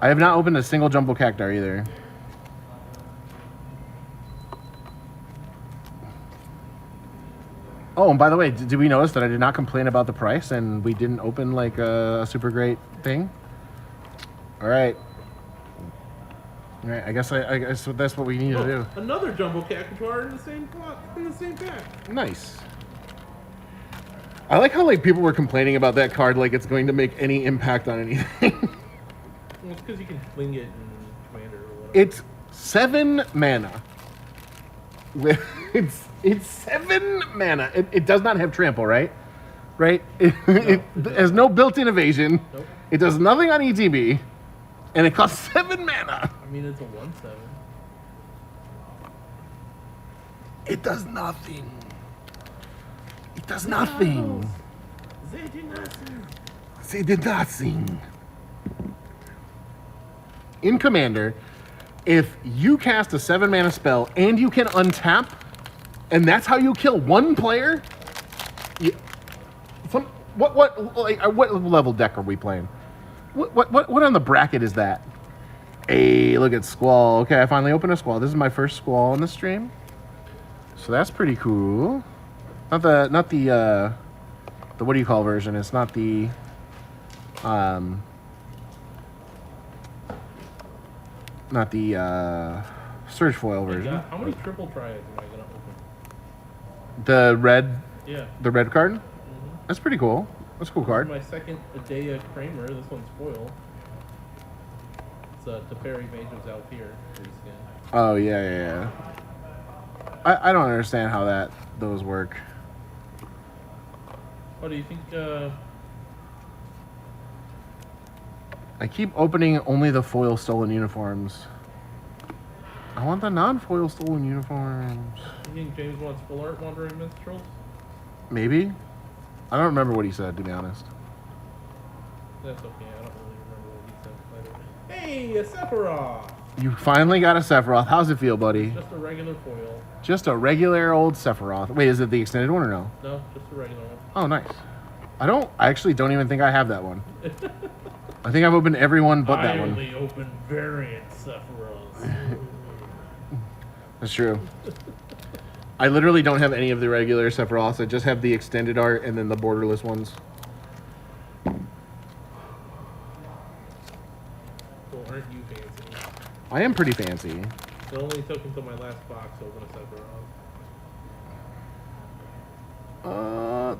I have not opened a single jumbo cactar either. Oh, and by the way, did we notice that I did not complain about the price and we didn't open like a super great thing? All right. All right, I guess that's what we need to do. Another jumbo cactuar in the same plot, in the same pack. Nice. I like how like people were complaining about that card like it's going to make any impact on anything. Well, it's because you can fling it in Commander or whatever. It's 7 mana. It's 7 mana. It does not have trample, right? Right? It has no built-in evasion. Nope. It does nothing on ETB. And it costs 7 mana. I mean, it's a 1/7. It does nothing. It does nothing. They did nothing. They did nothing. In Commander, if you cast a 7 mana spell and you can untap, and that's how you kill one player, what level deck are we playing? What on the bracket is that? Hey, look at Squall. Okay, I finally opened a Squall. This is my first Squall on the stream, so that's pretty cool. Not the what do you call version? It's not the Surge Foil version. How many triple triads am I gonna open? The red. Yeah. The red card. Mm-hmm. That's pretty cool. That's a cool card. This is my second Adea Kramer. This one's foil. It's a Teferi Mage of Zalfir reskin. Oh yeah. I don't understand how those work. Oh, do you think? I keep opening only the foil stolen uniforms. I want the non-foil stolen uniforms. You think James wants full art Wandering Minstrels? Maybe. I don't remember what he said, to be honest. That's okay. I don't really remember what he said either. Hey, a Sephiroth! You finally got a Sephiroth. How's it feel, buddy? Just a regular foil. Just a regular old Sephiroth. Wait, is it the extended one or no? No, just a regular one. Oh, nice. I actually don't even think I have that one. I think I've opened every one but that one. I only opened variant Sephiroths. That's true. I literally don't have any of the regular Sephiroths. I just have the extended art and then the borderless ones. Well, aren't you fancy? I am pretty fancy. It only took until my last box to open a Sephiroth.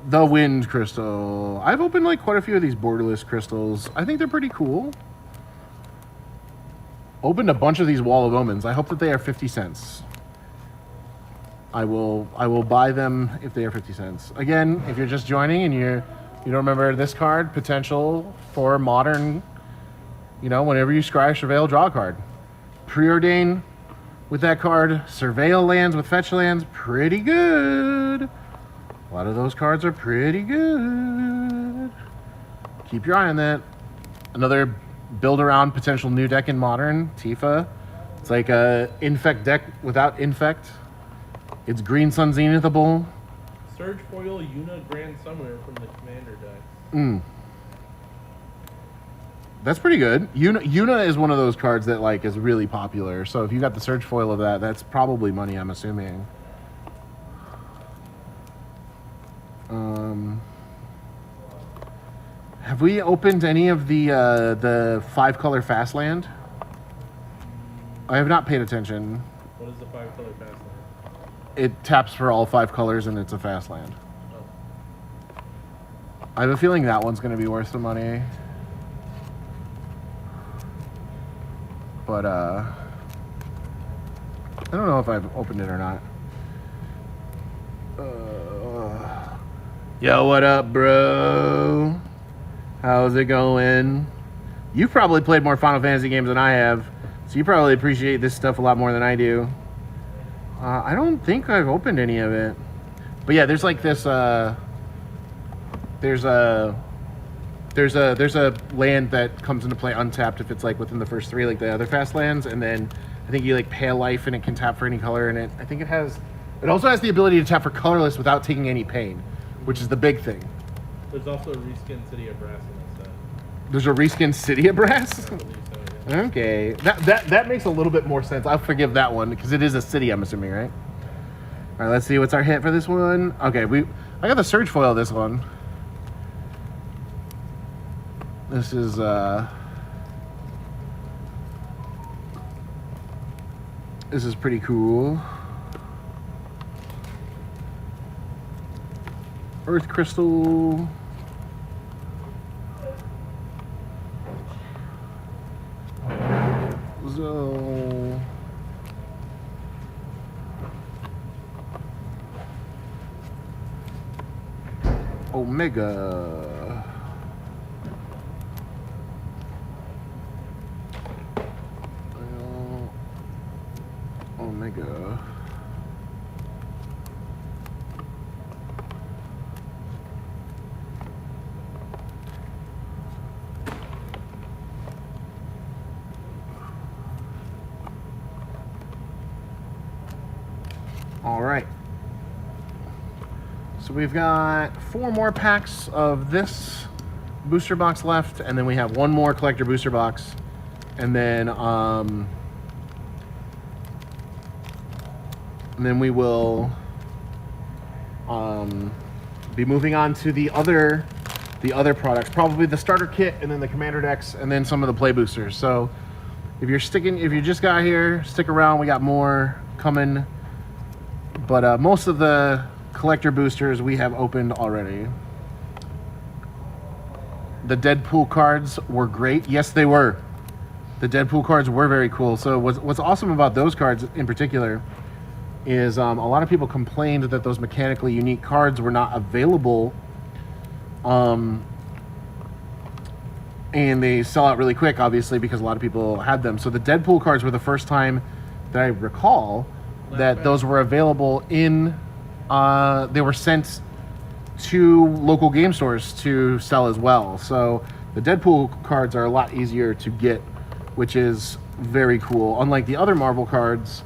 The Wind Crystal. I've opened like quite a few of these borderless crystals. I think they're pretty cool. Opened a bunch of these Wall of Omens. I hope that they are 50 cents. I will buy them if they are 50 cents. Again, if you're just joining and you don't remember this card, potential for modern, whenever you scry Surveil, draw a card. Preordain with that card. Surveil lands with fetch lands, pretty good. A lot of those cards are pretty good. Keep your eye on that. Another build around potential new deck in Modern, Tifa. It's like a Infect deck without Infect. It's Green Sun Zenithable. Surge Foil Yuna Grand Summoner from the Commander deck. That's pretty good. Yuna is one of those cards that like is really popular. So if you got the Surge Foil of that, that's probably money, I'm assuming. Have we opened any of the 5-color fast land? I have not paid attention. What is the 5-color fast land? it taps for all 5 colors and it's a fast land. I have a feeling that one's going to be worth some money. But, I don't know if I've opened it or not. Yo, what up, bro? How's it going? You've probably played more Final Fantasy games than I have, so you probably appreciate this stuff a lot more than I do. I don't think I've opened any of it. But yeah, there's like this, there's a land that comes into play untapped if it's like within the first 3, like the other fast lands, and then I think you like pay a life and it can tap for any color in it. I think it also has the ability to tap for colorless without taking any pain, which is the big thing. There's also a reskin City of Brass in this set. There's a reskin City of Brass? I believe so, yeah. Okay, that makes a little bit more sense. I'll forgive that one because it is a city, I'm assuming, right? All right, let's see what's our hit for this one. Okay, I got the Surge Foil this one. This is pretty cool. Earth Crystal. So Omega. Omega. All right. So we've got 4 more packs of this booster box left, and then we have 1 more collector booster box, and then we will be moving on to the other products, probably the starter kit, and then the commander decks, and then some of the play boosters. So if you just got here, stick around. We got more coming. But most of the collector boosters we have opened already. The Deadpool cards were great. Yes, they were. The Deadpool cards were very cool. So what's awesome about those cards in particular is a lot of people complained that those mechanically unique cards were not available. And they sell out really quick, obviously, because a lot of people had them. So the Deadpool cards were the first time that I recall that those were available in, they were sent to local game stores to sell as well. So the Deadpool cards are a lot easier to get, which is very cool. Unlike the other Marvel cards,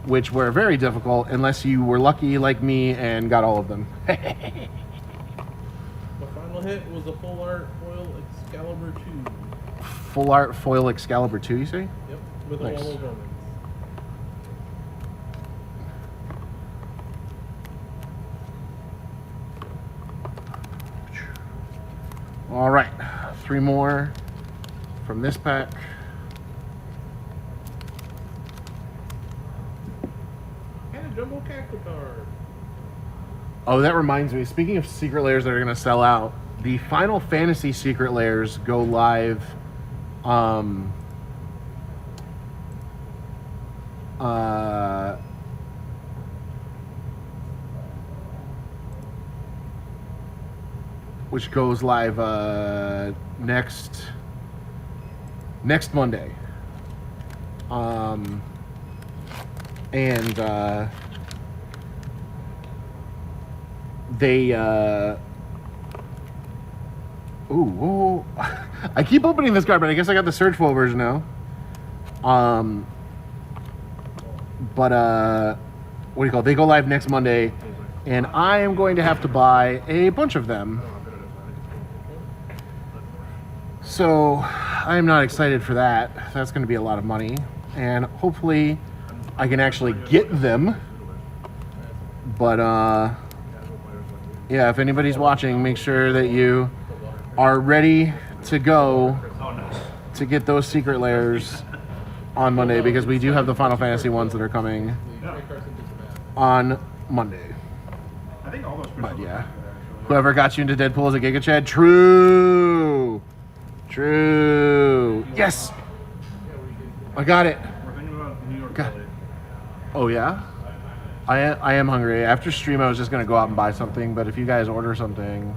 which were very difficult unless you were lucky like me and got all of them. My final hit was a full art foil Excalibur 2. Full art foil Excalibur 2, you say? Yep, with Nice. a wall of omens. All right, 3 more from this pack. And a jumbo cactus card. Oh, that reminds me, speaking of secret layers that are going to sell out, the Final Fantasy secret layers go live which goes live next Monday. They ooh, I keep opening this card, but I guess I got the Surge Foil version now. But what do you call it? They go live next Monday, and I am going to have to buy a bunch of them. So I am not excited for that. That's going to be a lot of money, and hopefully I can actually get them. But yeah, if anybody's watching, make sure that you are ready to go to get those secret layers on Monday, because we do have the Final Fantasy ones that are coming on Monday. I think all those crystals But are yeah. pretty good, actually. Whoever got you into Deadpool is a Giga Chad. True. True. Yes. I got it. We're thinking about New York God. Philly. Oh yeah. I am hungry. After stream, I was just gonna go out and buy something. But if you guys order something,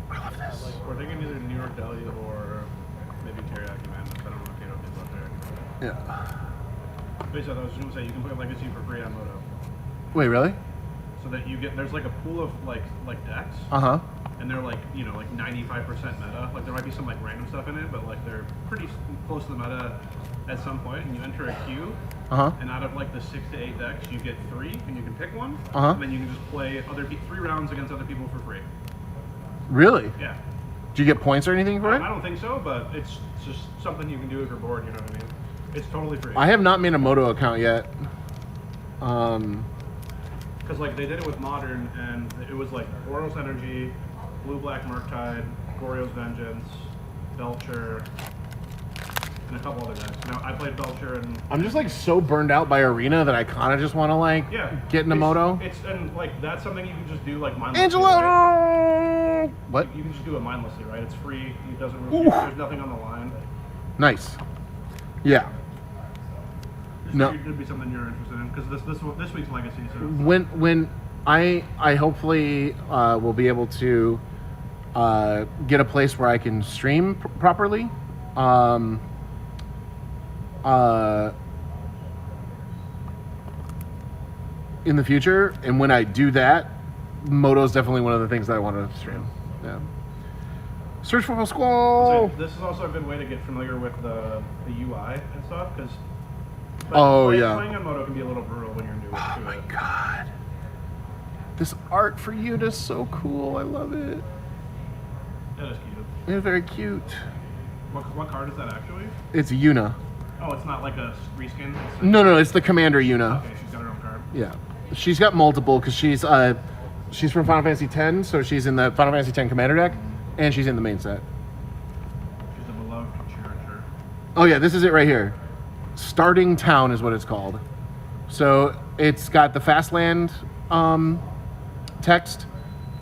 I love this. We're thinking either New York Deli or maybe Teriyaki Man. I don't know if Tato gets out there. Yeah. Basically, I was just gonna say you can play Legacy for free on Moto, Wait, really? so that you get there's like a pool of like decks, Uh huh. and they're like 95% meta. Like there might be some like random stuff in it, but like they're pretty close to the meta at some point. And you enter a queue, Uh huh. and out of like the 6 to 8 decks, you get 3, and you can pick one, Uh-huh. and then you can just play 3 rounds against other people for free. Really? Yeah. Do you get points or anything for I it? don't think so, but it's just something you can do if you're bored. You know what I mean? It's totally free. I have not made a Moto account yet. Because like they did it with Modern, and it was like Boros Energy, Blue Black Murktide, Goryo's Vengeance, Belcher, and a couple other decks. Now I played Belcher, and I'm just like so burned out by Arena that I kind of just want to like yeah, get into it's- Moto. It's and like that's something you can just do like mindlessly. Angelo. Right? What? You can just do it mindlessly, right? It's free. It doesn't really. There's nothing on the line. Nice. Yeah. This No. could be something you're interested in because this week's Legacy. So When I hopefully will be able to get a place where I can stream properly. In the future, and when I do that, Moto is definitely one of the things that I want to stream. Yeah. Search for a squall. So this is also a good way to get familiar with the UI and stuff because. Oh, yeah. Playing on Moto can be a little brutal when you're new Oh to my it. god. This art for Yuta is so cool. I love it. That is cute. It's very cute. What card is that actually? It's Yuna. Oh, it's not like a reskin. It's No, it's the Commander Yuna. okay, she's got her own card. Yeah. She's got multiple because she's from Final Fantasy X, so she's in the Final Fantasy X Commander deck, and she's in the main set. She's a beloved cherisher. Oh yeah, this is it right here. Starting Town is what it's called. So it's got the fast land text,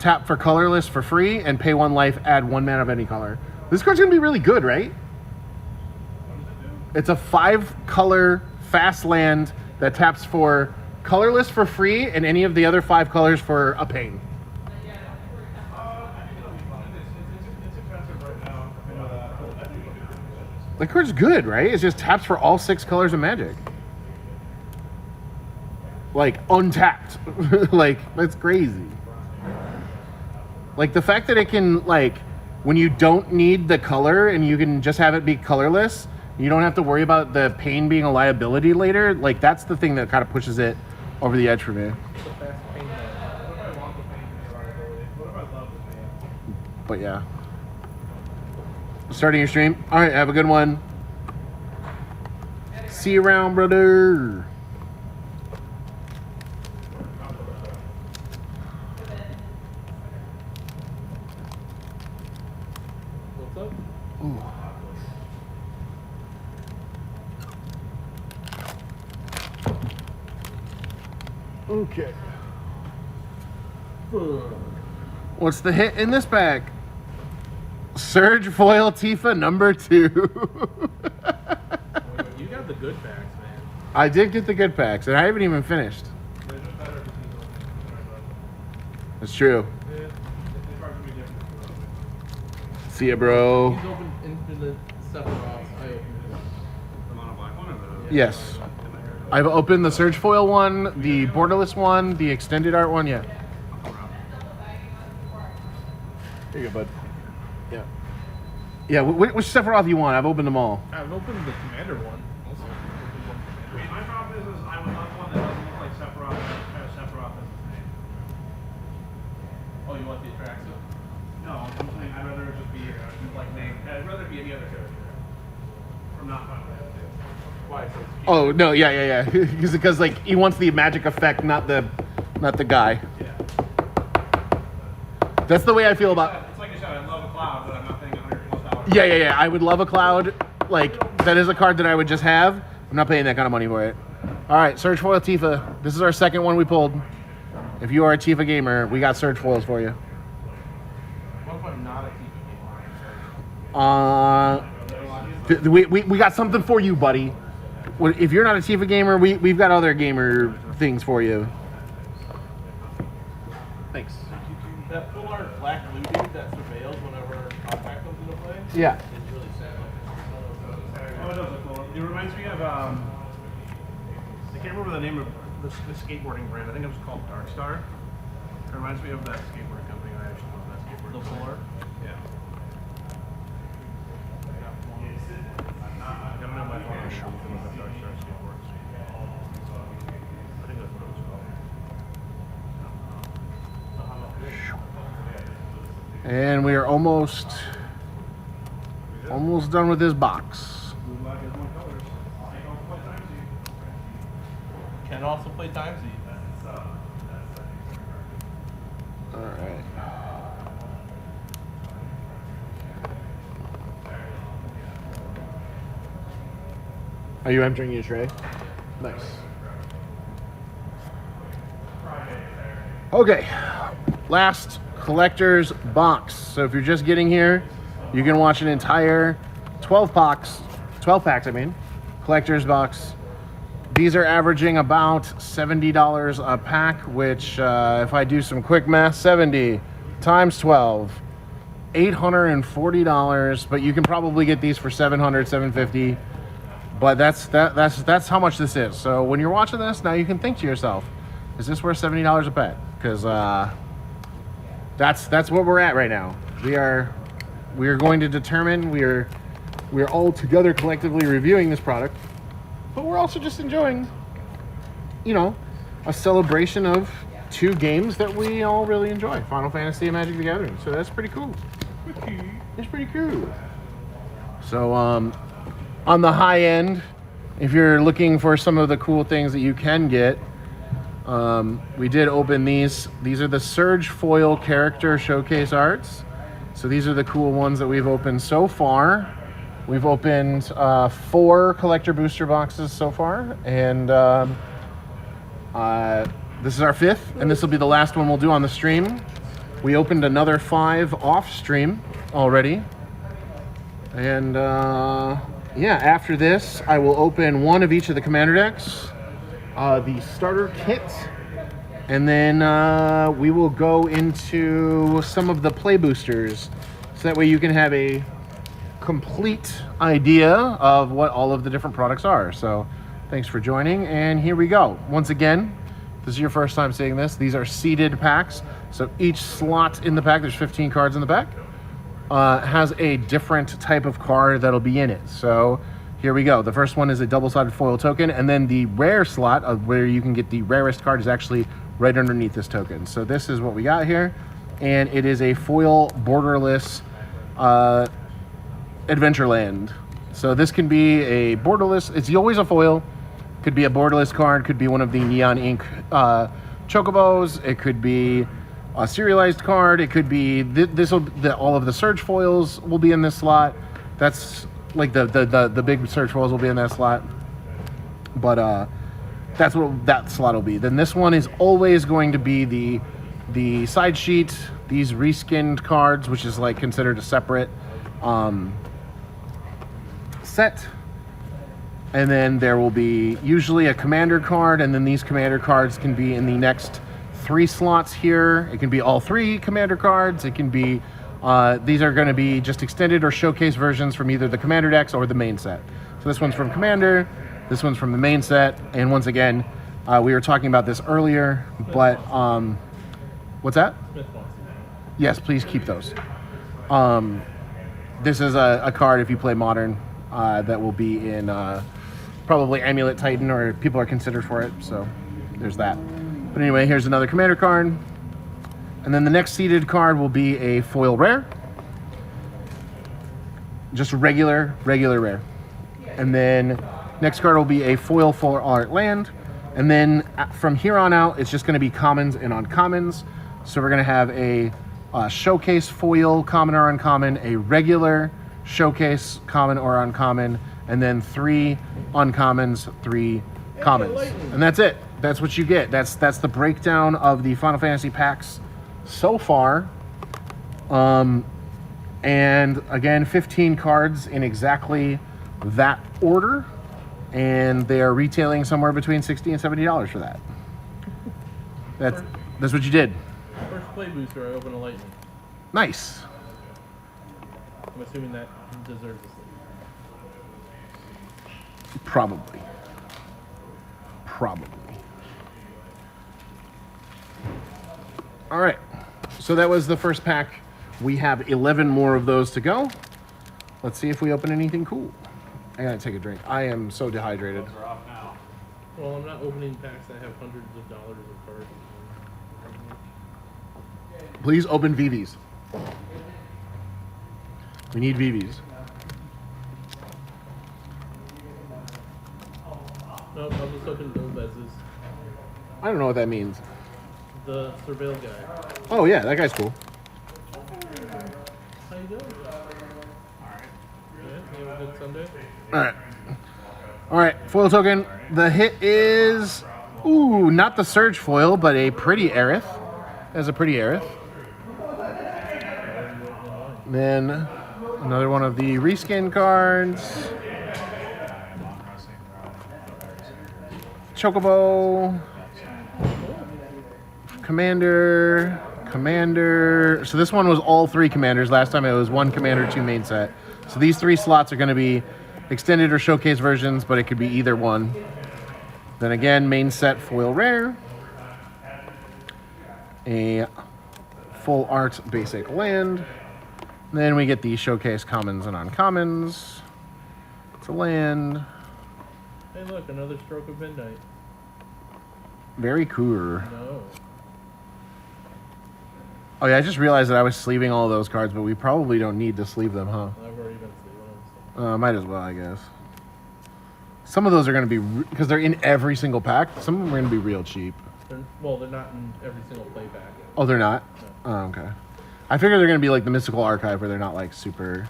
tap for colorless for free, and pay 1 life, add 1 mana of any color. This card's gonna be really good, right? It's a 5-color fast land that taps for colorless for free, and any of the other 5 colors for a pain. It's expensive right now. I know that. But I think it'll be good. The card's good, right? It just taps for all 6 colors of magic. Like, untapped. Like, that's crazy. Like, the fact that it can, like, when you don't need the color and you can just have it be colorless, you don't have to worry about the pain being a liability later. Like, that's the thing that kind of pushes it over the edge for me. What if I want the pain to be a liability? What if I love the pain? But yeah. Starting your stream. All right, have a good one. See you around, brother. What's up? Ooh. Okay. What's the hit in this bag? Surge Foil Tifa number 2. You got the good packs, man. I did get the good packs, and I haven't even finished. They're just better because he's open. That's true. The cards will be different. See ya, bro. He's opened infinite Sephiroths. I opened it. The mono black one or the... Yes. I've opened the Surge Foil one, the Borderless one, the Extended Art one, yeah. Here you go, bud. Yeah. Yeah, which Sephiroth you want? I've opened them all. I've opened the Commander one. Also. I mean, my problem is I would love one that doesn't look like Sephiroth and has Sephiroth as his name. Oh, you want the Atraxa? No, I'm saying I'd rather it just be like name. I'd rather it be any other character. From not Final Fantasy. Why? So it's cheap. Oh no, yeah. Because like he wants the magic effect, not the guy. Yeah. That's the way I feel about. It's like I said, I love a cloud, but I'm not paying $100+. Yeah. I would love a Cloud. Like that is a card that I would just have. I'm not paying that kind of money for it. All right, Surge Foil Tifa. This is our second one we pulled. If you are a Tifa gamer, we got Surge Foils for you. What if I'm not a Tifa gamer? We got something for you, buddy. If you're not a Tifa gamer, we've got other gamer things for you. Thanks. That full art black blue dude that surveils whenever contact comes into play. Yeah. It's really sad. Oh, it does look cool. It reminds me of, I can't remember the name of the skateboarding brand. I think it was called Dark Star. It reminds me of that skateboarding company. I actually love that skateboarding. The full art. Yeah. I don't know my phone. Dark Star skateboards. I think that's what it was called. And we are almost done with this box. Blue black is my colors. Can also play Timesy. All right. Are you entering your tray? Nice. Okay, last collector's box. So if you're just getting here, you can watch an entire 12 packs, collector's box. These are averaging about $70 a pack, which if I do some quick math, 70 times 12, $840, but you can probably get these for $700, $750. But that's how much this is. So when you're watching this, now you can think to yourself, is this worth $70 a pack? Because that's what we're at right now. We are going to determine. We are all together collectively reviewing this product, but we're also just enjoying, a celebration of two games that we all really enjoy: Final Fantasy and Magic the Gathering. So that's pretty cool. It's pretty cool. So on the high end, if you're looking for some of the cool things that you can get, we did open these. These are the Surge Foil character showcase arts. So these are the cool ones that we've opened so far. We've opened 4 collector booster boxes so far, and this is our 5th, and this will be the last one we'll do on the stream. We opened another 5 off stream already, and after this, I will open one of each of the commander decks, the starter kit, and then we will go into some of the play boosters, so that way you can have a complete idea of what all of the different products are. So thanks for joining, and here we go. Once again, if this is your first time seeing this, these are seeded packs. So each slot in the pack, there's 15 cards in the pack, has a different type of card that'll be in it. So here we go. The first one is a double-sided foil token, and then the rare slot of where you can get the rarest card is actually right underneath this token. So this is what we got here, and it is a foil borderless Adventureland. So this can be a borderless, it's always a foil, could be a borderless card, could be one of the Neon Ink chocobos, it could be a serialized card, it could be all of the Surge foils will be in this slot. That's like the big Surge foils will be in that slot, but that's what that slot will be. Then this one is always going to be the side sheet, these reskinned cards, which is like considered a separate set, and then there will be usually a commander card, and then these commander cards can be in the next 3 slots here. It can be all 3 commander cards. It can be these are going to be just extended or showcase versions from either the commander decks or the main set. So this one's from commander, this one's from the main set, and once again, we were talking about this earlier, but what's that? Yes, please keep those. This is a card, if you play Modern, that will be in probably Amulet Titan, or people are considered for it, so there's that. But anyway, here's another commander card. And then the next seeded card will be a foil rare. Just regular rare. And then next card will be a foil full art land. And then from here on out, it's just going to be commons and uncommons. So we're going to have a showcase foil common or uncommon, a regular showcase common or uncommon, and then 3 uncommons, 3 commons, lightning. and that's it. That's what you get. That's the breakdown of the Final Fantasy packs so far. And again, 15 cards in exactly that order, and they are retailing somewhere between $60 and $70 for that. That's what you did. First play booster, I open a lightning. Nice. I'm assuming that deserves a sleeve. Probably. All right. So that was the first pack. We have 11 more of those to go. Let's see if we open anything cool. I gotta take a drink. I am so dehydrated. Those are off now. Well, I'm not opening packs that have hundreds of dollars of cards. Please open VVs. We need VVs. Nope, I'll just open Golbez's. I don't know what that means. The surveil guy. Oh yeah, that guy's cool. How you doing? Alright. Yeah, you have a good Sunday? All right, foil token. The hit is, ooh, not the Surge foil, but a pretty Aerith. That's a pretty Aerith. Then another one of the reskin cards. Chocobo. Commander. So this one was all 3 commanders. Last time it was 1 commander, 2 main set. So these 3 slots are going to be extended or showcase versions, but it could be either one. Then again, main set foil rare. A full art basic land. Then we get the showcase commons and uncommons. It's a land. Hey look, another Stroke of Midnight. Very cool. No. Oh yeah, I just realized that I was sleeving all of those cards, but we probably don't need to sleeve them, huh? I've already been sleeving them. Might as well, I guess. Some of those are going to be, because they're in every single pack, some of them are going to be real cheap. They're not in every single play pack. Oh, they're not? No. Oh, okay. I figure they're going to be like the Mystical Archive, where they're not like super...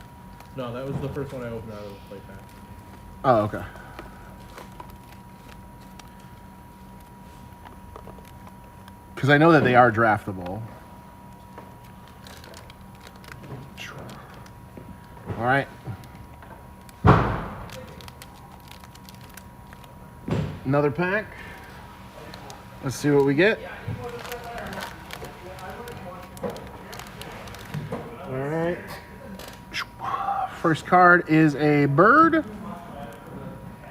No, that was the first one I opened out of the play pack. Oh, okay. Because I know that they are draftable. All right. Another pack. Let's see what we get. All right. First card is a bird.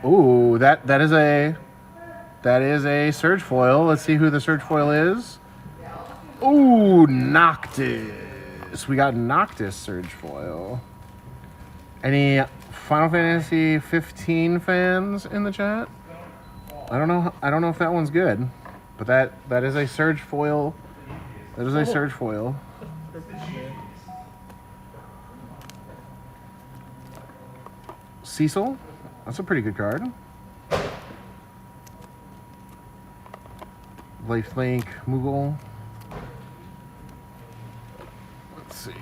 Ooh, that is a Surge foil. Let's see who the Surge foil is. Ooh, Noctis. We got Noctis Surge foil. Any Final Fantasy 15 fans in the chat? I don't know if that one's good, but that is a Surge foil. That is a Surge foil. Cecil, that's a pretty good card. Lifelink, Moogle. Let's see.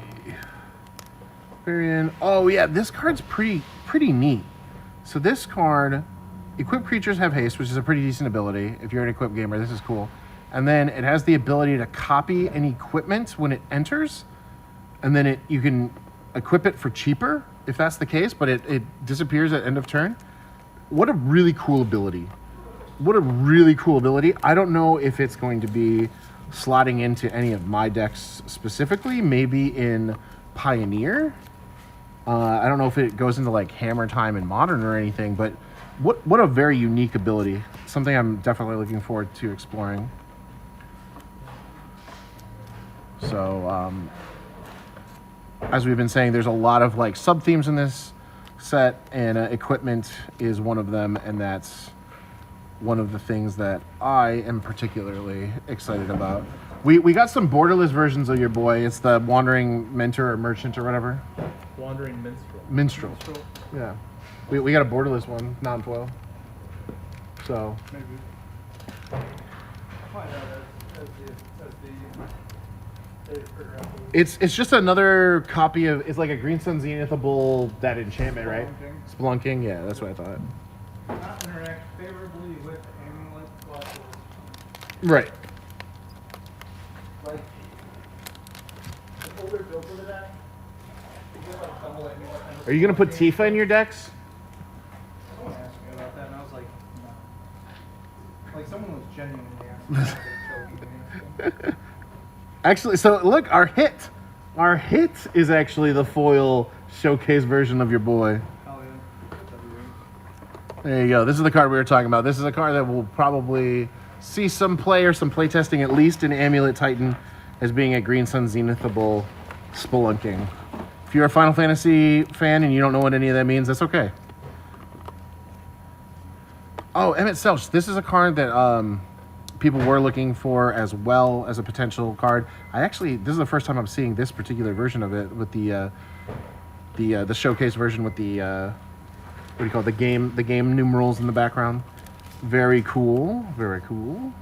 Varian. Oh yeah, this card's pretty neat. So this card, equipped creatures have haste, which is a pretty decent ability. If you're an equipped gamer, this is cool. And then it has the ability to copy an equipment when it enters, and then you can equip it for cheaper if that's the case, but it disappears at end of turn. What a really cool ability. What a really cool ability. I don't know if it's going to be slotting into any of my decks specifically, maybe in Pioneer. I don't know if it goes into like Hammer Time and Modern or anything, but what a very unique ability. Something I'm definitely looking forward to exploring. So, as we've been saying, there's a lot of like sub-themes in this set, and equipment is one of them, and that's one of the things that I am particularly excited about. We got some borderless versions of your boy. It's the Wandering Mentor or Merchant or whatever. Wandering Minstrel. Minstrel. Yeah. We got a borderless one, non-foil. So. Maybe. Find out as the It's just another copy of, it's like a Green Sun Zenithable, that enchantment, right? Spelunking. Spelunking, yeah, that's what I thought. Not interact favorably with Right. Like, the older builds of the deck, you get like double it. Are you gonna put Tifa in your decks? Someone asked me about that, and I was like, no. Like, someone was genuinely asking me if they chose me. Actually, so look, our hit is actually the foil showcase version of your boy. Hell yeah. There you go. This is the card we were talking about. This is a card that will probably see some play or some play testing, at least in Amulet Titan, as being a Green Sun Zenithable spelunking. If you're a Final Fantasy fan and you don't know what any of that means, that's okay. Oh, Emmett Selch. This is a card that people were looking for as well as a potential card. This is the first time I'm seeing this particular version of it with the showcase version with the what do you call it? The game numerals in the background. Very cool. Very cool.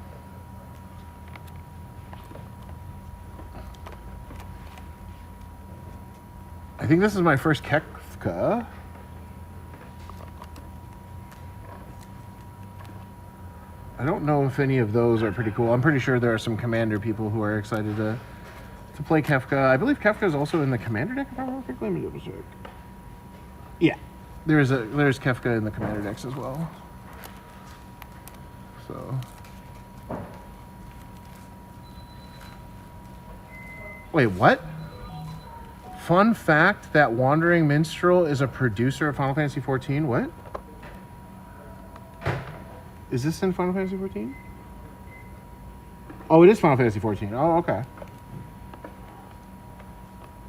I think this is my first Kefka. I don't know if any of those are pretty cool. I'm pretty sure there are some Commander people who are excited to play Kefka. I believe Kefka is also in the Commander deck, if I'm not correctly. Let me double check. Yeah, there's Kefka in the Commander decks as well. So, wait, what? Fun fact that Wandering Minstrel is a producer of Final Fantasy XIV. What? Is this in Final Fantasy XIV? Oh, it is Final Fantasy XIV. Oh, okay.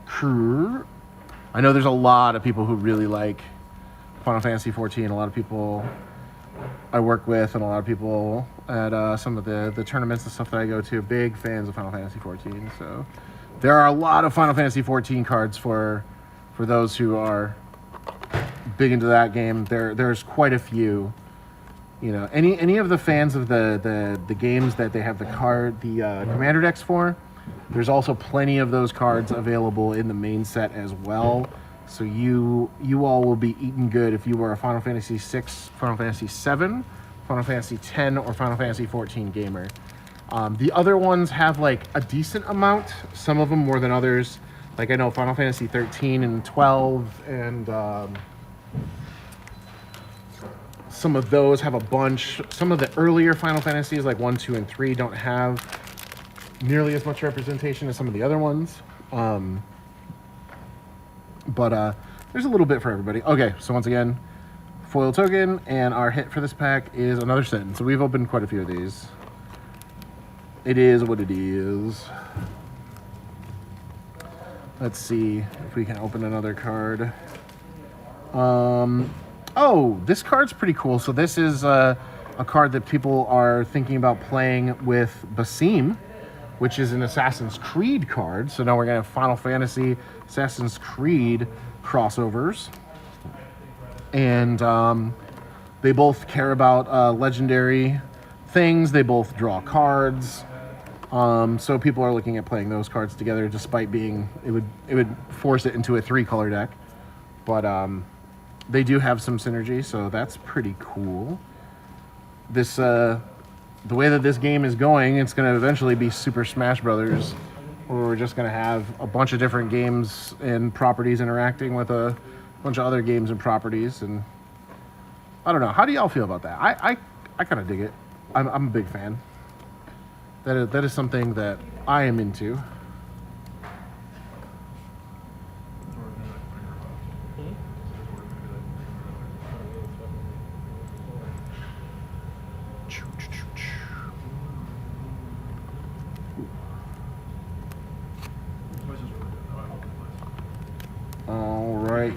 Cool. I know there's a lot of people who really like Final Fantasy XIV. A lot of people I work with and a lot of people at some of the tournaments and stuff that I go to, big fans of Final Fantasy XIV. So there are a lot of Final Fantasy XIV cards for those who are big into that game. There's quite a few. You know, any of the fans of the games that they have the commander decks for, there's also plenty of those cards available in the main set as well. So you all will be eaten good if you are a Final Fantasy VI, Final Fantasy VII, Final Fantasy X, or Final Fantasy XIV gamer. The other ones have like a decent amount, some of them more than others. Like I know Final Fantasy 13 and 12 and some of those have a bunch. Some of the earlier Final Fantasies, like 1, 2, and 3, don't have nearly as much representation as some of the other ones. But there's a little bit for everybody. Okay, so once again, foil token, and our hit for this pack is another Sin. So we've opened quite a few of these. It is what it is. Let's see if we can open another card. Oh, this card's pretty cool. So this is a card that people are thinking about playing with Basim, which is an Assassin's Creed card. So now we're going to have Final Fantasy, Assassin's Creed crossovers. And they both care about legendary things. They both draw cards. So people are looking at playing those cards together, despite being, it would force it into a 3-color deck. But they do have some synergy, so that's pretty cool. This, the way that this game is going, it's going to eventually be Super Smash Brothers, where we're just going to have a bunch of different games and properties interacting with a bunch of other games and properties. And I don't know. How do y'all feel about that? I kind of dig it. I'm a big fan. That is something that I am into. All right.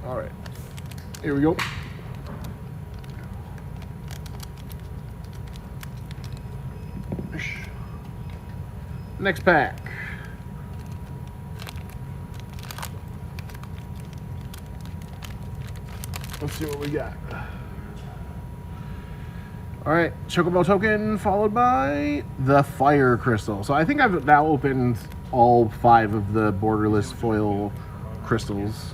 All right. Here we go. Next pack. Let's see what we got. All right, Chocobo token followed by the Fire Crystal. So I think I've now opened all 5 of the borderless foil crystals.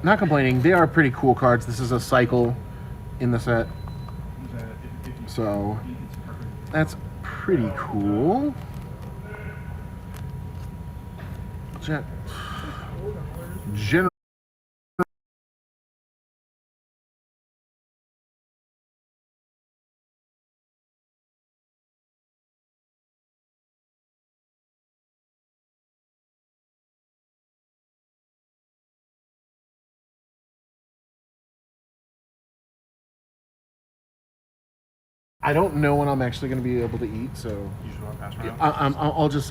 Not complaining. They are pretty cool cards. This is a cycle in the set. So that's pretty cool. General. I don't know when I'm actually going to be able to eat, so You just want to pass around?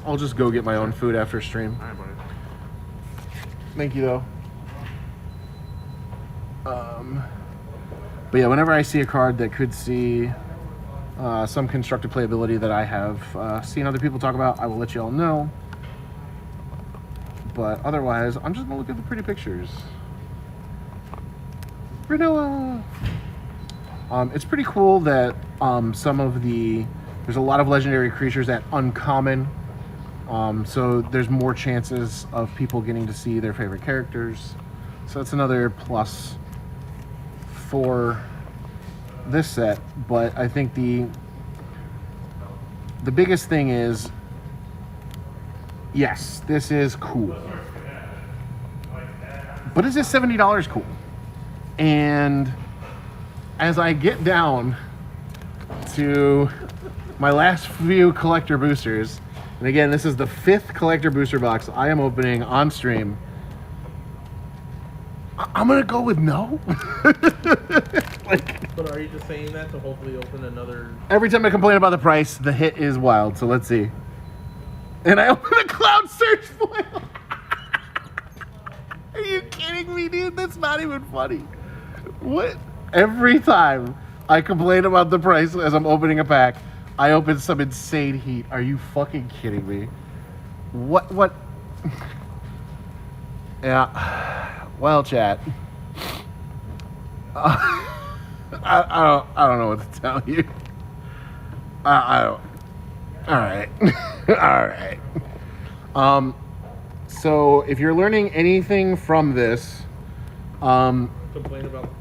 I'll just go get my own food after stream. All right, buddy. Thank you, though. But yeah, whenever I see a card that could see some constructive playability that I have seen other people talk about, I will let you all know. But otherwise, I'm just gonna look at the pretty pictures. Renoa. It's pretty cool that there's a lot of legendary creatures at uncommon. So there's more chances of people getting to see their favorite characters. So that's another plus for this set. But I think the biggest thing is, yes, this is cool. But is this $70 cool? And as I get down to my last few collector boosters, and again, this is the 5th collector booster box I am opening on stream, I'm gonna go with no. But are you just saying that to hopefully open another? Every time I complain about the price, the hit is wild, so let's see. And I open a Cloud Search foil. Are you kidding me, dude? That's not even funny. What? Every time I complain about the price as I'm opening a pack, I open some insane heat. Are you fucking kidding me? What? Yeah. Well, chat. I don't know what to tell you. I don't. All right. All right. So if you're learning anything from this,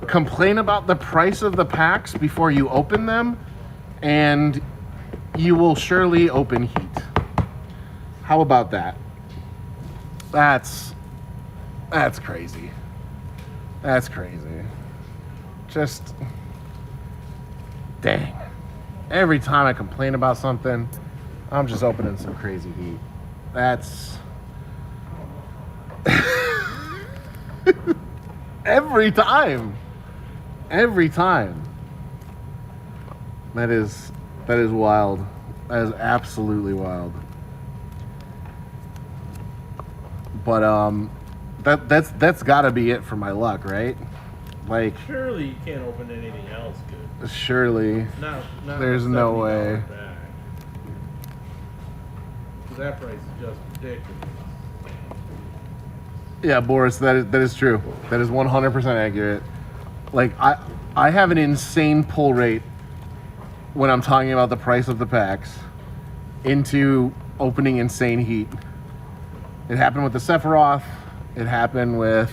complain about the price of the packs before you open them, and you will surely open heat. How about that? That's crazy. That's crazy. Just dang. Every time I complain about something, I'm just opening some crazy heat. That's every time. Every time. That is wild. That is absolutely wild. But that's gotta be it for my luck, right? Like, Surely you can't open anything else good. surely Not there's a no $70 way. bag. 'Cause that price is just ridiculous. Yeah, Boris, that is true. That is 100% accurate. Like, I have an insane pull rate when I'm talking about the price of the packs into opening insane heat. It happened with the Sephiroth. It happened with,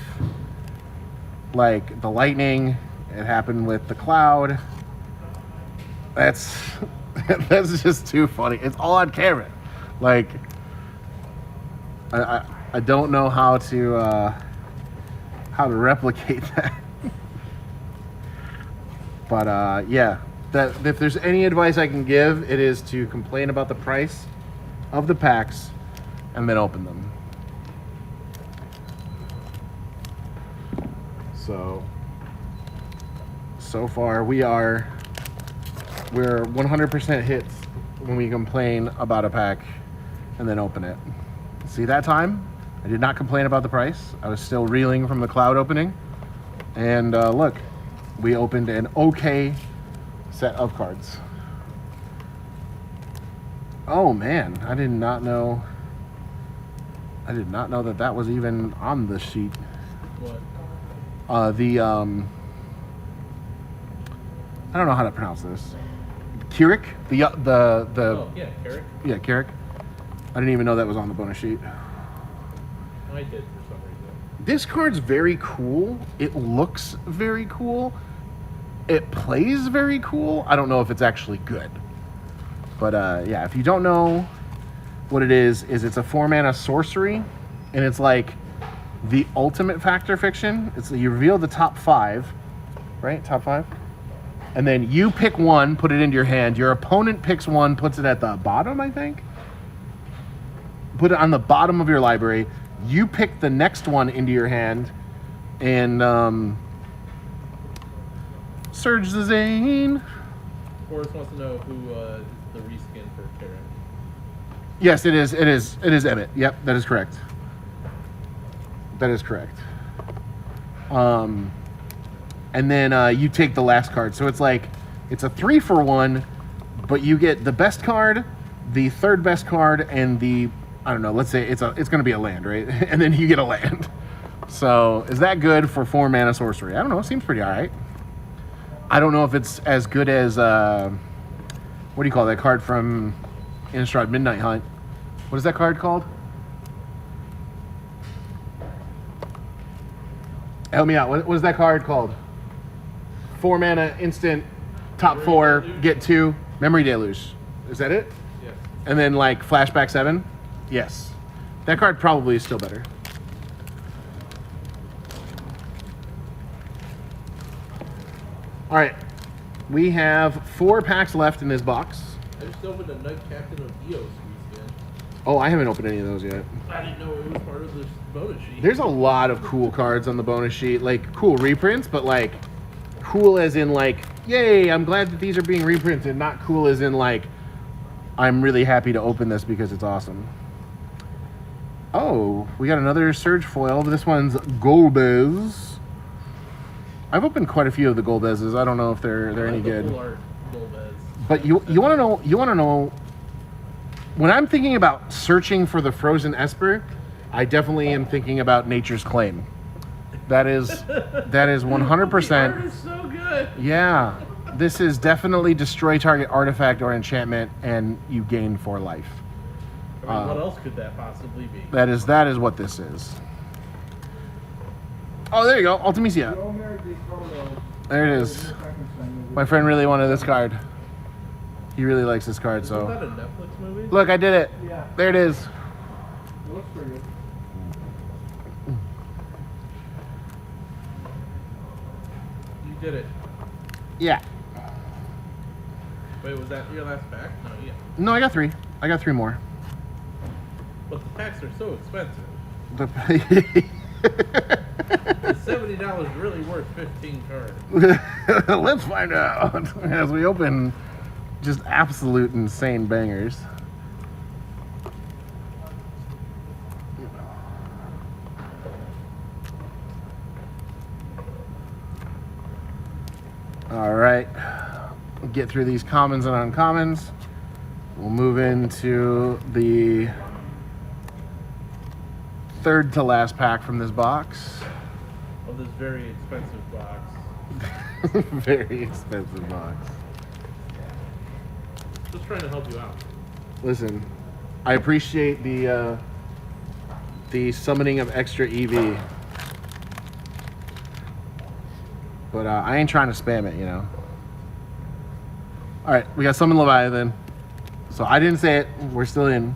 like, the Lightning. It happened with the Cloud. That's just too funny. It's all on camera. Like, I don't know how to replicate that. But yeah, that if there's any advice I can give, it is to complain about the price of the packs and then open them. So far we're 100% hits when we complain about a pack and then open it. See, that time I did not complain about the price. I was still reeling from the Cloud opening, and look, we opened an okay set of cards. Oh man, I did not know that was even on the sheet. What? I don't know how to pronounce this. Kirik? Oh, yeah, Carrick. Yeah, Kirik. I didn't even know that was on the bonus sheet. I did for some reason. this card's very cool. It looks very cool. It plays very cool. I don't know if it's actually good. But yeah, if you don't know what it is it's a 4-mana sorcery, and it's like the ultimate fact or fiction. It's you reveal the top 5, right? Top 5. And then you pick one, put it into your hand. Your opponent picks one, puts it at the bottom, I think. Put it on the bottom of your library. You pick the next one into your hand, and Surge the Zane. Forrest wants to know who is the reskin for Karen. Yes, it is Emmett. Yep, that is correct. That is correct. And then you take the last card. So it's like, it's a 3-for-1, but you get the best card, the third best card, and the, I don't know, let's say it's going to be a land, right? And then you get a land. So is that good for 4-mana sorcery? I don't know. It seems pretty all right. I don't know if it's as good as, what do you call that card from Innistrad Midnight Hunt? What is that card called? Help me out. What is that card called? 4-mana instant, top 4, get 2. Memory Deluge. Is that it? Yes. And then like flashback 7? Yes. That card probably is still better. All right. We have 4 packs left in this box. I just opened a Night Captain of Eos reskin. Oh, I haven't opened any of those yet. I didn't know it was part of this bonus sheet. There's a lot of cool cards on the bonus sheet, like cool reprints, but like cool as in like, yay, I'm glad that these are being reprinted, not cool as in like, I'm really happy to open this because it's awesome. Oh, we got another Surge foil. This one's Golbez. I've opened quite a few of the Golbezes. I don't know if they're any good. Full art Golbez. But you want to know when I'm thinking about searching for the Frozen Esper, I definitely am thinking about Nature's Claim. That is 100%. The art is so good. Yeah, this is definitely destroy target artifact or enchantment, and you gain 4 life. I mean, what else could that possibly be? That is what this is. Oh, there you go, Ultimisia. There it is. My friend really wanted this card. He really likes this card, Is so. that a Netflix movie? Look, I did it. Yeah. There it is. It looks pretty good. You did it. Yeah. Wait, was that your last pack? No, yeah. No, I got 3. I got 3 more. But the packs are so expensive. The- Is $70 really worth 15 cards? Let's find out as we open just absolute insane bangers. All right, get through these commons and uncommons. We'll move into the third to last pack from this box. Of this very expensive box. Very expensive box. Just trying to help you out. Listen, I appreciate the summoning of extra EV, but I ain't trying to spam it, you know. All right, we got Summon Leviathan. So I didn't say it. We're still in.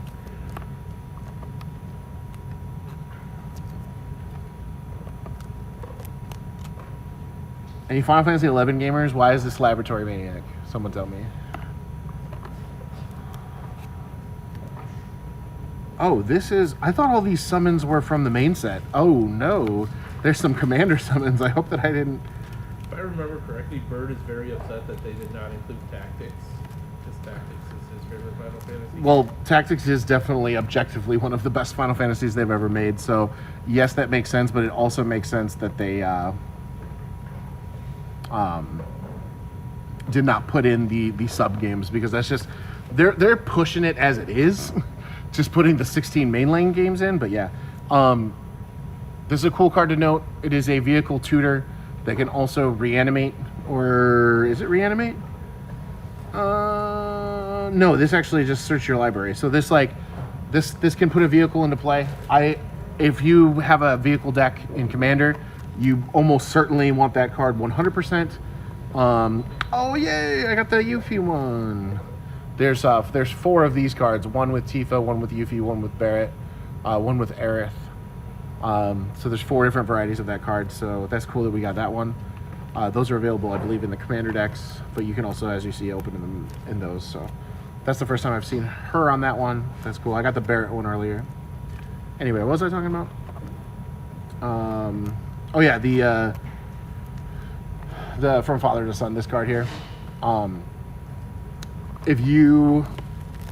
Any Final Fantasy 11 gamers? Why is this Laboratory Maniac? Someone tell me. Oh, this is... I thought all these summons were from the main set. Oh, no. There's some commander summons. I hope that I didn't... If I remember correctly, Bird is very upset that they did not include Tactics. Because Tactics is his favorite Final Fantasy. Well, Tactics is definitely objectively one of the best Final Fantasies they've ever made. So, yes, that makes sense, but it also makes sense that they did not put in the sub games, because that's just... They're pushing it as it is. Just putting the 16 mainline games in, but yeah. This is a cool card to note. It is a vehicle tutor that can also reanimate, or is it reanimate? No, this actually just search your library. So this this can put a vehicle into play. if you have a vehicle deck in Commander, you almost certainly want that card 100%. Oh yay! I got the Yuffie one. There's 4 of these cards. One with Tifa, one with Yuffie, one with Barrett, one with Aerith. So there's 4 different varieties of that card. So that's cool that we got that one. Those are available, I believe, in the Commander decks, but you can also, as you see, open them in those. So that's the first time I've seen her on that one. That's cool. I got the Barrett one earlier. Anyway, what was I talking about? Oh yeah, the From Father to Son, this card here. If you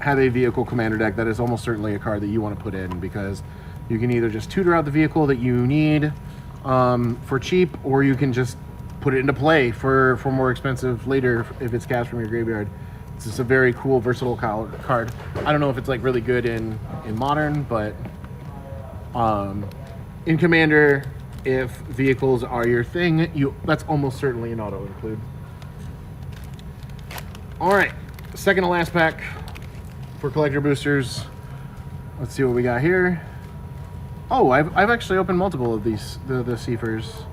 have a vehicle commander deck, that is almost certainly a card that you want to put in, because you can either just tutor out the vehicle that you need for cheap, or you can just put it into play for more expensive later if it's cast from your graveyard. It's just a very cool, versatile card. I don't know if it's like really good in Modern, but in Commander, if vehicles are your thing, that's almost certainly an auto include. All right, second to last pack for collector boosters. Let's see what we got here. Oh, I've actually opened multiple of these, the Seafers.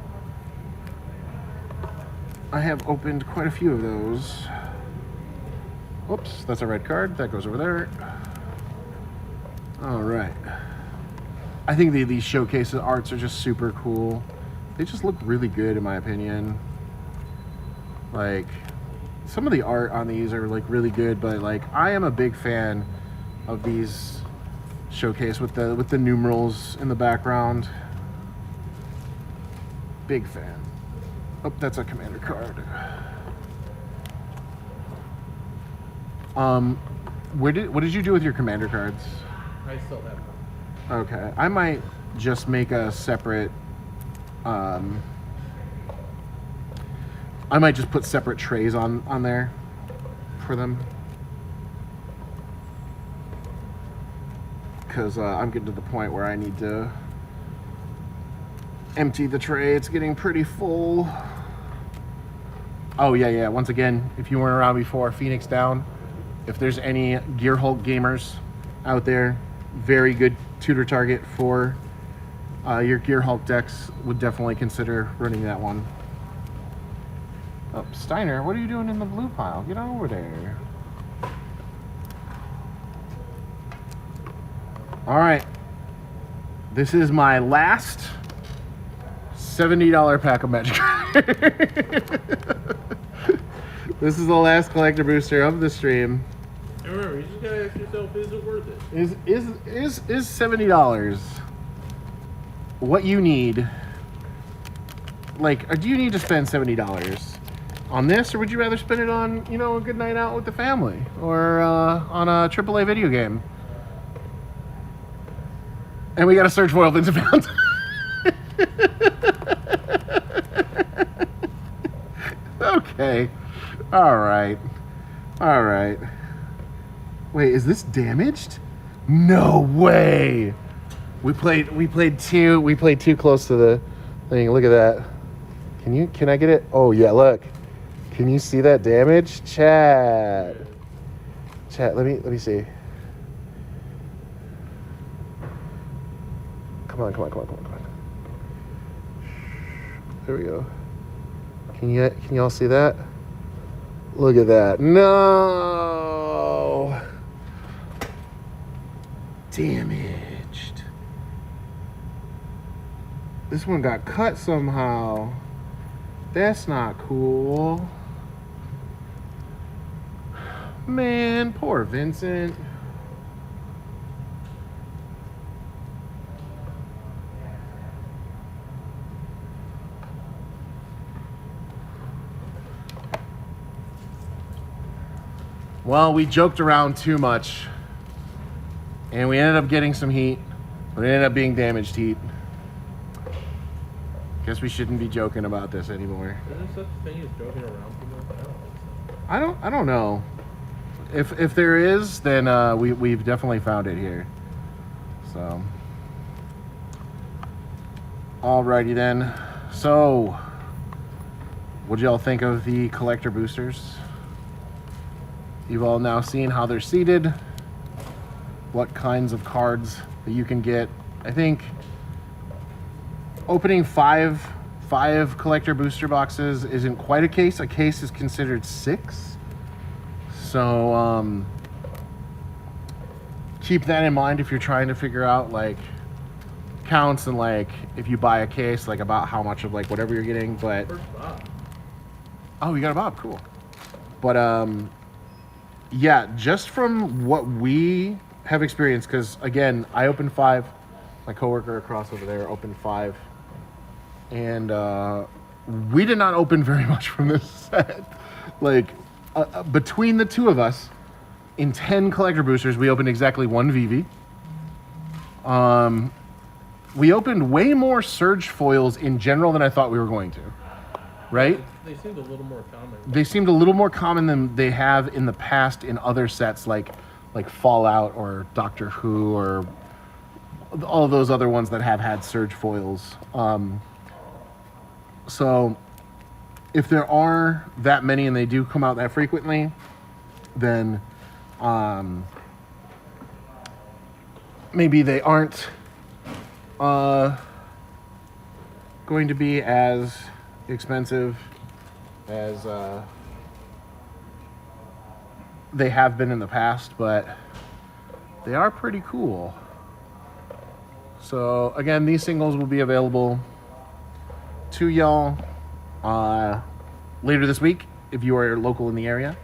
I have opened quite a few of those. Whoops, that's a red card. That goes over there. All right. I think these showcase arts are just super cool. They just look really good, in my opinion. Like, some of the art on these are like really good, but like I am a big fan of these showcase with the numerals in the background. Big fan. Oh, that's a commander card. What did you do with your commander cards? I still have them. Okay, I might just make a separate. I might just put separate trays on there for them, because I'm getting to the point where I need to empty the tray. It's getting pretty full. Oh yeah. Once again, if you weren't around before, Phoenix Down. If there's any Gear Hulk gamers out there, very good tutor target for your Gear Hulk decks. Would definitely consider running that one. Oh, Steiner, what are you doing in the blue pile? Get on over there. All right. This is my last $70 pack of Magic. This is the last collector booster of the stream. And remember, you just gotta ask yourself, is it worth it? Is $70 what you need? Like, do you need to spend $70 on this, or would you rather spend it on, you know, a good night out with the family, or on a AAA video game? And we got to search for Vince Fountain. Okay. All right. Wait, is this damaged? No way. We played too close to the thing. Look at that. Can I get it? Oh yeah, look. Can you see that damage? Chat, let me see. Come on. There we go. Can y'all see that? Look at that. No! Damaged. This one got cut somehow. That's not cool. Man, poor Vincent. Well, we joked around too much, and we ended up getting some heat, but it ended up being damaged heat. Guess we shouldn't be joking about this anymore. Is there such a thing as joking around people? I don't know. If there is, then we've definitely found it here. So, alrighty then. So, what y'all think of the collector boosters? You've all now seen how they're seated, what kinds of cards that you can get. I think opening five collector booster boxes isn't quite a case. A case is considered 6. So keep that in mind if you're trying to figure out like counts and like if you buy a case, like about how much of like whatever you're getting. But First Bob. oh, you got a Bob, cool. But yeah, just from what we have experienced, because again, I opened 5. My coworker across over there opened 5, and we did not open very much from this set. Like between the two of us, in 10 collector boosters, we opened exactly 1 VV. We opened way more Surge foils in general than I thought we were going to. Right? They seemed a little more common. They seemed a little more common than they have in the past in other sets like Fallout or Doctor Who or all of those other ones that have had Surge foils. So if there are that many and they do come out that frequently, then maybe they aren't going to be as expensive as they have been in the past, but they are pretty cool. So again, these singles will be available to y'all later this week if you are local in the area.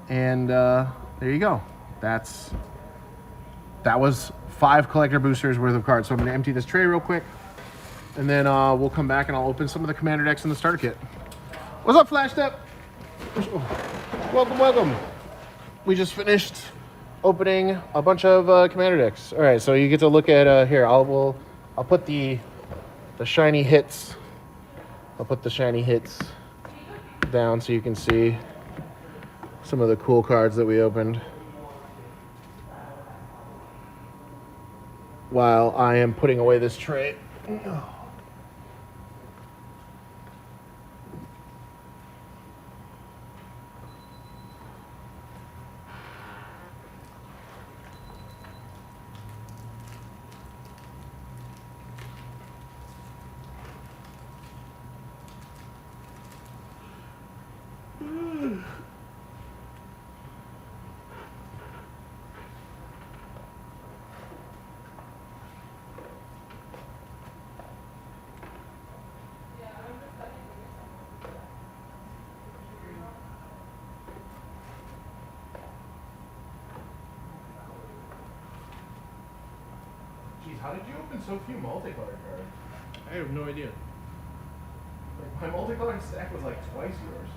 And there you go. That was 5 collector boosters worth of cards. So I'm going to empty this tray real quick, and then we'll come back and I'll open some of the commander decks in the starter kit. What's up, Flash Step? Welcome. We just finished opening a bunch of commander decks. All right, so you get to look at here. I'll put the shiny hits. I'll put the shiny hits down so you can see some of the cool cards that we opened. While I am putting away this tray. How did you open so few multicolor cards? I have no idea. Like, my multicolored stack was like twice yours.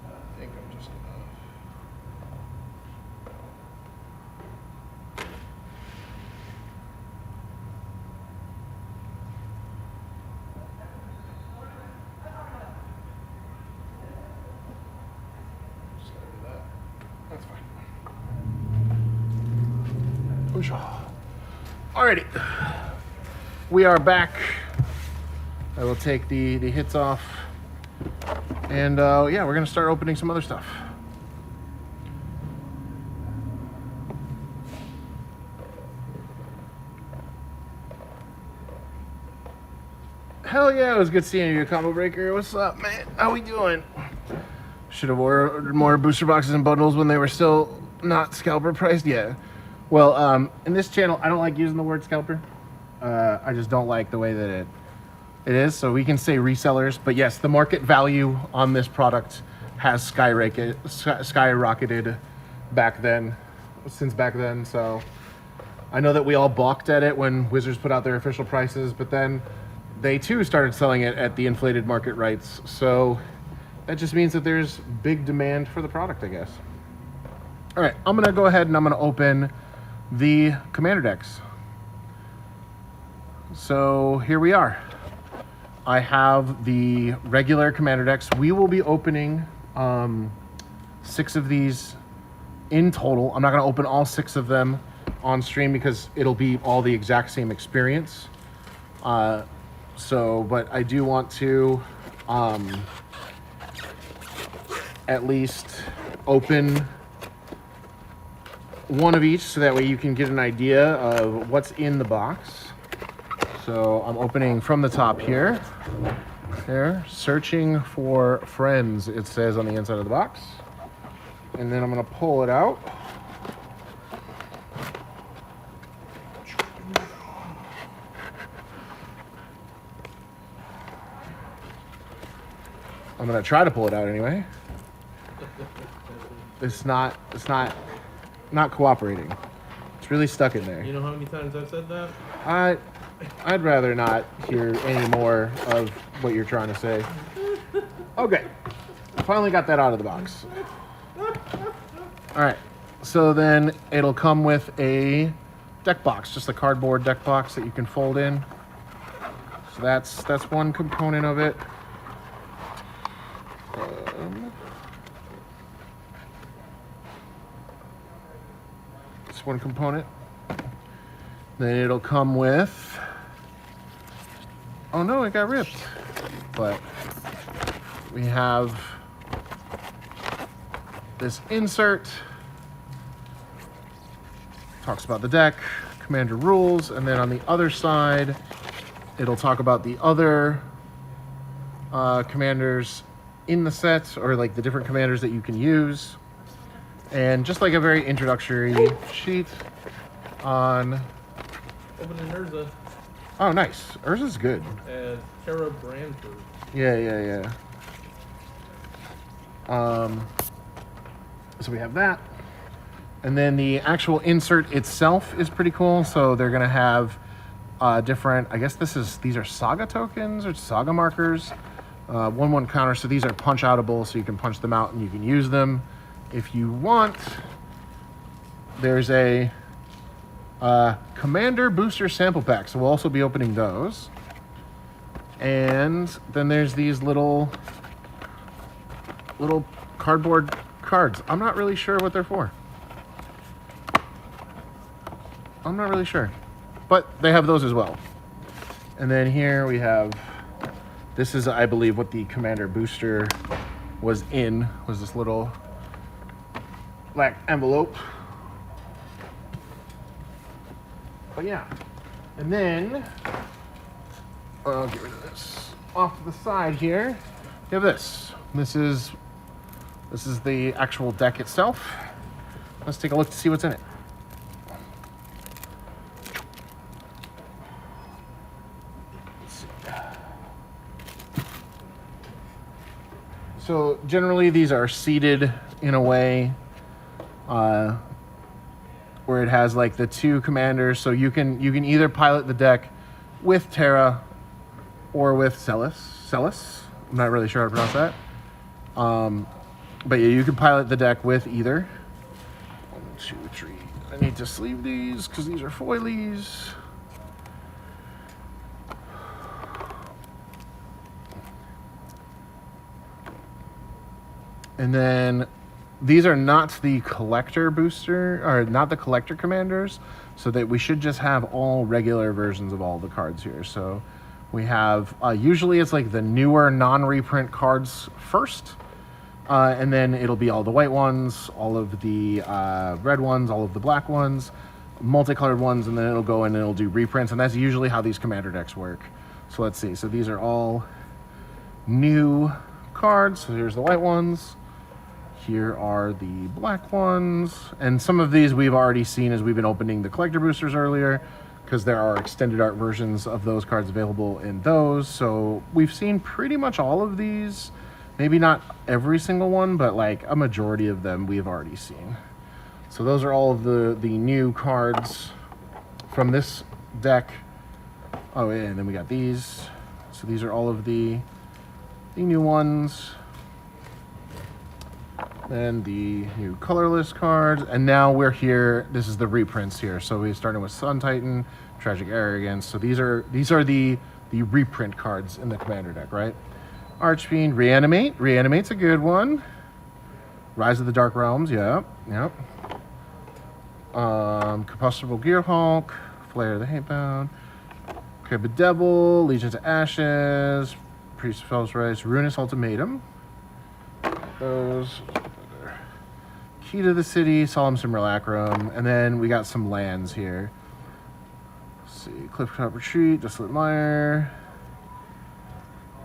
I think I'm just gonna... Just gotta do that. That's fine. Alrighty. We are back. I will take the hits off. And yeah, we're gonna start opening some other stuff. Hell yeah, it was good seeing you, Combo Breaker. What's up, man? How we doing? Should have ordered more booster boxes and bundles when they were still not scalper priced. Yeah. Well, in this channel, I don't like using the word scalper. I just don't like the way that it is. So we can say resellers, but yes, the market value on this product has skyrocketed since back then. So I know that we all balked at it when Wizards put out their official prices, but then they too started selling it at the inflated market rates. So that just means that there's big demand for the product, I guess. All right, I'm gonna go ahead and I'm gonna open the commander decks. So here we are. I have the regular commander decks. We will be opening 6 of these in total. I'm not going to open all 6 of them on stream because it'll be all the exact same experience. But I do want to at least open one of each so that way you can get an idea of what's in the box. So I'm opening from the top here. There, searching for friends, it says on the inside of the box. And then I'm going to pull it out. I'm going to try to pull it out anyway. It's not cooperating. It's really stuck in there. You know how many times I've said that? I'd rather not hear any more of what you're trying to say. Okay. Finally got that out of the box. All right. So then it'll come with a deck box, just a cardboard deck box that you can fold in. So that's one component of it. That's one component. Then it'll come with, oh no, it got ripped. But we have this insert. Talks about the deck, commander rules, and then on the other side, it'll talk about the other commanders in the set, or like the different commanders that you can use. And just like a very introductory sheet on... Opening Urza. Oh, nice. Urza's good. As Tara Branford. Yeah. So we have that. And then the actual insert itself is pretty cool. So they're going to have different, I guess these are saga tokens or saga markers. 1/1 counter. So these are punch outable, so you can punch them out and you can use them if you want. There's a Commander Booster Sample Pack, so we'll also be opening those. And then there's these little cardboard cards. I'm not really sure what they're for. I'm not really sure. But they have those as well. And then here we have, this is, I believe, what the Commander Booster was this little black envelope. But yeah, and then I'll get rid of this. Off to the side here, you have this. This is the actual deck itself. Let's take a look to see what's in it. So generally these are seated in a way where it has like the 2 commanders, so you can either pilot the deck with Terra or with Celis. I'm not really sure how to pronounce that. But yeah, you can pilot the deck with either. 1, 2, 3. I need to sleeve these because these are foilies. And then these are not the collector booster, or not the collector commanders, so that we should just have all regular versions of all the cards here. So we have, usually it's like the newer non-reprint cards first, and then it'll be all the white ones, all of the red ones, all of the black ones, multicolored ones, and then it'll go in and it'll do reprints, and that's usually how these commander decks work. So let's see, so these are all new cards. So here's the white ones. Here are the black ones, and some of these we've already seen as we've been opening the collector boosters earlier, because there are extended art versions of those cards available in those. So we've seen pretty much all of these, maybe not every single one, but like a majority of them we've already seen. So those are all of the new cards from this deck. Oh yeah, and then we got these. So these are all of the new ones. Then the new colorless cards, and now we're here. This is the reprints here. So we started with Sun Titan, Tragic Arrogance. So these are the reprint cards in the commander deck, right? Archfiend, Reanimate. Reanimate's a good one. Rise of the Dark Realms, yep. Combustible Gearhulk, Flare of the Hatebound, Crib of Devil, Legions of Ashes, Priest of Fell's Rice, Ruinous Ultimatum. Those. Key to the City, Solemn Simulacrum, and then we got some lands here. Let's see, Clifftop Retreat, Desolate Mire.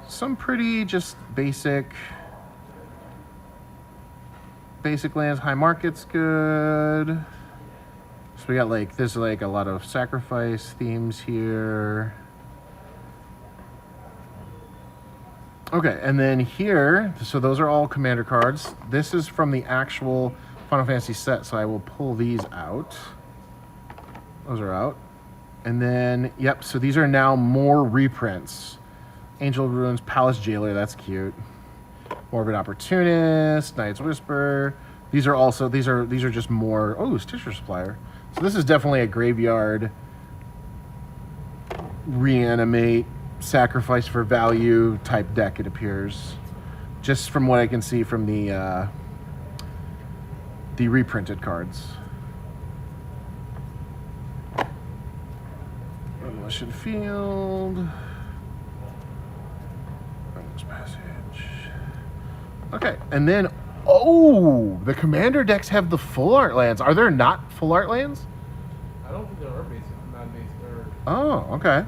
Some pretty just basic lands. High Market's good. So we got like, there's like a lot of sacrifice themes here. Okay, and then here, so those are all commander cards. This is from the actual Final Fantasy set, so I will pull these out. Those are out. And then, yep, so these are now more reprints. Angel of Ruins, Palace Jailer, that's cute. Morbid Opportunist, Knight's Whisper. These are just more, oh, Stitcher Supplier. So this is definitely a graveyard reanimate, sacrifice for value type deck, it appears. Just from what I can see from the reprinted cards. Demolition Field. Endless Passage. Okay, and then, oh, the commander decks have the full art lands. Are there not full art lands? I don't think there are basic, non-basic, or Oh, okay.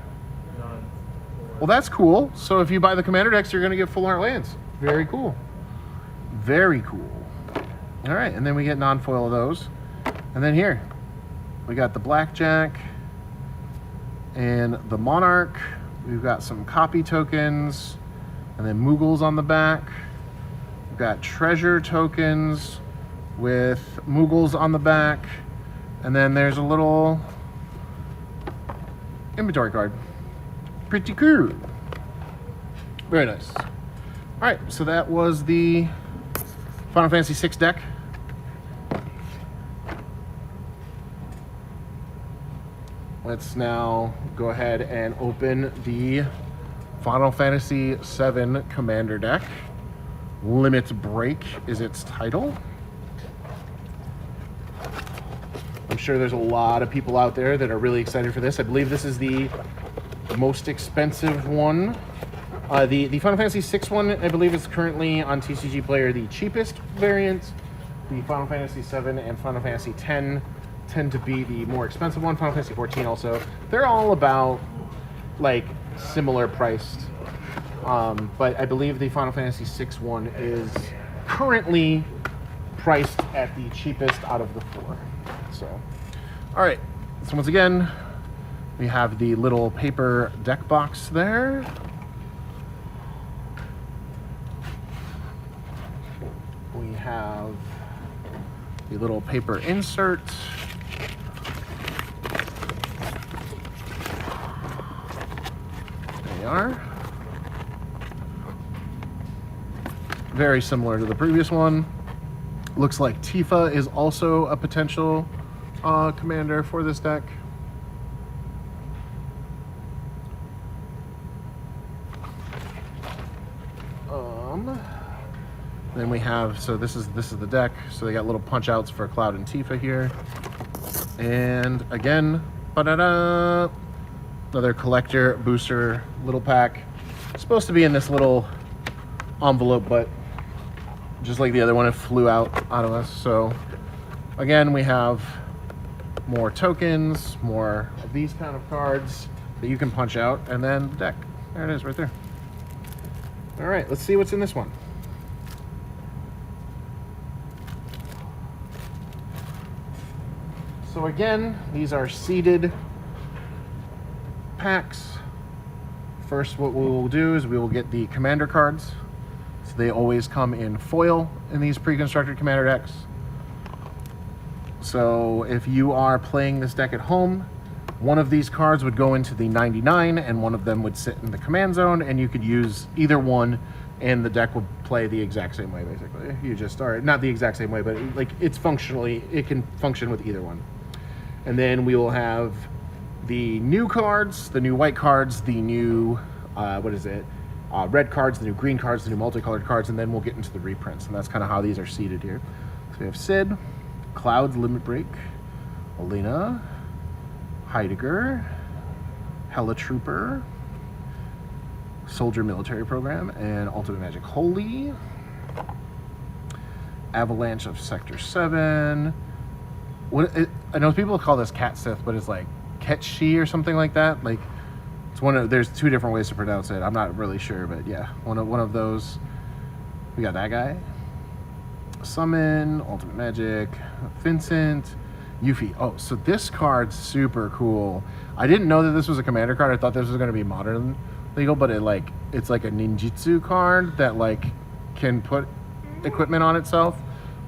non. Well, that's cool. So if you buy the commander decks, you're going to get full art lands. Very cool. Very cool. All right, and then we get non-foil of those. And then here, we got the Blackjack and the Monarch. We've got some copy tokens, and then Moogles on the back. We've got treasure tokens with Moogles on the back. And then there's a little inventory card. Pretty cool. Very nice. All right, so that was the Final Fantasy VI deck. Let's now go ahead and open the Final Fantasy VII Commander deck. Limit Break is its title. I'm sure there's a lot of people out there that are really excited for this. I believe this is the most expensive one. The Final Fantasy VI one, I believe, is currently on TCG Player the cheapest variant. The Final Fantasy VII and Final Fantasy X tend to be the more expensive one. Final Fantasy XIV also. They're all about like similar priced. But I believe the Final Fantasy VI one is currently priced at the cheapest out of the four. So, all right. So once again, we have the little paper deck box there. We have the little paper insert. There you are. Very similar to the previous one. Looks like Tifa is also a potential commander for this deck. Then we have, so this is the deck. So they got little punch outs for Cloud and Tifa here. And again, ba-da-da, another collector booster little pack. It's supposed to be in this little envelope, but just like the other one, it flew out of us. So again, we have more tokens, more of these kind of cards that you can punch out, and then the deck. There it is right there. All right, let's see what's in this one. So again, these are seeded packs. First, what we will do is we will get the commander cards. So they always come in foil in these pre-constructed commander decks. So if you are playing this deck at home, one of these cards would go into the 99 and one of them would sit in the command zone, and you could use either one and the deck would play the exact same way, basically. You just are not the exact same way, but like it's functionally, it can function with either one. And then we will have the new cards, the new white cards, the new, red cards, the new green cards, the new multicolored cards, and then we'll get into the reprints. And that's kind of how these are seated here. So we have Sid, Cloud's Limit Break, Alina, Heidegger, Hella Trooper, Soldier Military Program, and Ultimate Magic Holy, Avalanche of Sector 7. I know people call this Cat Sith, but it's like Ketchi or something like that. Like, it's there's two different ways to pronounce it. I'm not really sure, but yeah, one of those. We got that guy. Summon, Ultimate Magic, Vincent, Yuffie. Oh, so this card's super cool. I didn't know that this was a commander card. I thought this was going to be modern legal, but it's like a ninjutsu card that like can put equipment on itself.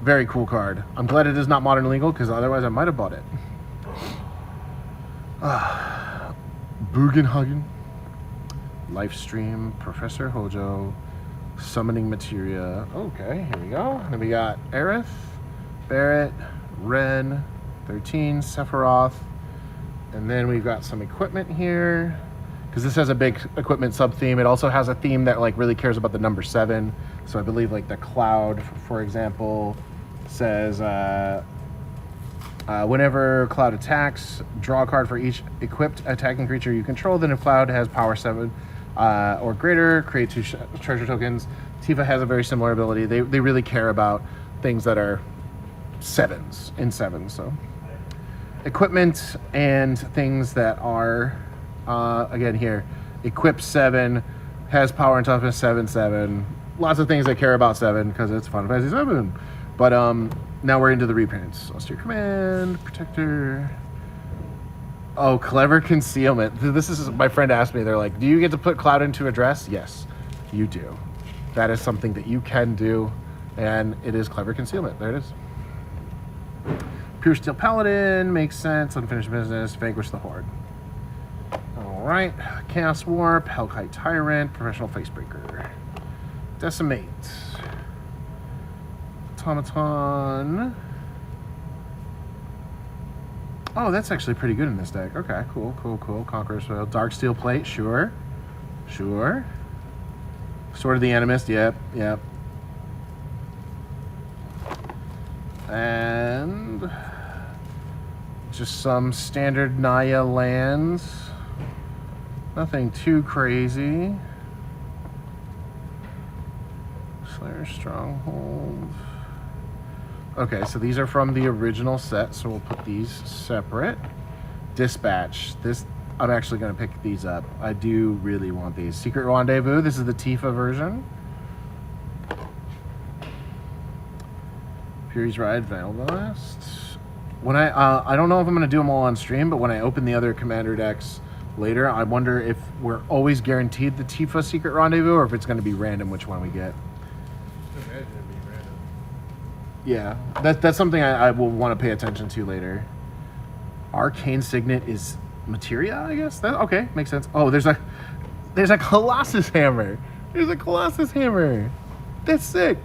Very cool card. I'm glad it is not modern legal, because otherwise I might have bought it. Bugenhagen, Lifestream, Professor Hojo, Summoning Materia. Okay, here we go. And then we got Aerith, Barrett, Ren, 13, Sephiroth, and then we've got some equipment here, because this has a big equipment sub-theme. It also has a theme that like really cares about the number 7. So I believe like the Cloud, for example, says whenever Cloud attacks, draw a card for each equipped attacking creature you control. Then if Cloud has power 7 or greater, create 2 treasure tokens. Tifa has a very similar ability. They really care about things that are 7s in 7. So equipment and things that are again here, equip 7, has power and toughness 7. Lots of things that care about 7 because it's Final Fantasy 7. But now we're into the reprints. Austere Command, Protector. Oh, Clever Concealment. This is, my friend asked me, they're like, do you get to put Cloud into a dress? Yes, you do. That is something that you can do, and it is Clever Concealment. There it is. Pure Steel Paladin, makes sense. Unfinished Business, Vanquish the Horde. All right, Chaos Warp, Hellkite Tyrant, Professional Facebreaker. Decimate. Automaton. Oh, that's actually pretty good in this deck. Okay, cool. Conqueror's Foil. Dark Steel Plate, sure. Sword of the Animist, yep. And just some standard Naya lands. Nothing too crazy. Slayer Stronghold. Okay, so these are from the original set, so we'll put these separate. Dispatch. This, I'm actually going to pick these up. I do really want these. Secret Rendezvous. This is the Tifa version. Fury's Ride, Veil Blast. When I don't know if I'm going to do them all on stream, but when I open the other commander decks later, I wonder if we're always guaranteed the Tifa Secret Rendezvous, or if it's going to be random which one we get. Imagine it being random. Yeah, that's something I will want to pay attention to later. Arcane Signet is materia, I guess. That, okay, makes sense. Oh, there's a Colossus Hammer. There's a Colossus Hammer. That's sick.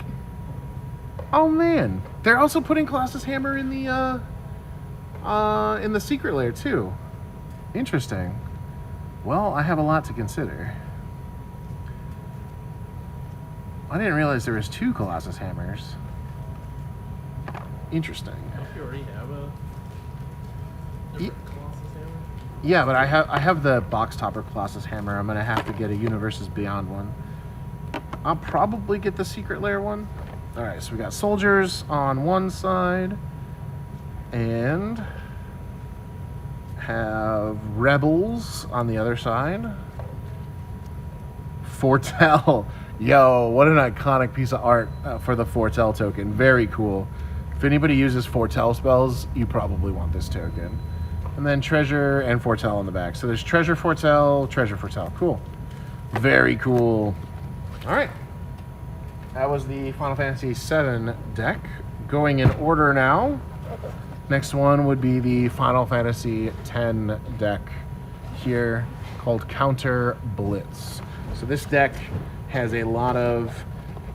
Oh man, they're also putting Colossus Hammer in the secret layer too. Interesting. Well, I have a lot to consider. I didn't realize there was 2 Colossus Hammers. Interesting. Don't you already have a different Colossus Hammer? Yeah, but I have the box topper Colossus Hammer. I'm gonna have to get a Universes Beyond one. I'll probably get the secret layer one. All right, so we got soldiers on one side and have rebels on the other side. Foretell. Yo, what an iconic piece of art for the Foretell token. Very cool. If anybody uses Foretell spells, you probably want this token. And then Treasure and Foretell on the back. So there's Treasure Foretell, Treasure Foretell. Cool. Very cool. All right. That was the Final Fantasy VII deck. Going in order now. Next one would be the Final Fantasy X deck here called Counter Blitz. So this deck has a lot of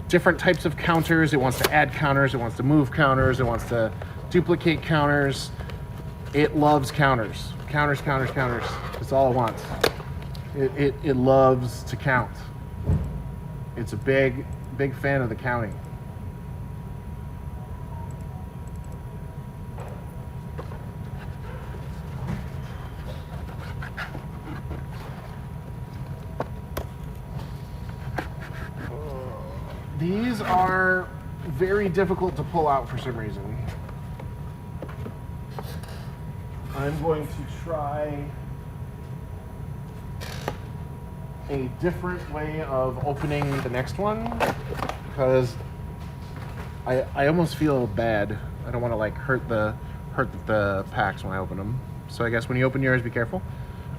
different types of counters. It wants to add counters, it wants to move counters, it wants to duplicate counters. It loves counters. Counters. That's all it wants. It loves to count. It's a big fan of the counting. These are very difficult to pull out for some reason. I'm going to try a different way of opening the next one because I almost feel bad. I don't want to like hurt the packs when I open them. So I guess when you open yours, be careful.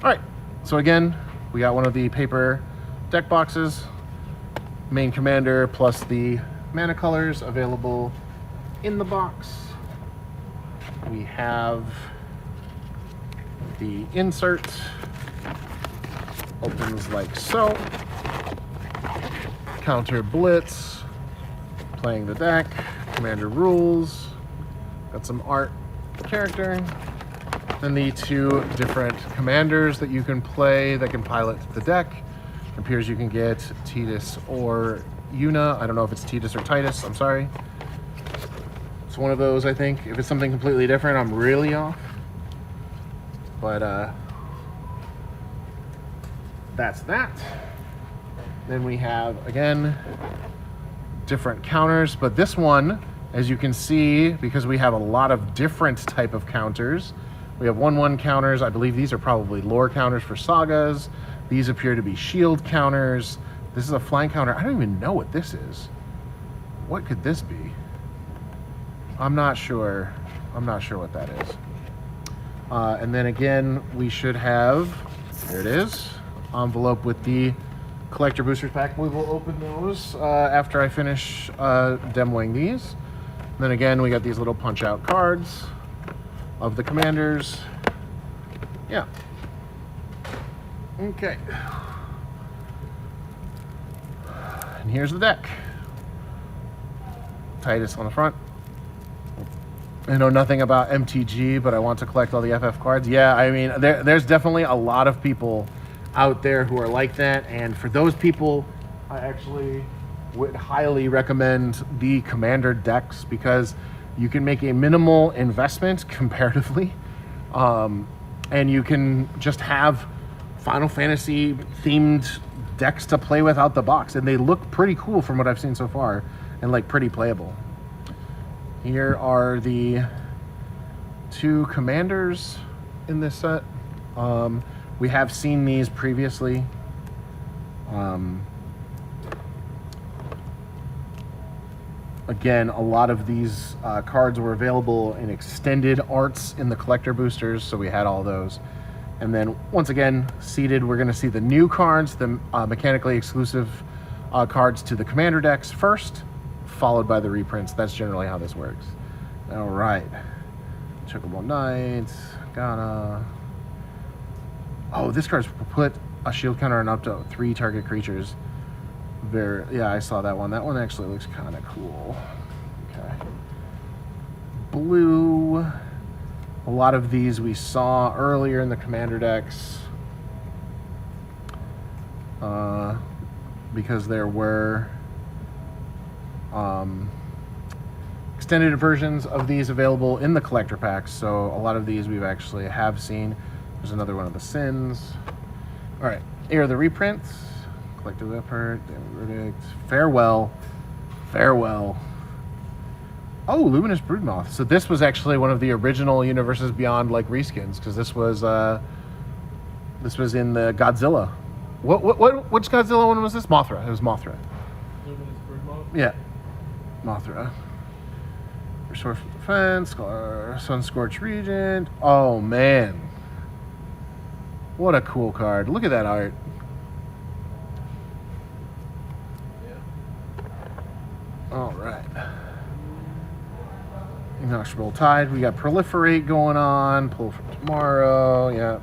All right. So again, we got one of the paper deck boxes, main commander plus the mana colors available in the box. We have the insert, opens like so. Counter blitz, playing the deck, commander rules, got some art character, then the two different commanders that you can play that can pilot the deck. It appears you can get Titus or Una. I don't know if it's Titus or Titus, I'm sorry. It's one of those, I think. If it's something completely different, I'm really off. But that's that. Then we have, again, different counters, but this one, as you can see, because we have a lot of different type of counters, we have 1/1 counters. I believe these are probably lore counters for sagas. These appear to be shield counters. This is a flying counter. I don't even know what this is. What could this be? I'm not sure what that is. And then again, we should have, there it is, envelope with the collector boosters pack. We will open those after I finish demoing these. And then again, we got these little punch out cards of the commanders. Yeah. Okay. And here's the deck. Titus on the front. I know nothing about MTG, but I want to collect all the FF cards. Yeah, I mean, there's definitely a lot of people out there who are like that, and for those people, I actually would highly recommend the commander decks because you can make a minimal investment comparatively, and you can just have Final Fantasy themed decks to play with out the box, and they look pretty cool from what I've seen so far, and like pretty playable. Here are the two commanders in this set. We have seen these previously. Again, a lot of these cards were available in extended arts in the collector boosters, so we had all those. And then once again, seated, we're going to see the new cards, the mechanically exclusive cards to the commander decks first, followed by the reprints. That's generally how this works. All right. Chocobo Knights, Ghana. Oh, this card's put a shield counter on up to 3 target creatures. Yeah, I saw that one. That one actually looks kind of cool. Okay. Blue. A lot of these we saw earlier in the commander decks. Because there were extended versions of these available in the collector packs, so a lot of these we've actually have seen. There's another one of the Sins. All right, here are the reprints. Collective Effort, Verdict, Farewell. Oh, Luminous Broodmoth. So this was actually one of the original Universes Beyond like reskins, because this was in the Godzilla. Which Godzilla one was this? Mothra. It was Mothra. Luminous Broodmoth? Yeah, Mothra. Resourceful Defense, Sunscorched Regent. Oh man, what a cool card! Look at that art. All right. Inexorable Tide. We got Proliferate going on. Pull from Tomorrow. Yeah.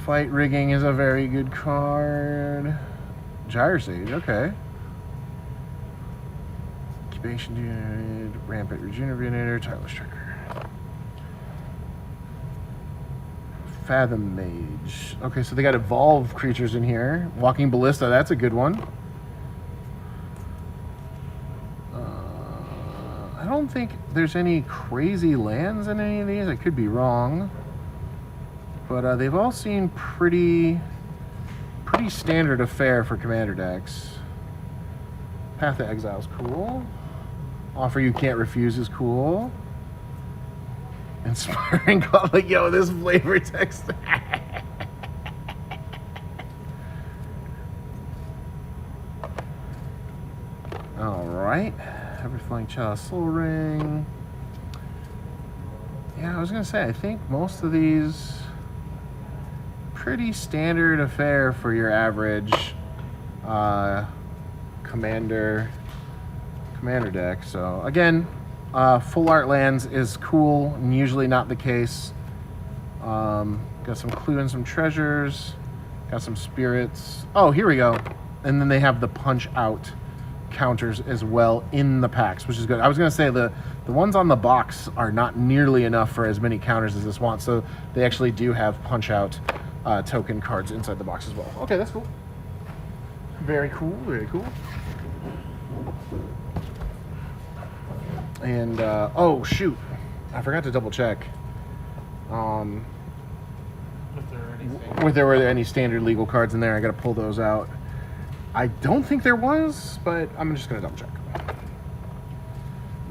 Fight Rigging is a very good card. Gyre Sage. Okay. Incubation Dude. Rampant Rejuvenator. Tireless Trigger. Fathom Mage. Okay, so they got evolved creatures in here. Walking Ballista. That's a good one. don't think there's any crazy lands in any of these. I could be wrong. But they've all seemed pretty standard affair for commander decks. Path of Exile's cool. Offer You Can't Refuse is cool. Inspiring call, like, yo, this flavor text. Alright. Everflowing Chalice Soul Ring. Yeah, I was gonna say, I think most of these pretty standard affair for your average commander deck. So again, full art lands is cool and usually not the case. Got some clue and some treasures, got some spirits. Oh, here we go. And then they have the punch out counters as well in the packs, which is good. I was gonna say the ones on the box are not nearly enough for as many counters as this wants, so they actually do have punch out token cards inside the box as well. Okay, that's cool. Very cool, very cool. And oh shoot, I forgot to double check if there were any standard legal cards in there. I gotta pull those out. I don't think there was, but I'm just gonna double check.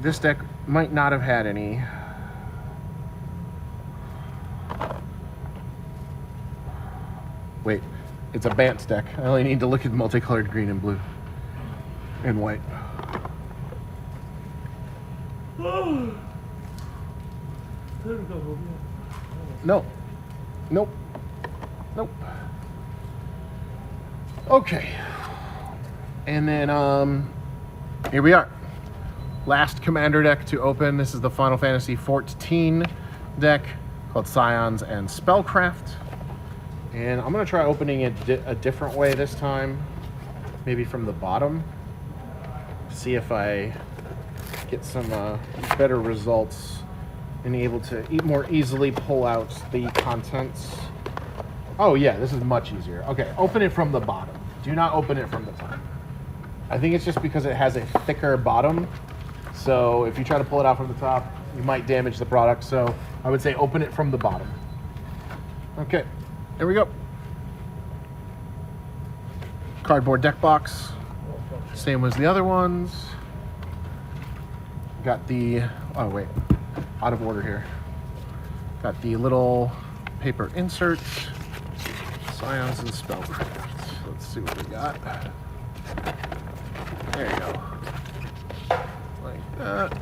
This deck might not have had any. Wait, it's a Bantz deck. I only need to look at multicolored green and blue and white. No. Nope. Nope. Okay. And then here we are. Last commander deck to open. This is the Final Fantasy XIV deck called Scions and Spellcraft. And I'm gonna try opening it a different way this time. Maybe from the bottom. See if I get some better results and able to more easily pull out the contents. Oh yeah, this is much easier. Okay, open it from the bottom. Do not open it from the top. I think it's just because it has a thicker bottom. So if you try to pull it out from the top, you might damage the product. So I would say open it from the bottom. Okay, here we go. Cardboard deck box. Same as the other ones. Got the, oh wait, out of order here. Got the little paper insert. Scions and Spellcraft. Let's see what we got. There you go. Like that.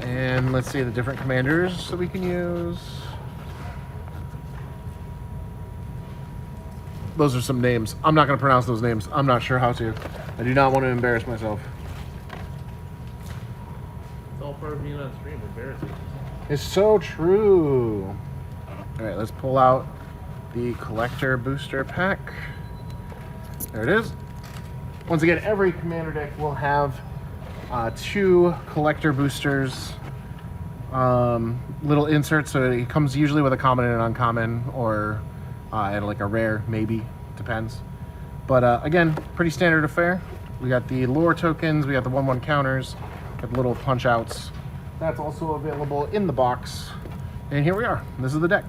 And let's see the different commanders that we can use. Those are some names. I'm not going to pronounce those names. I'm not sure how to. I do not want to embarrass myself. It's all part of being on stream, embarrassing. It's so true. All right, let's pull out the collector booster pack. There it is. Once again, every commander deck will have 2 collector boosters, little inserts. So it comes usually with a common and an uncommon, or and like a rare, maybe, depends. But again, pretty standard affair. We got the lore tokens, we got the 1/1 counters, got the little punch outs. That's also available in the box. And here we are. This is the deck.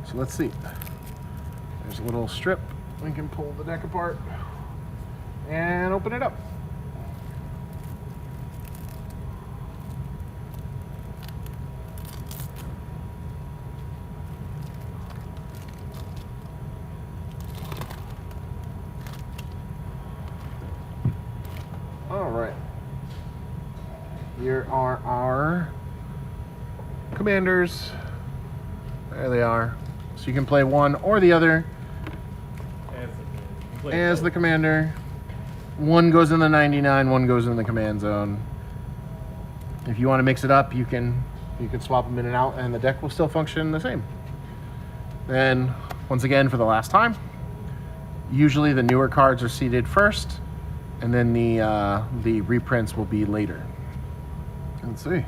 So let's see. There's a little strip. We can pull the deck apart and open it up. All right. Here are our commanders. There they are. So you can play one or the other as the commander. One goes in the 99, one goes in the command zone. If you want to mix it up, you can swap them in and out, and the deck will still function the same. Then, once again, for the last time, usually the newer cards are seeded first, and then the reprints will be later. Let's see.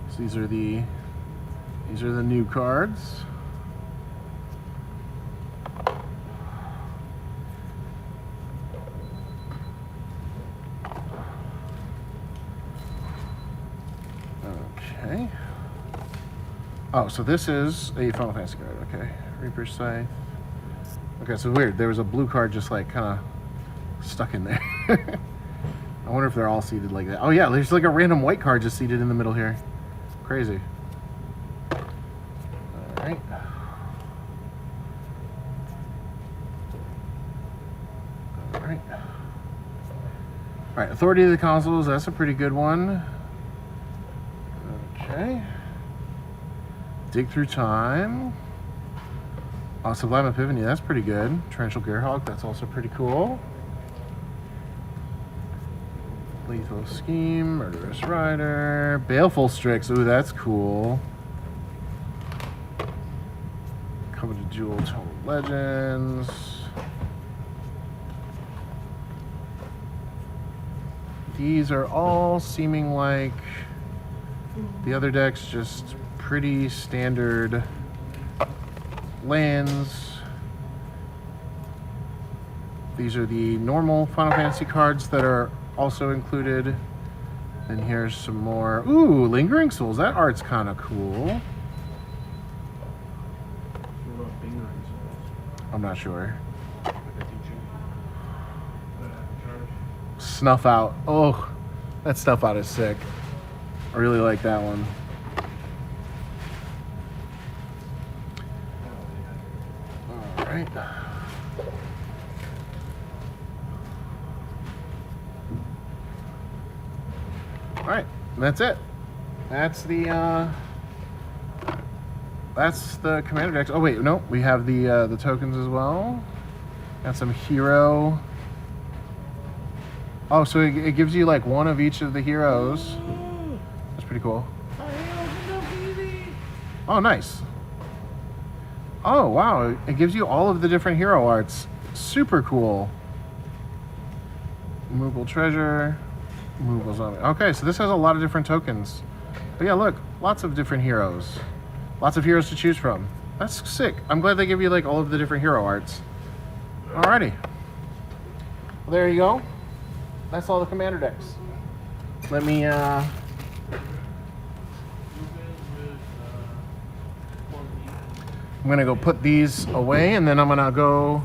So these are the new cards. Okay. Oh, so this is a Final Fantasy card. Okay. Reaper's Scythe. Okay, so weird. There was a blue card just like kind of stuck in there. I wonder if they're all seated like that. Oh yeah, there's like a random white card just seated in the middle here. Crazy. All right. All right. All right. Authority of the Consuls. That's a pretty good one. Okay. Dig Through Time. Oh, Sublime Epiphany, that's pretty good. Torrential Gearhawk, that's also pretty cool. Lethal Scheme, Murderous Rider, Baleful Strix, ooh, that's cool. Coveted Jewel, Total Legends. These are all seeming like the other decks, just pretty standard lands. These are the normal Final Fantasy cards that are also included. And here's some more. Ooh, Lingering Souls. That art's kind of cool. What about Lingering Souls? I'm not sure. Charge. Snuff Out. Oh, that Snuff Out is sick. I really like that one. All right. All right, that's it. That's the commander decks. Oh wait, no, we have the tokens as well. Got some hero. Oh, so it gives you like one of each of the heroes. That's pretty cool. Oh, nice. Oh, wow. It gives you all of the different hero arts. Super cool. Moogle Treasure. Moogle Zombie. Okay, so this has a lot of different tokens. But yeah, look. Lots of different heroes. Lots of heroes to choose from. That's sick. I'm glad they give you like all of the different hero arts. Alrighty. Well, there you go. That's all the commander decks. Let me, I'm gonna go put these away, and then I'm gonna go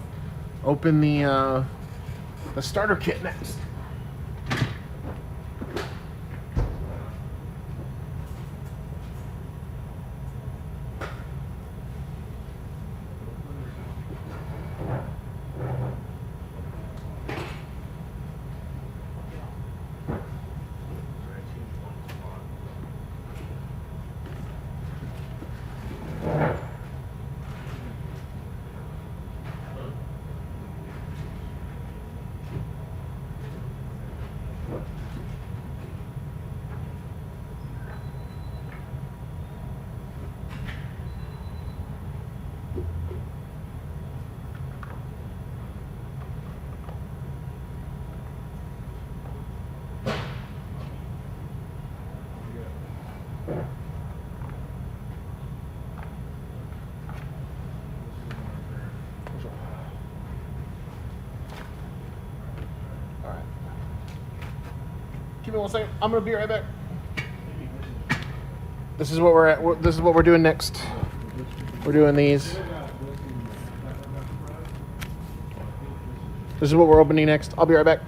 open the starter kit next. Give me 1 second. I'm gonna be right back. This is what we're at. This is what we're doing next. We're doing these. This is what we're opening next. I'll be right back.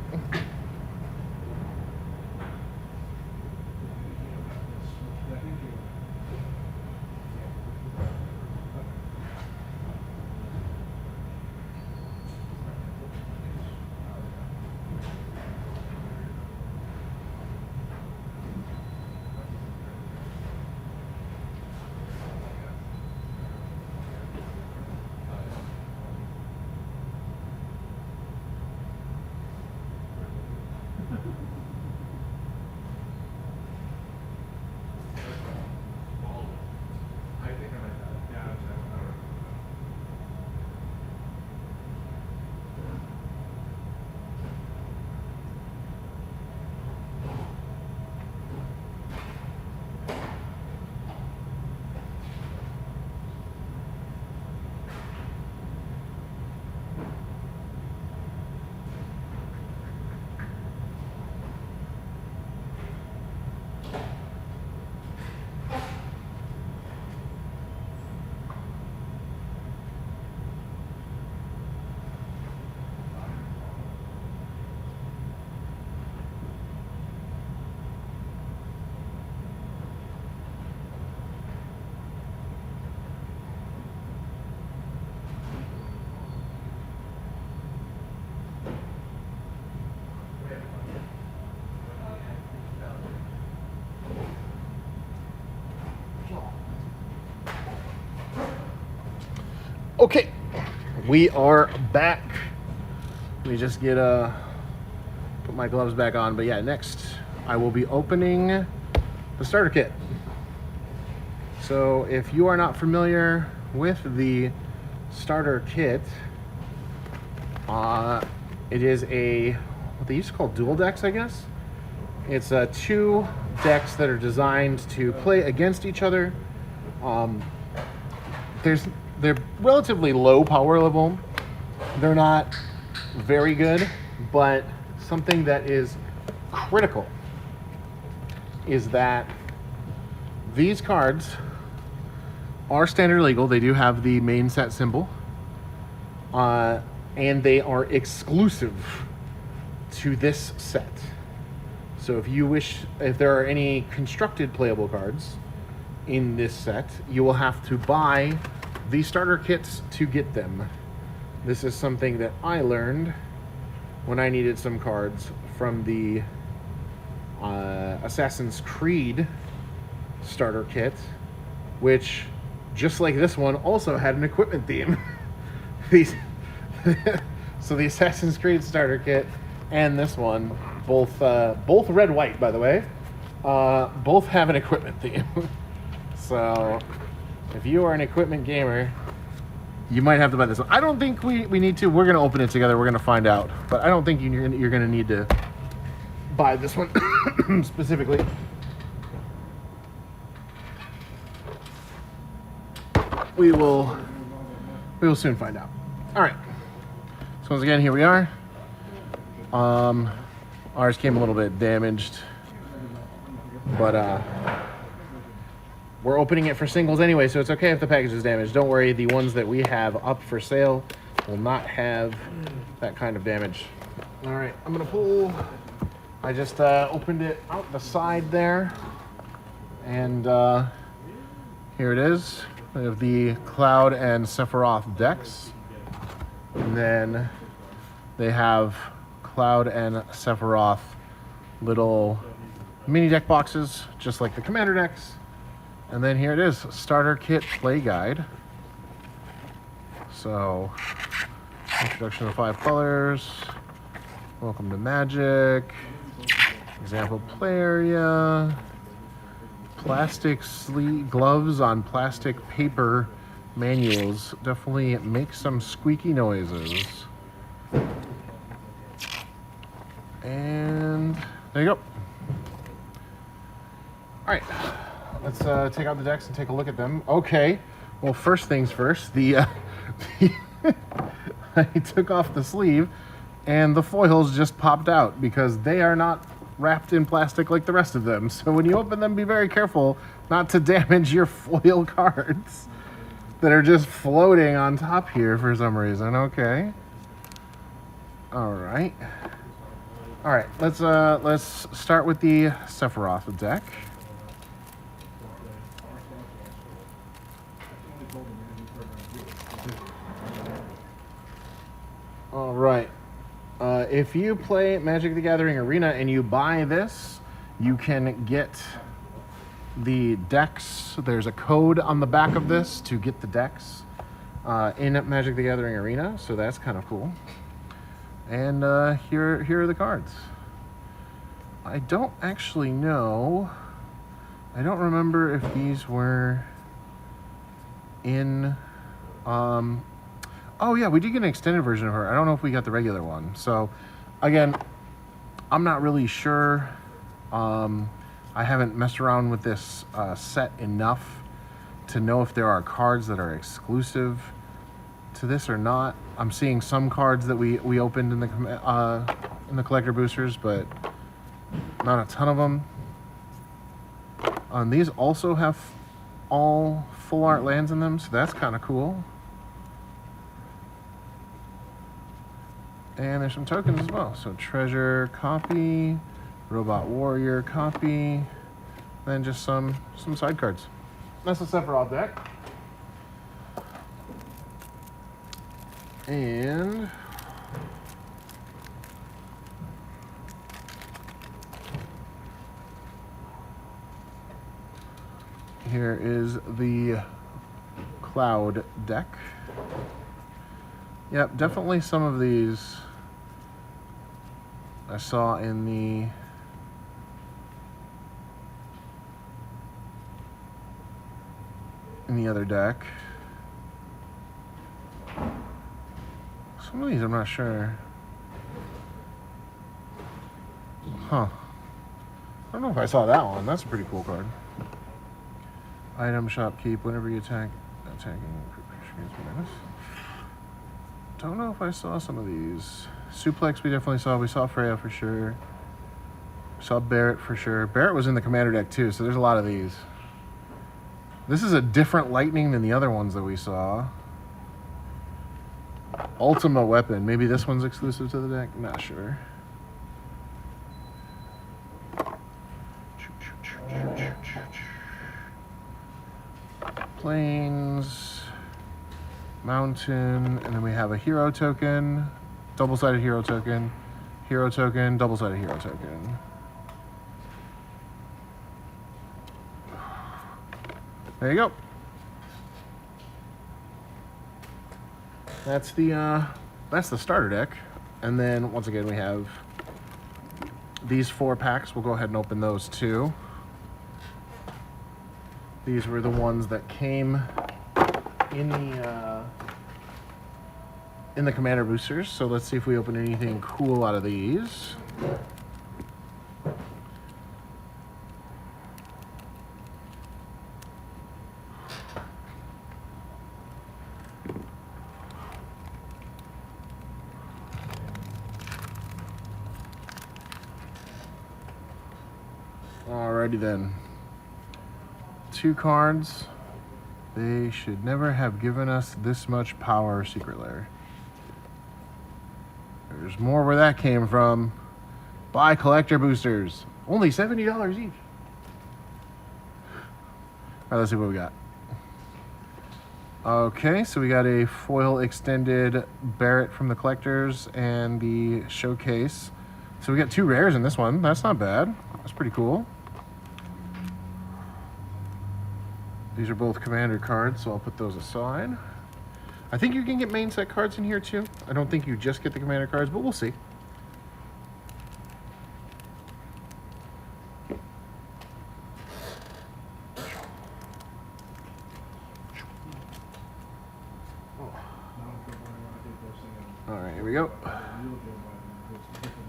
Okay, we are back. Let me just get put my gloves back on. But yeah, next I will be opening the starter kit. So if you are not familiar with the starter kit, it is what they used to call dual decks, I guess. It's 2 decks that are designed to play against each other. They're relatively low power level. They're not very good, but something that is critical is that these cards are standard legal. They do have the main set symbol, and they are exclusive to this set. So if there are any constructed playable cards in this set, you will have to buy the starter kits to get them. This is something that I learned when I needed some cards from the Assassin's Creed starter kit, which, just like this one, also had an equipment theme. So the Assassin's Creed starter kit and this one, both red white, by the way, both have an equipment theme. So if you are an equipment gamer, you might have to buy this one. I don't think we need to. We're going to open it together. We're going to find out. But I don't think you're going to need to buy this one specifically. We will soon find out. All right. So once again, here we are. Ours came a little bit damaged, but we're opening it for singles anyway, so it's okay if the package is damaged. Don't worry, the ones that we have up for sale will not have that kind of damage. All right, I'm gonna pull. I just opened it out the side there, and here it is. We have the Cloud and Sephiroth decks, and then they have Cloud and Sephiroth little mini deck boxes, just like the commander decks. And then here it is, starter kit play guide. So, introduction to 5 colors, welcome to Magic, example play area, plastic sleeve gloves on plastic paper manuals. Definitely make some squeaky noises. And there you go. All right, let's take out the decks and take a look at them. Okay, well, first things first, I took off the sleeve and the foils just popped out because they are not wrapped in plastic like the rest of them. So when you open them, be very careful not to damage your foil cards that are just floating on top here for some reason. Okay. All right. All right, let's start with the Sephiroth deck. All right. If you play Magic the Gathering Arena and you buy this, you can get the decks. There's a code on the back of this to get the decks in Magic the Gathering Arena, so that's kind of cool. And here are the cards. I don't actually know. I don't remember if these were in. Oh yeah, we did get an extended version of her. I don't know if we got the regular one. So, again, I'm not really sure. I haven't messed around with this set enough to know if there are cards that are exclusive to this or not. I'm seeing some cards that we opened in the collector boosters, but not a ton of them. These also have all full art lands in them, so that's kind of cool. And there's some tokens as well. So treasure copy, robot warrior copy, then just some side cards. That's the Sephiroth deck. And here is the Cloud deck. Yep, definitely some of these I saw in the other deck. Some of these I'm not sure. Huh. I don't know if I saw that one. That's a pretty cool card. Item shop keep. Whenever you attacking don't know if I saw some of these. Suplex we definitely saw. We saw Freya for sure. We saw Barrett for sure. Barrett was in the commander deck too, so there's a lot of these. This is a different lightning than the other ones that we saw. Ultima weapon. Maybe this one's exclusive to the deck? Not sure. Plains, mountain, and then we have a hero token, double-sided hero token, double-sided hero token. There you go. That's the starter deck, and then once again we have these 4 packs. We'll go ahead and open those too. These were the ones that came in the commander boosters. So let's see if we open anything cool out of these. Alrighty then. 2 cards. They should never have given us this much power, Secret Lair. There's more where that came from. Buy collector boosters. Only $70 each. Alright, let's see what we got. Okay, so we got a foil extended Barrett from the collectors and the showcase. So we got 2 rares in this one. That's not bad. That's pretty cool. These are both commander cards, so I'll put those aside. I think you can get main set cards in here too. I don't think you just get the commander cards, but we'll see. Alright, here we go.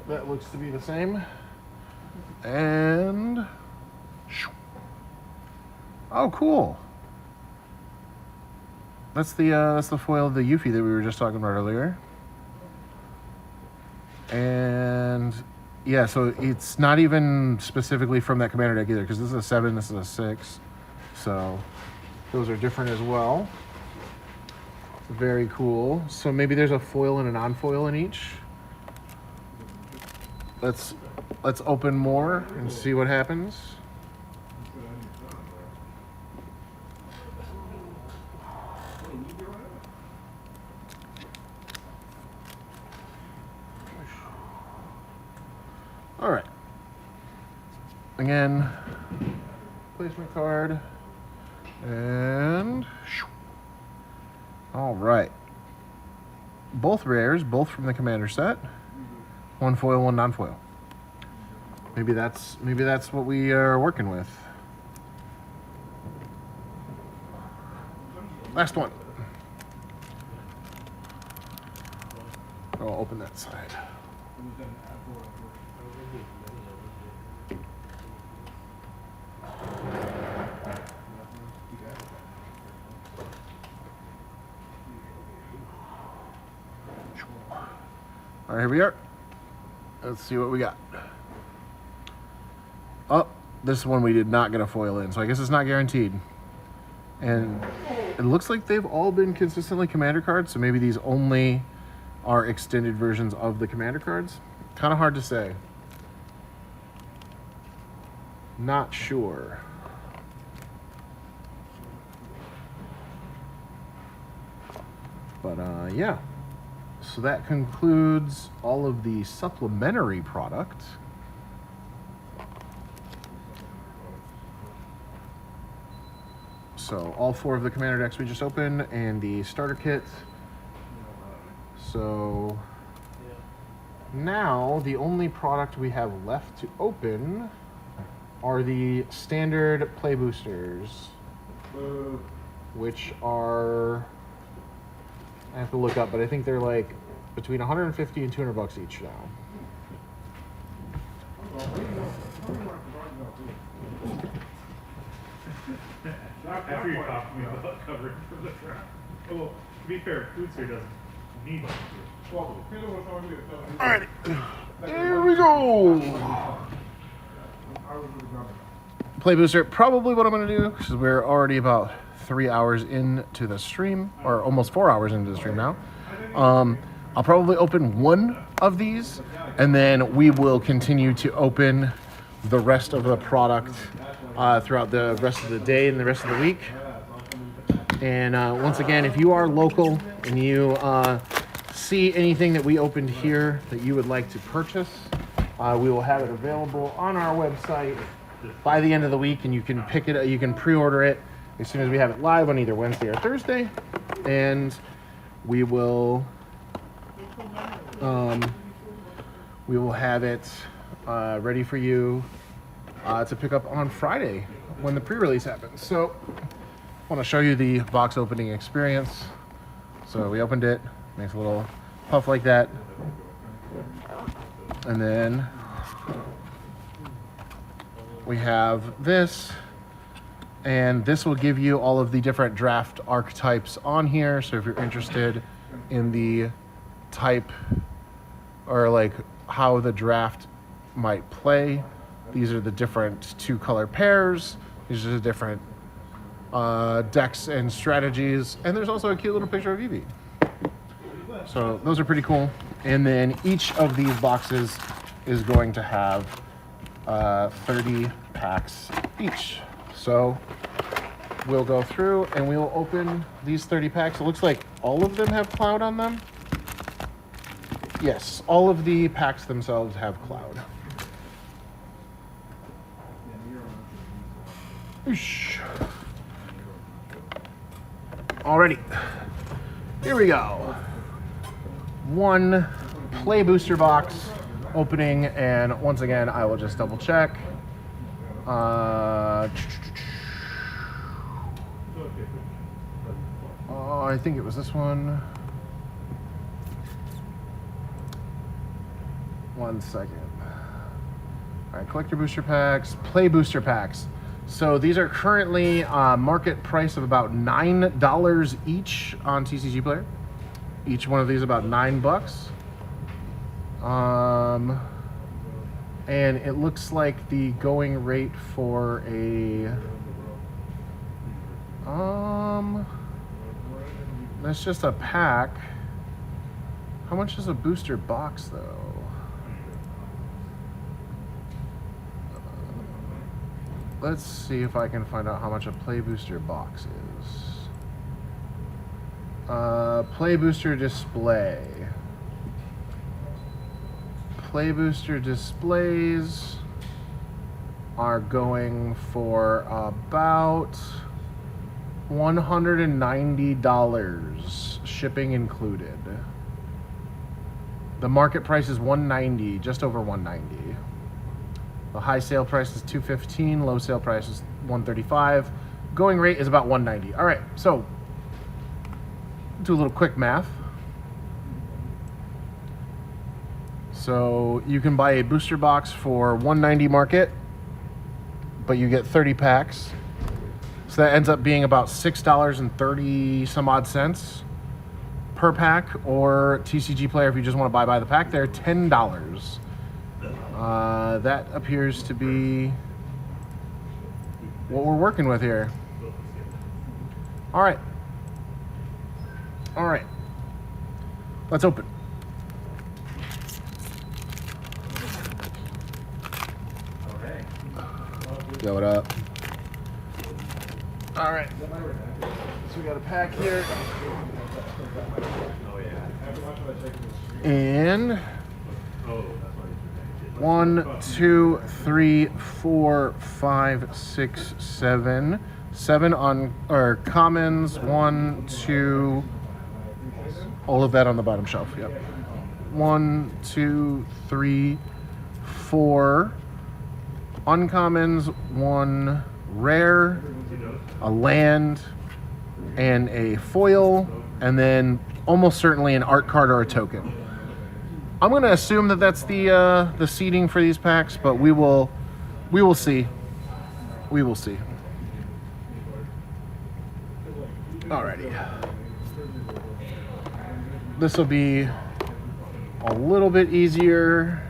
That looks to be the same. And... oh, cool. That's the foil of the Yuffie that we were just talking about earlier. And yeah, so it's not even specifically from that commander deck either, because this is a 7, this is a 6. So those are different as well. Very cool. So maybe there's a foil and a non-foil in each. Let's open more and see what happens. All right. Again, placement card, and all right. Both rares, both from the commander set. 1 foil, 1 non-foil. Maybe that's what we are working with. Last one. I'll open that side. All right, here we are. Let's see what we got. Oh, this one we did not get a foil in, so I guess it's not guaranteed. And it looks like they've all been consistently commander cards, so maybe these only are extended versions of the commander cards. Kind of hard to say. Not sure. But yeah. So that concludes all of the supplementary product. So all 4 of the commander decks we just opened and the starter kit. So now the only product we have left to open are the standard play boosters, which are, I have to look up, but I think they're like between 150 and 200 bucks each now. After you talk to me about covering from the front. Well, to be fair, Foodster doesn't need one. Alright, here we go. Play booster, probably what I'm going to do, because we're already about 3 hours into the stream, or almost 4 hours into the stream now. I'll probably open one of these, and then we will continue to open the rest of the product throughout the rest of the day and the rest of the week. And once again, if you are local and you see anything that we opened here that you would like to purchase, we will have it available on our website by the end of the week, and you can pick it. You can pre-order it as soon as we have it live on either Wednesday or Thursday, and we will have it ready for you to pick up on Friday when the pre-release happens. So I want to show you the box opening experience. So we opened it, makes a little puff like that, and then we have this, and this will give you all of the different draft archetypes on here. So if you're interested in the type or like how the draft might play, these are the different 2-color pairs. These are the different decks and strategies, and there's also a cute little picture of Eevee. So those are pretty cool. And then each of these boxes is going to have 30 packs each. So we'll go through and we'll open these 30 packs. It looks like all of them have Cloud on them. Yes, all of the packs themselves have Cloud. Oosh. Alrighty, here we go. One play booster box opening, and once again, I will just double check. I think it was this one. 1 second. All right, collector booster packs, play booster packs. So these are currently market price of about $9 each on TCG Player. Each one of these about $9. And it looks like the going rate for a that's just a pack. How much is a booster box though? Let's see if I can find out how much a play booster box is. Play booster display. Play booster displays are going for about $190, shipping included. The market price is $190, just over $190. The high sale price is $215, low sale price is $135. Going rate is about $190. All right, so do a little quick math. So you can buy a booster box for $190 market, but you get 30 packs. So that ends up being about $6.30 some odd cents per pack, or TCG Player, if you just want to buy the pack, they're $10. That appears to be what we're working with here. All right. All right. Let's open. Go it up. All right. So we got a pack here. And 1, 2, 3, 4, 5, 6, 7, 7 on or commons, 1, 2, all of that on the bottom shelf. Yep. 1, 2, 3, 4 uncommons, 1 rare, a land, and a foil, and then almost certainly an art card or a token. I'm going to assume that that's the seeding for these packs, but we will see. We will see. Alrighty. This will be a little bit easier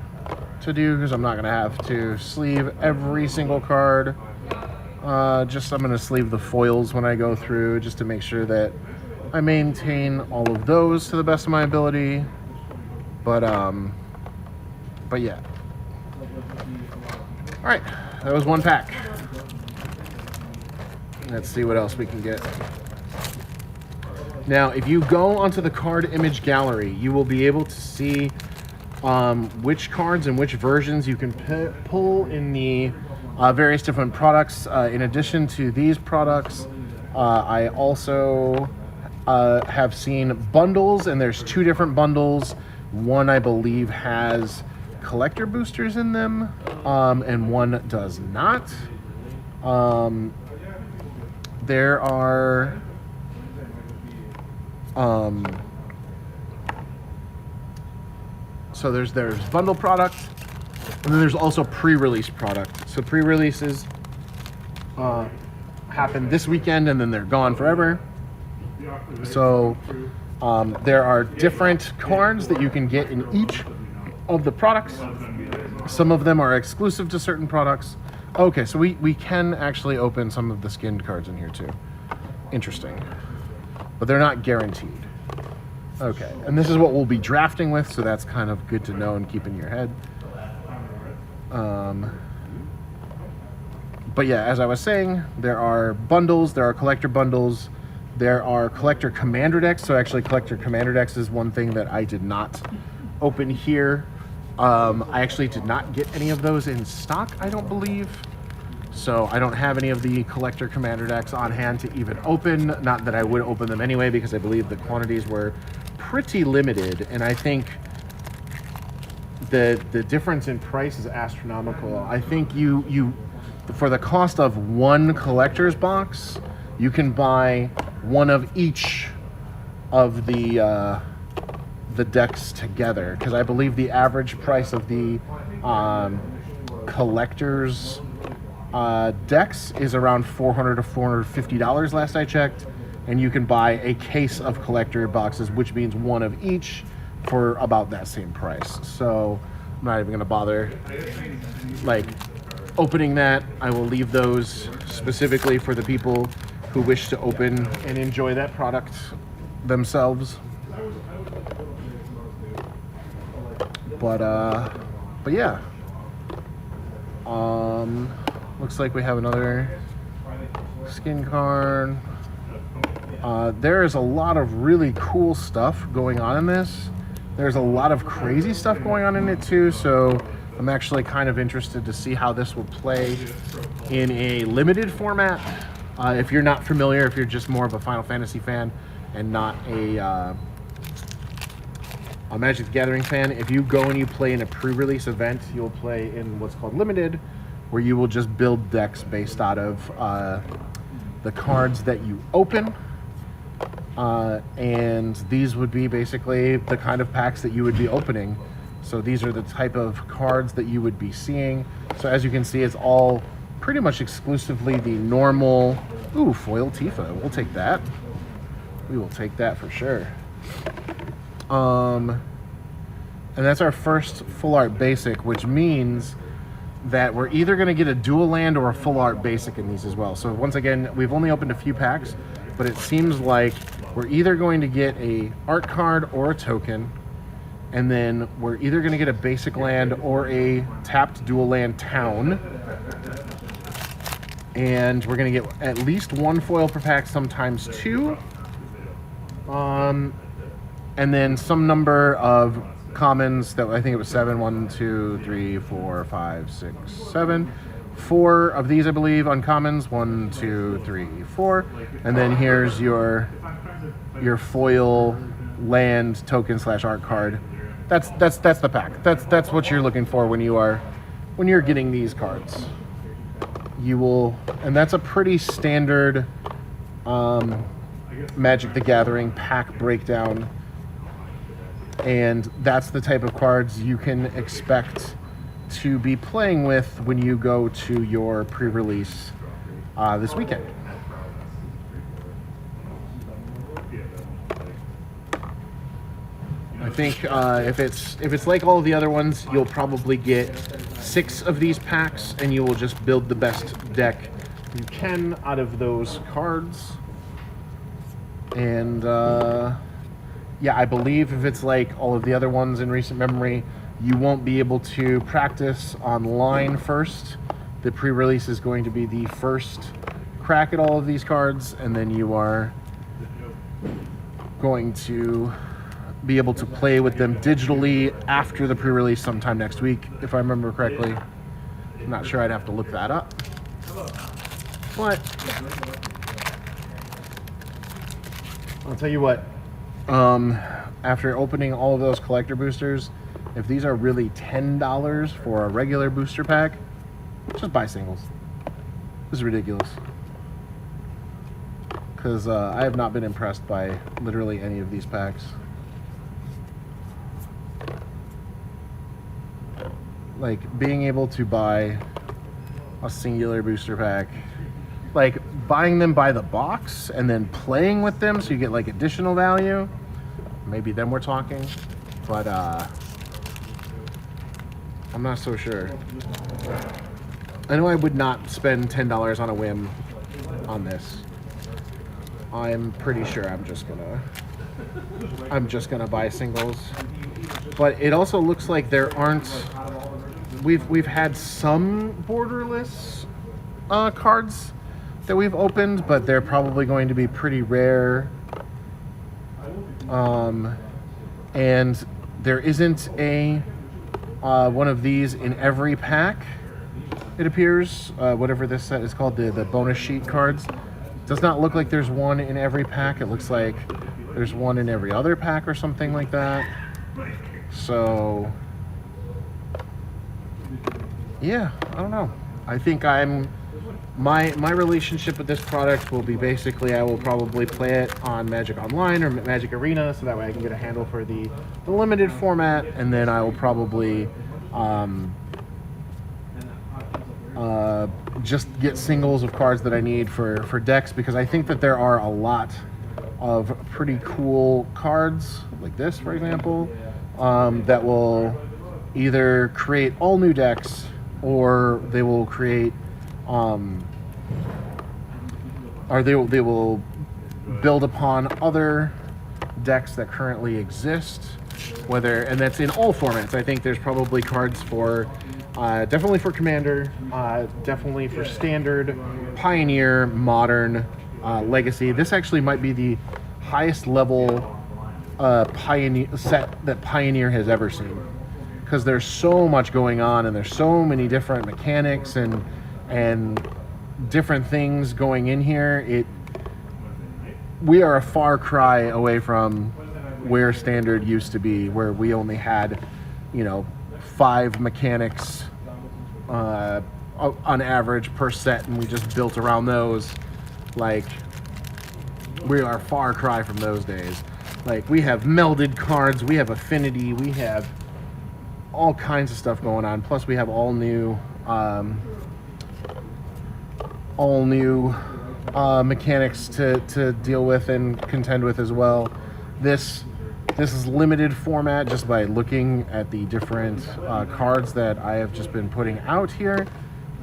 to do because I'm not going to have to sleeve every single card. I'm going to sleeve the foils when I go through just to make sure that I maintain all of those to the best of my ability. But yeah. All right, that was one pack. Let's see what else we can get. Now, if you go onto the card image gallery, you will be able to see which cards and which versions you can pull in the various different products. In addition to these products, I also have seen bundles, and there's 2 different bundles. One, I believe, has collector boosters in them, and one does not. There are so there's bundle product, and then there's also pre-release product. So pre-releases happen this weekend, and then they're gone forever. So there are different cards that you can get in each of the products. Some of them are exclusive to certain products. Okay, so we can actually open some of the skinned cards in here too. Interesting. But they're not guaranteed. Okay, and this is what we'll be drafting with, so that's kind of good to know and keep in your head. But yeah, as I was saying, there are bundles, there are collector bundles, there are collector commander decks. So actually collector commander decks is one thing that I did not open here. I actually did not get any of those in stock, I don't believe. So I don't have any of the collector commander decks on hand to even open. Not that I would open them anyway, because I believe the quantities were pretty limited. And I think the difference in price is astronomical. I think you for the cost of one collector's box, you can buy one of each of the decks together, because I believe the average price of the collector's decks is around $400 to $450 last I checked, and you can buy a case of collector boxes, which means one of each, for about that same price. So I'm not even gonna bother like opening that. I will leave those specifically for the people who wish to open and enjoy that product themselves. But yeah. Looks like we have another skin card. There is a lot of really cool stuff going on in this. There's a lot of crazy stuff going on in it too, so I'm actually kind of interested to see how this will play in a limited format. If you're not familiar, if you're just more of a Final Fantasy fan and not a Magic the Gathering fan, if you go and you play in a pre-release event, you'll play in what's called Limited, where you will just build decks based out of the cards that you open. And these would be basically the kind of packs that you would be opening. So these are the type of cards that you would be seeing. So as you can see, it's all pretty much exclusively the normal. Ooh, foil Tifa. We'll take that. We will take that for sure. And that's our first full art basic, which means that we're either going to get a dual land or a full art basic in these as well. So once again, we've only opened a few packs, but it seems like we're either going to get a art card or a token, and then we're either going to get a basic land or a tapped dual land town, and we're going to get at least one foil per pack, sometimes two, and then some number of commons that I think it was 7, 1, 2, 3, 4, 5, 6, 7, 4 of these, I believe, uncommons. 1, 2, 3, 4. And then here's your foil land token / art card. That's the pack. That's what you're looking for when you're getting these cards. You will, and that's a pretty standard Magic the Gathering pack breakdown. And that's the type of cards you can expect to be playing with when you go to your pre-release this weekend. I think if it's like all of the other ones, you'll probably get 6 of these packs, and you will just build the best deck you can out of those cards. And yeah, I believe if it's like all of the other ones in recent memory, you won't be able to practice online first. The pre-release is going to be the first crack at all of these cards, and then you are going to be able to play with them digitally after the pre-release sometime next week, if I remember correctly. I'm not sure, I'd have to look that up. But I'll tell you what, after opening all of those collector boosters, if these are really $10 for a regular booster pack, just buy singles. This is ridiculous. Because I have not been impressed by literally any of these packs. Like, being able to buy a singular booster pack, like buying them by the box and then playing with them so you get like additional value, maybe then we're talking. But I'm not so sure. I know I would not spend $10 on a whim on this. I'm pretty sure I'm just gonna buy singles. But it also looks like there aren't, we've had some borderless cards that we've opened, but they're probably going to be pretty rare. And there isn't a one of these in every pack, it appears. Whatever this set is called, the bonus sheet cards. Does not look like there's one in every pack. It looks like there's one in every other pack or something like that. So yeah, I don't know. I think my relationship with this product will be basically, I will probably play it on Magic Online or Magic Arena, so that way I can get a handle for the limited format, and then I will probably just get singles of cards that I need for decks, because I think that there are a lot of pretty cool cards, like this, for example, that will either create all new decks, or they will create or they will build upon other decks that currently exist, and that's in all formats. I think there's probably cards for definitely for Commander, definitely for Standard, Pioneer, Modern, Legacy. This actually might be the highest level Pioneer set that Pioneer has ever seen, because there's so much going on, and there's so many different mechanics and different things going in here. We are a far cry away from where Standard used to be, where we only had, 5 mechanics on average per set, and we just built around those. Like, we are far cry from those days. Like, we have melded cards, we have affinity, we have all kinds of stuff going on. Plus we have all new mechanics to deal with and contend with as well. This is limited format just by looking at the different cards that I have just been putting out here.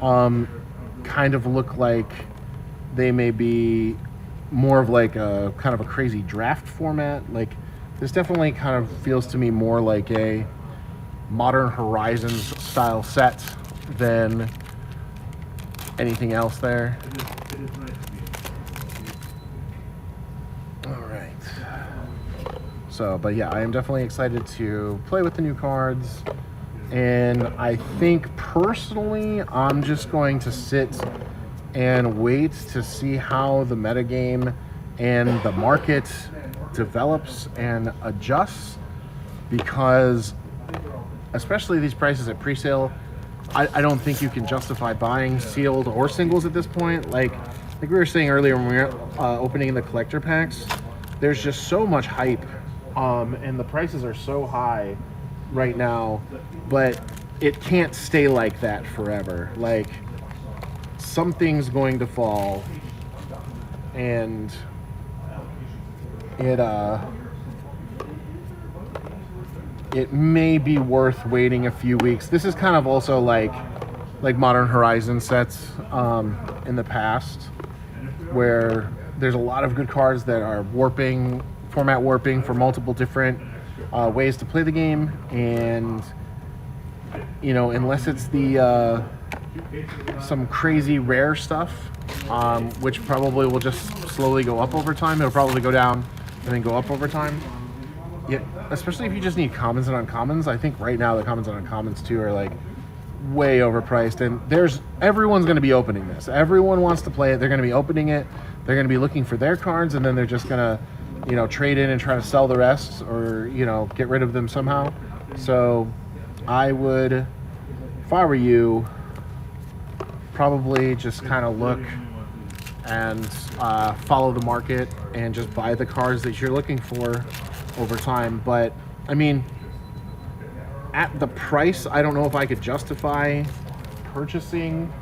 Kind of look like they may be more of like a kind of a crazy draft format. Like, this definitely kind of feels to me more like a Modern Horizons style set than anything else there. All right. So, but yeah, I am definitely excited to play with the new cards And I think personally, I'm just going to sit and wait to see how the metagame and the market develops and adjusts, because especially these prices at pre-sale, I don't think you can justify buying sealed or singles at this point. Like we were saying earlier when we were opening the collector packs, there's just so much hype, and the prices are so high right now, but it can't stay like that forever. Like, something's going to fall, and it may be worth waiting a few weeks. This is kind of also like Modern Horizon sets in the past, where there's a lot of good cards that are format warping for multiple different ways to play the game, and unless it's the some crazy rare stuff, which probably will just slowly go up over time. It'll probably go down and then go up over time. Yeah, especially if you just need commons and uncommons. I think right now the commons and uncommons too are like way overpriced, and everyone's going to be opening this. Everyone wants to play it. They're going to be opening it. They're going to be looking for their cards, and then they're just going to trade in and try to sell the rest, or get rid of them somehow. So I would, if I were you, probably just kind of look and follow the market and just buy the cards that you're looking for over time. But I mean, at the price, I don't know if I could justify purchasing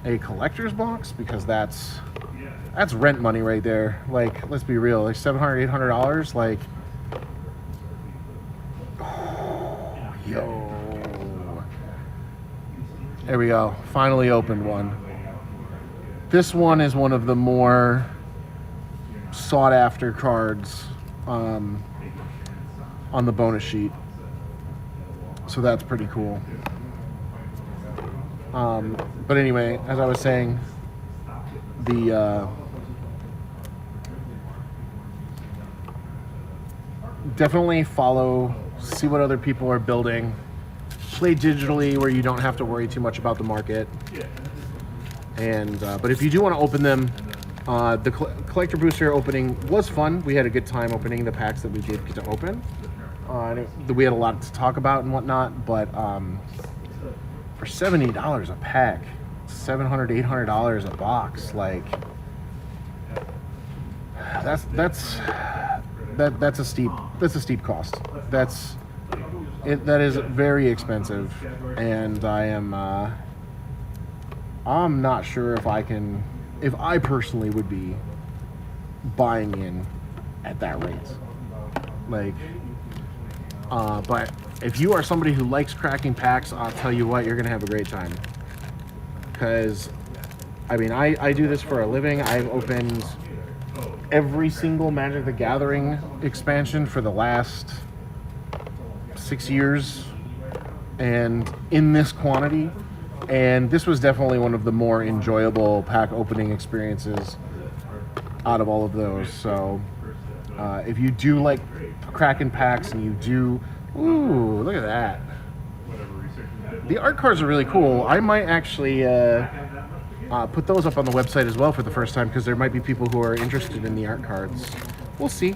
a collector's box, because that's rent money right there. Like, let's be real, like $700, $800, like, yo. There we go. Finally opened one. This one is one of the more sought after cards on the bonus sheet. So that's pretty cool. But anyway, as I was saying, definitely follow, see what other people are building. Play digitally where you don't have to worry too much about the market. And but if you do want to open them, the collector booster opening was fun. We had a good time opening the packs that we did get to open. We had a lot to talk about and whatnot, but for $70 a pack, $700, $800 a box, like that's a steep cost. That is very expensive, and I'm not sure if I personally would be buying in at that rate. Like, but if you are somebody who likes cracking packs, I'll tell you what, you're gonna have a great time. Because, I mean, I do this for a living. I've opened every single Magic the Gathering expansion for the last 6 years, and in this quantity, and this was definitely one of the more enjoyable pack opening experiences out of all of those. So if you do like cracking packs, and you do, ooh, look at that, the art cards are really cool. I might actually put those up on the website as well for the first time, because there might be people who are interested in the art cards. We'll see.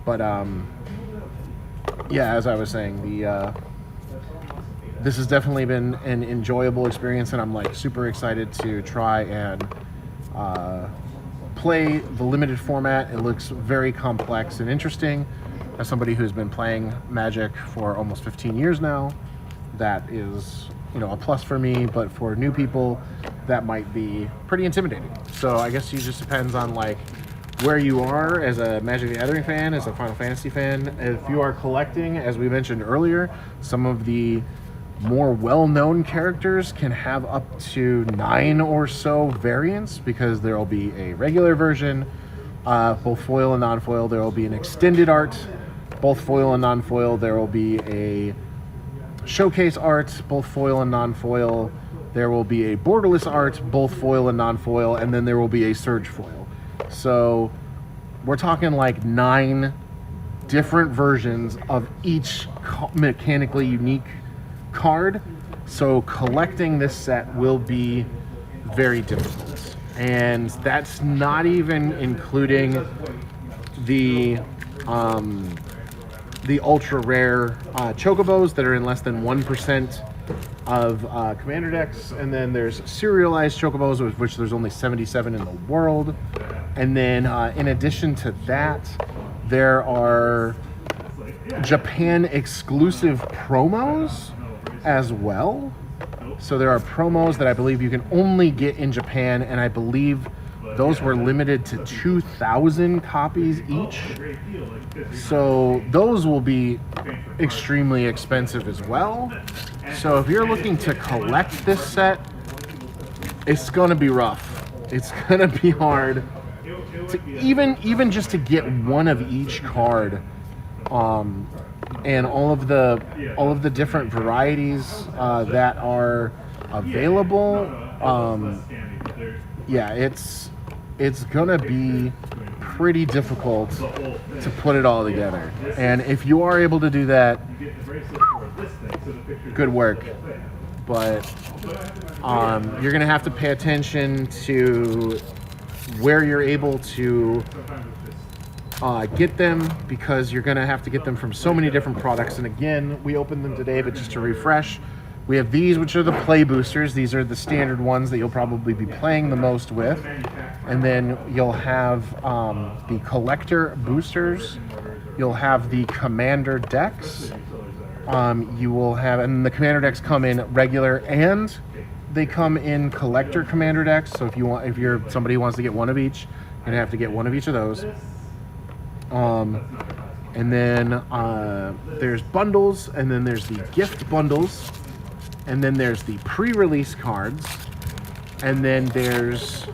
But yeah, as I was saying, this has definitely been an enjoyable experience, and I'm like super excited to try and play the limited format. It looks very complex and interesting. As somebody who's been playing Magic for almost 15 years now, that is, a plus for me, but for new people, that might be pretty intimidating. So I guess it just depends on like where you are as a Magic the Gathering fan, as a Final Fantasy fan. If you are collecting, as we mentioned earlier, some of the more well-known characters can have up to 9 or so variants, because there will be a regular version, both foil and non-foil. There will be an extended art, both foil and non-foil. There will be a showcase art, both foil and non-foil. There will be a borderless art, both foil and non-foil, and then there will be a surge foil. So we're talking like 9 different versions of each mechanically unique card. So collecting this set will be very difficult. And that's not even including the ultra rare chocobos that are in less than 1% of commander decks, and then there's serialized chocobos, of which there's only 77 in the world. And then in addition to that, there are Japan exclusive promos as well. So there are promos that I believe you can only get in Japan, and I believe those were limited to 2,000 copies each. So those will be extremely expensive as well. So if you're looking to collect this set, it's gonna be rough. It's gonna be hard to even just to get one of each card, and all of the different varieties that are available. Yeah, it's gonna be pretty difficult to put it all together. And if you are able to do that, good work. But you're gonna have to pay attention to where you're able to get them, because you're gonna have to get them from so many different products. And again, we opened them today, but just to refresh, we have these, which are the play boosters. These are the standard ones that you'll probably be playing the most with. And then you'll have the collector boosters. You'll have the commander decks. You will have, and the commander decks come in regular and they come in collector commander decks. So if you're somebody who wants to get one of each, you're gonna have to get one of each of those. And then there's bundles, and then there's the gift bundles, and then there's the pre-release cards, and then there's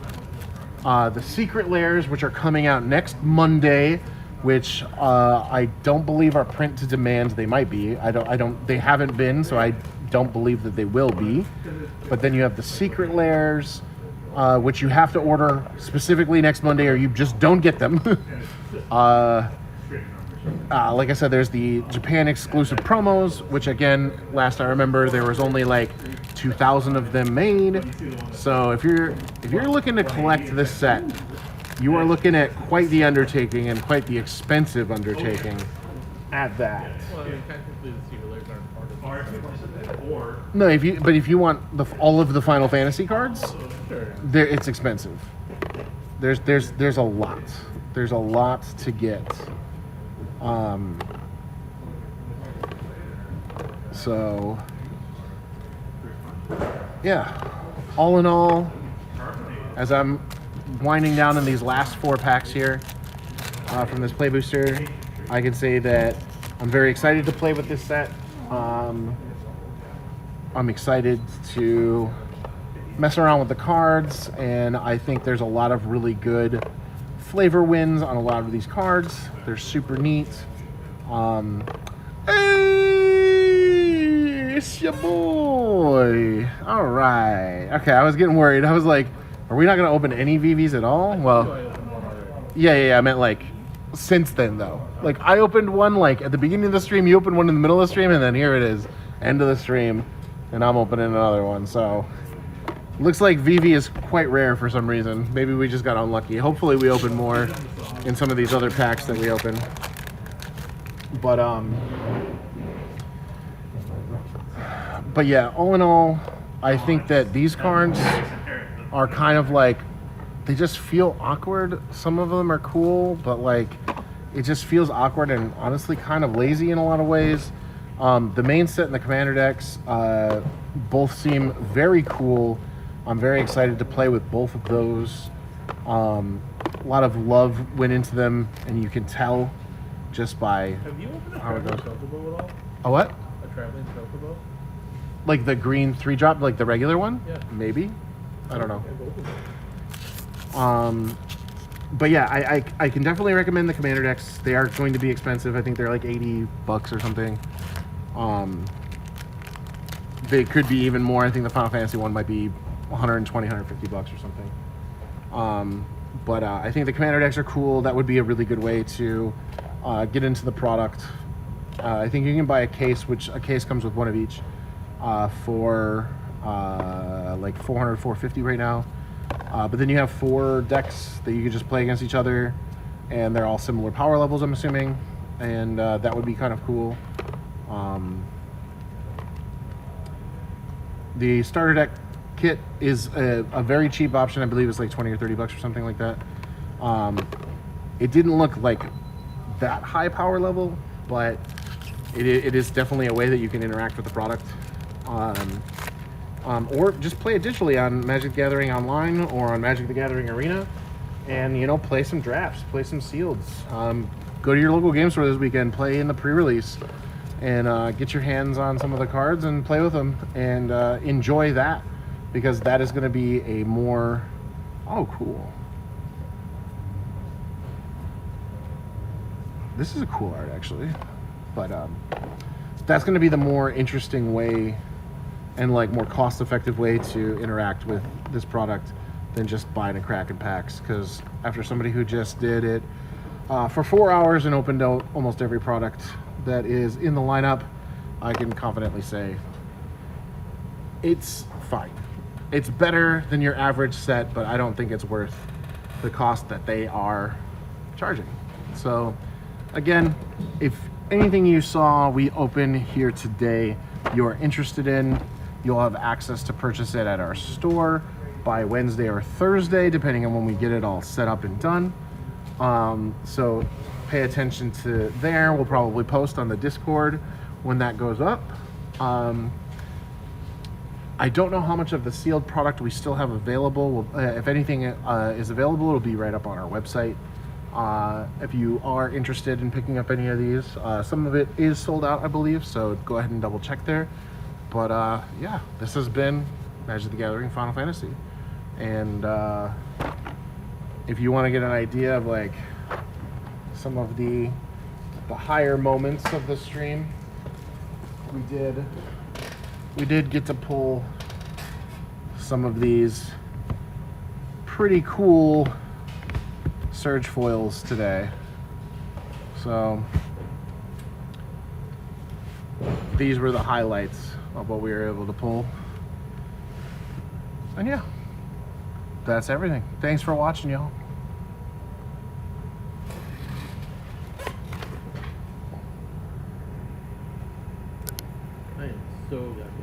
the secret layers, which are coming out next Monday, which I don't believe are print to demand. They might be. They haven't been, so I don't believe that they will be. But then you have the secret layers, which you have to order specifically next Monday, or you just don't get them. Like I said, there's the Japan exclusive promos, which again, last I remember, there was only like 2,000 of them made. So if you're looking to collect this set, you are looking at quite the undertaking, and quite the expensive undertaking at that. Well, I mean, technically the secret layers aren't part of it. No, if you want all of the Final Fantasy cards, Sure. it's expensive. There's a lot. There's a lot to get. So yeah, all in all, as I'm winding down in these last 4 packs here from this play booster, I can say that I'm very excited to play with this set. I'm excited to mess around with the cards, and I think there's a lot of really good flavor wins on a lot of these cards. They're super neat. Hey, it's your boy. All right. Okay, I was getting worried. I was like, are we not going to open any VVs at all? Well, yeah, I meant like since then though. Like I opened one like at the beginning of the stream, you opened one in the middle of the stream, and then here it is, end of the stream, and I'm opening another one. So looks like VV is quite rare for some reason. Maybe we just got unlucky. Hopefully we open more in some of these other packs that we open. But yeah, all in all, I think that these cards are kind of like, they just feel awkward. Some of them are cool, but like it just feels awkward and honestly kind of lazy in a lot of ways. The main set and the commander decks both seem very cool. I'm very excited to play with both of those. A lot of love went into them, and you can tell just by Have you opened a how it traveling goes. chocobo at all? A what? A traveling chocobo? Like the green 3-drop, like the regular one? Yeah. Maybe. I don't know. I've opened it. But yeah, I can definitely recommend the commander decks. They are going to be expensive. I think they're like $80 or something. They could be even more. I think the Final Fantasy one might be $120, $150 or something. But I think the commander decks are cool. That would be a really good way to get into the product. I think you can buy a case, which a case comes with one of each, for like $400, $450 right now. But then you have 4 decks that you can just play against each other, and they're all similar power levels, I'm assuming, and that would be kind of cool. The starter deck kit is a very cheap option. I believe it's like $20 or $30 or something like that. It didn't look like that high power level, but it is definitely a way that you can interact with the product. Or just play it digitally on Magic the Gathering Online or on Magic the Gathering Arena, and you know, play some drafts, play some sealeds. Go to your local game store this weekend, play in the pre-release, and get your hands on some of the cards and play with them, and enjoy that, because that is going to be a more cool. This is a cool art actually, but that's going to be the more interesting way and like more cost-effective way to interact with this product than just buying a Kraken packs, because after somebody who just did it for 4 hours and opened out almost every product that is in the lineup, I can confidently say it's fine. It's better than your average set, but I don't think it's worth the cost that they are charging. So again, if anything you saw we open here today you're interested in, you'll have access to purchase it at our store by Wednesday or Thursday, depending on when we get it all set up and done. So pay attention to there. We'll probably post on the Discord when that goes up. I don't know how much of the sealed product we still have available. If anything is available, it'll be right up on our website. If you are interested in picking up any of these, some of it is sold out, I believe, so go ahead and double check there. But yeah, this has been Magic the Gathering Final Fantasy. And if you want to get an idea of like some of the higher moments of the stream, we did get to pull some of these pretty cool surge foils today. So these were the highlights of what we were able to pull. And yeah, that's everything. Thanks for watching, y'all. I am so goddamn